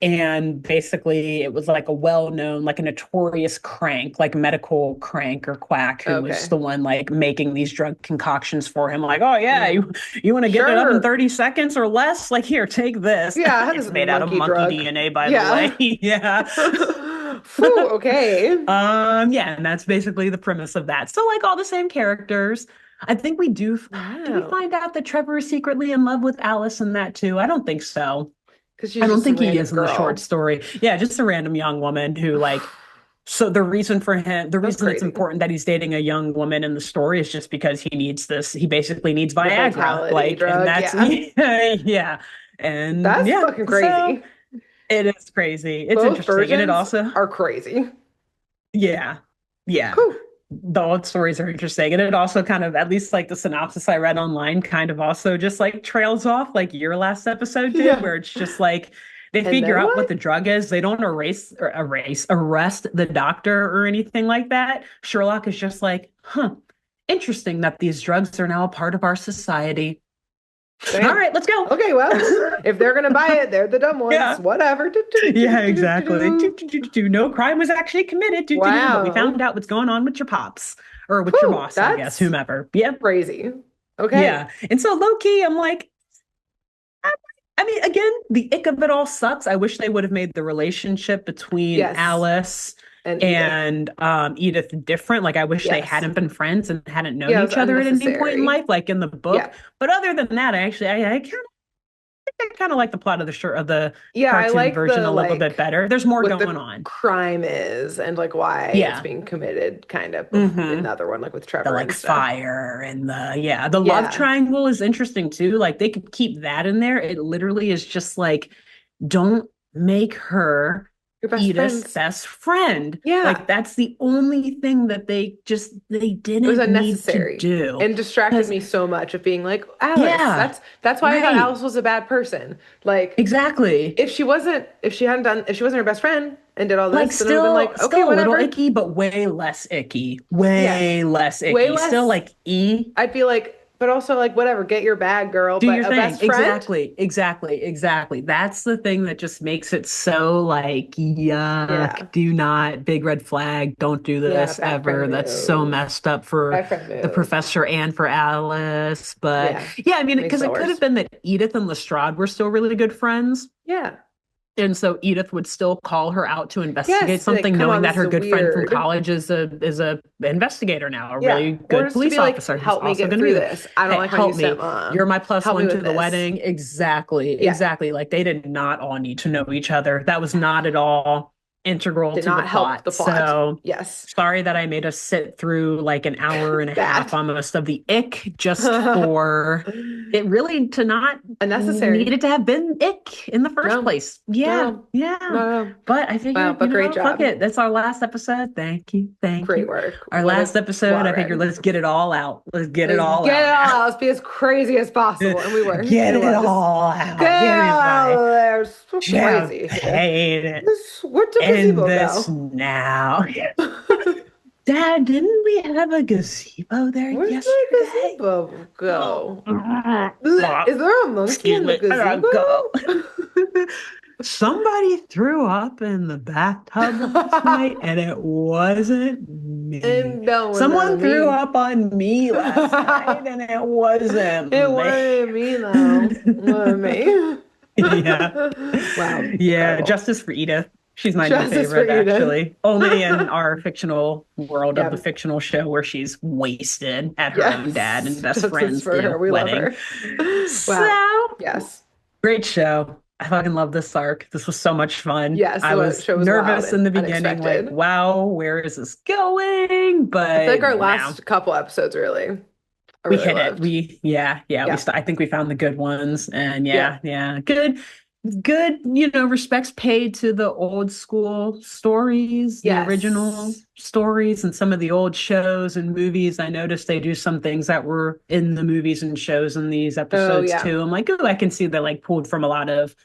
And basically, it was like a well-known, like a notorious crank, like medical crank or quack, who was Okay. the one like making these drug concoctions for him. Like, oh yeah, Mm. you want to get it up in Sure. Yeah, 30 seconds or less? Like, here, take this. I had It's this made out of monkey monkey drug. DNA, by the way. Yeah. Yeah. Phew, okay. Yeah, and that's basically the premise of that. So like all the same characters. I think we do we Wow. find out that Trevor is secretly in love with Alice in that too? I don't think so. Because I she's don't just some think he random is in the short girl. story. Yeah, just a random young woman who like so the reason for him, the That's reason it's crazy. important that he's dating a young woman in the story is just because he needs this, he basically needs The Viagra. vitality Like, and drug. that's Yeah. yeah. And That's yeah, fucking so crazy. it is crazy. It's Both interesting. And it versions also, are crazy. yeah, yeah. Whew. The old stories are interesting. And it also kind of, at least like the synopsis I read online, kind of also just like trails off like your last episode did, Yeah. where it's just like they And figure then out what what? the drug is. They don't arrest the doctor or anything like that. Sherlock is just like, huh, interesting that these drugs are now a part of our society. All Damn. right, let's go. Okay, well, if they're gonna buy it, they're the dumb ones. Yeah. Whatever. Do, do, do, Yeah, do, do, do, do, exactly. do. No crime was actually committed, but we Wow. found out what's going on with your pops or with your Whew, boss, I guess, that's whomever. Yep. crazy. Okay. Yeah. And so low key, I'm like, I, I mean, again, the ick of it all sucks. I wish they would have made the relationship between Yes. Alice And Edith. and Edith different. Like, I wish they Yes. hadn't been friends and hadn't known Yeah, it was each other at any point in unnecessary. life, like in the book. Yeah. But other than that, I kind of like the plot of the Yeah, I cartoon like version the a little bit like better. There's more what going the on. crime is and like why it's Yeah. being committed kind of in Hmm. the other one, like with The Trevor like and stuff. fire and the love Yeah. triangle is interesting too. Like they could keep that in there. It literally is just like don't make her Your best Edith's friends. best friend. Yeah. Like that's the only thing that they It was didn't need to unnecessary do. and distracted Because me so much of being like, Alice, yeah, that's why I thought right. Alice was a bad person. Like Exactly. if she wasn't her best friend and did all Like this, then it would have been like, okay, still a little whatever. icky, but way less icky. Yes. Way less Way icky. Still less. like E. I'd be like, but also like, whatever, get your bag, girl. Do But your a thing. best friend? Exactly. That's the thing that just makes it so like, Yeah. yuck, do not, big red flag, don't do Yeah, this bad friend ever. That's so move. messed up for Bad friend the move. professor and for Alice. But Yeah. yeah, I mean, Makes because it it could have worse. been that Edith and Lestrade were still really good friends. Yeah. And so Edith would still call her out to investigate Yes, be like, something, come knowing on, that this is her a good friend from weird. college is a investigator now, a Yeah. really Or good just to police be like, officer who's help me also get going to be through there. this. I don't Hey, like my new help me. You're stepmom. my plus Help me one to with the this. wedding. Exactly, Yeah. exactly. Like they did not all need to know each other. That was not at all integral Did to the not help plot. the plot. So Yes. sorry that I made us sit through like an hour and a half Bad. almost of the ick just for it really to not Unnecessary. needed to have been ick in the first No, place. Yeah, no, yeah. no, no. But I Wow, figured, but great fuck job. it. That's our last episode. Thank you. Thank Great you. work. Our What a last episode, well I figured read. let's get it all out. Let's get it Let's all get out it all now. out. Let's be as crazy as possible. And we were. Get It it was. all Get out. Give me out my of there. It's so crazy here. champagne. Where'd the End gazebo this go? now. Dad, didn't we have a gazebo there Where's my yesterday? gazebo Oh, go? Blech, is there a monkey excuse in the me. I gotta gazebo? go. Somebody threw up in the bathtub last night, and it wasn't me. And no, it was not Someone threw me. up on me last night, and it wasn't It me. wasn't me though. It wasn't me. Yeah. Wow, Yeah, incredible. justice for Edith. She's my new Justice for favorite, Edith. actually. Only in our fictional world of the Yeah. fictional show where she's wasted at her own dad and Yes. best Justice friend's for her. We love wedding. her. Wow. So, Yes. great show. I fucking love this arc. This was so much fun. Yes. I The was show was wild nervous in and the beginning, like, unexpected. wow, where is this going? I feel like But our now, last couple episodes, really. We really hit it. loved. Yeah. Yeah. I think we found the good ones, and Yeah. good, respects paid to the old school stories, the original Yes. stories, and some of the old shows and movies. I noticed they do some things that were in the movies and shows in these Oh, episodes yeah. too. I'm like, oh, I can see they like pulled from a lot of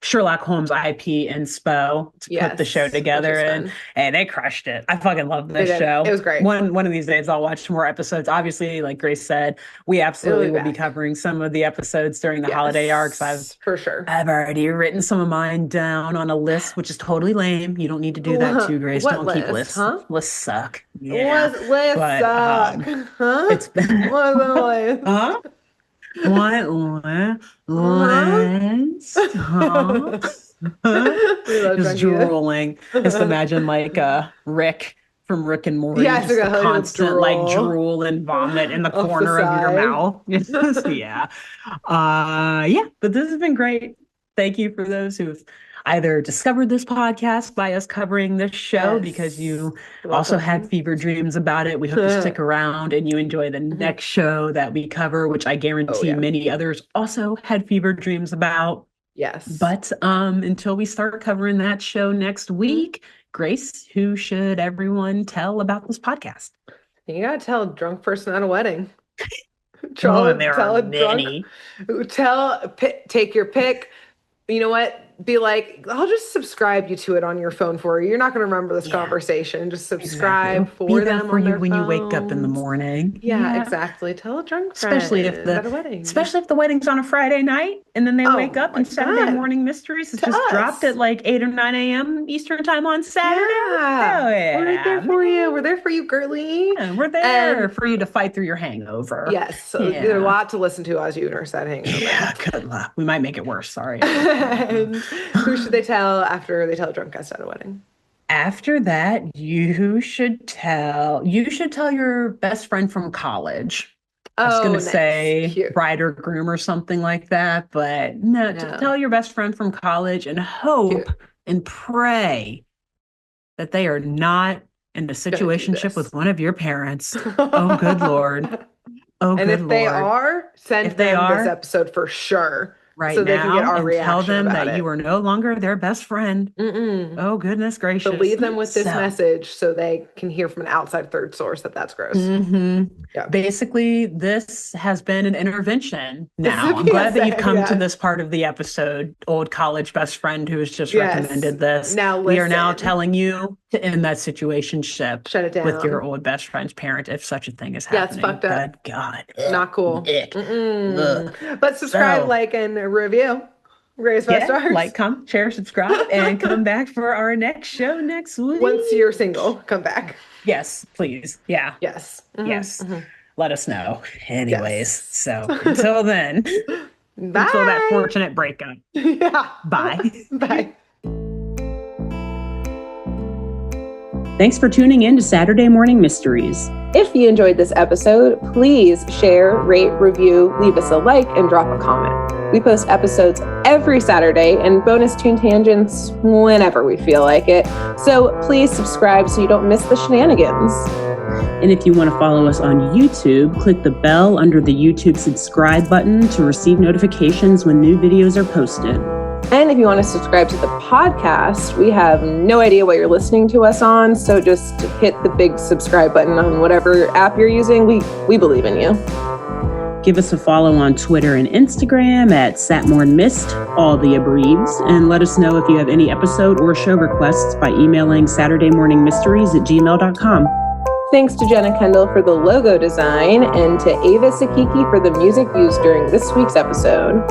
Sherlock Holmes IP inspo to put the show Yes, which together, is and fun. they crushed it. I fucking love They this did. It show. was great. One of these days I'll watch more episodes. Obviously, like Grace said, we It'll absolutely be will be back. covering some of the episodes during the holiday arcs. Yes, for sure. I've already written some of mine down on a list, which is totally lame. You don't need to do that too, Grace. What Don't keep list, lists. huh? Lists suck. Yeah. What list But suck? Huh? it's been What huh? list? What Huh? list? Huh? We love Just Drunky. drooling. Just imagine like Rick from Rick and Morty, Yes, just the exactly. He'll constant like drool drool and vomit in the off the corner of your side. mouth. Yeah. Yeah, but this has been great. Thank you for those who've either discovered this podcast by us covering this show because Yes. you You're also had welcome. fever dreams about it. We hope you stick around and you enjoy the Mhm. next show that we cover, which I Oh, guarantee yeah. many others also had fever dreams about. Yes. But until we start covering that show next Mhm. week, Grace, who should everyone tell about this podcast? You gotta tell a drunk person at a wedding. Oh, and there are Tell a drunk, many. take your pick. You know what? Be like, I'll just subscribe you to it on your phone for you. You're not going to remember this Yeah, conversation. Just exactly. subscribe It'll be for there them for on you their when you wake up in the phones. morning. Yeah, Yeah. exactly. Tell a drunk Especially if friend at a wedding. the wedding's on a Friday night and then they Oh wake up my and Saturday God. morning mysteries is To just dropped at us. like 8 or 9 a.m. Eastern time on Saturday. Yeah. Hell We're right there yeah, for you. We're man. there for you, girly. Yeah, we're there And for you to fight through your hangover. yes, so there's a Yeah. lot to listen to as you nurse that hangover. Yeah, good luck. We might make it worse. Sorry. And who should they tell after they tell a drunk guest at a wedding? After that, you should tell your best friend from college. I was Oh, gonna nice. say Cute. bride or groom or something like that, but no, No. tell your best friend from college and hope Cute. and pray that they are not in a Gonna do situationship with this. one of your parents. Oh, good Lord. Oh, And good if they Lord. are, send If they them this are episode for sure right so they can get now our and tell reaction them about that you it. are no longer their best friend. Mm-mm. Oh, goodness So gracious. leave them with this So, message so they can hear from an outside third source that that's gross. Yeah. basically, this has been an intervention This is a now. I'm glad that you've PSA, come to yes. this part of the episode, old college best friend who has just Yes. recommended this. Now We are now listen. telling you to end that situationship Shut it with your down. old best friend's parent if such a thing is Yeah, it's happening. fucked up. Good God. Not cool. Ick. Mm-mm. But subscribe, So, like, and review. Raise 5 yeah, stars. like, comment, share, subscribe, and come back for our next show next week. Once you're single, come back. Yes, please. Yeah. Yes. Yes. Mhm. Let us know. Anyways, Yes. so until then, until that Bye. fortunate breakup. Yeah. Bye. Bye. Thanks for tuning in to Saturday Morning Mysteries. If you enjoyed this episode, please share, rate, review, leave us a like, and drop a comment. We post episodes every Saturday and bonus tune tangents whenever we feel like it. So please subscribe so you don't miss the shenanigans. And if you want to follow us on YouTube, click the bell under the YouTube subscribe button to receive notifications when new videos are posted. And if you want to subscribe to the podcast, we have no idea what you're listening to us on, so just hit the big subscribe button on whatever app you're using. We believe in you. Give us a follow on Twitter and Instagram at SatmornMist, all the abreves, and let us know if you have any episode or show requests by emailing SaturdayMorningMysteries@gmail.com. Thanks to Jenna Kendall for the logo design and to Ava Sakiki for the music used during this week's episode.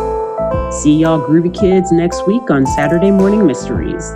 See y'all groovy kids next week on Saturday Morning Mysteries.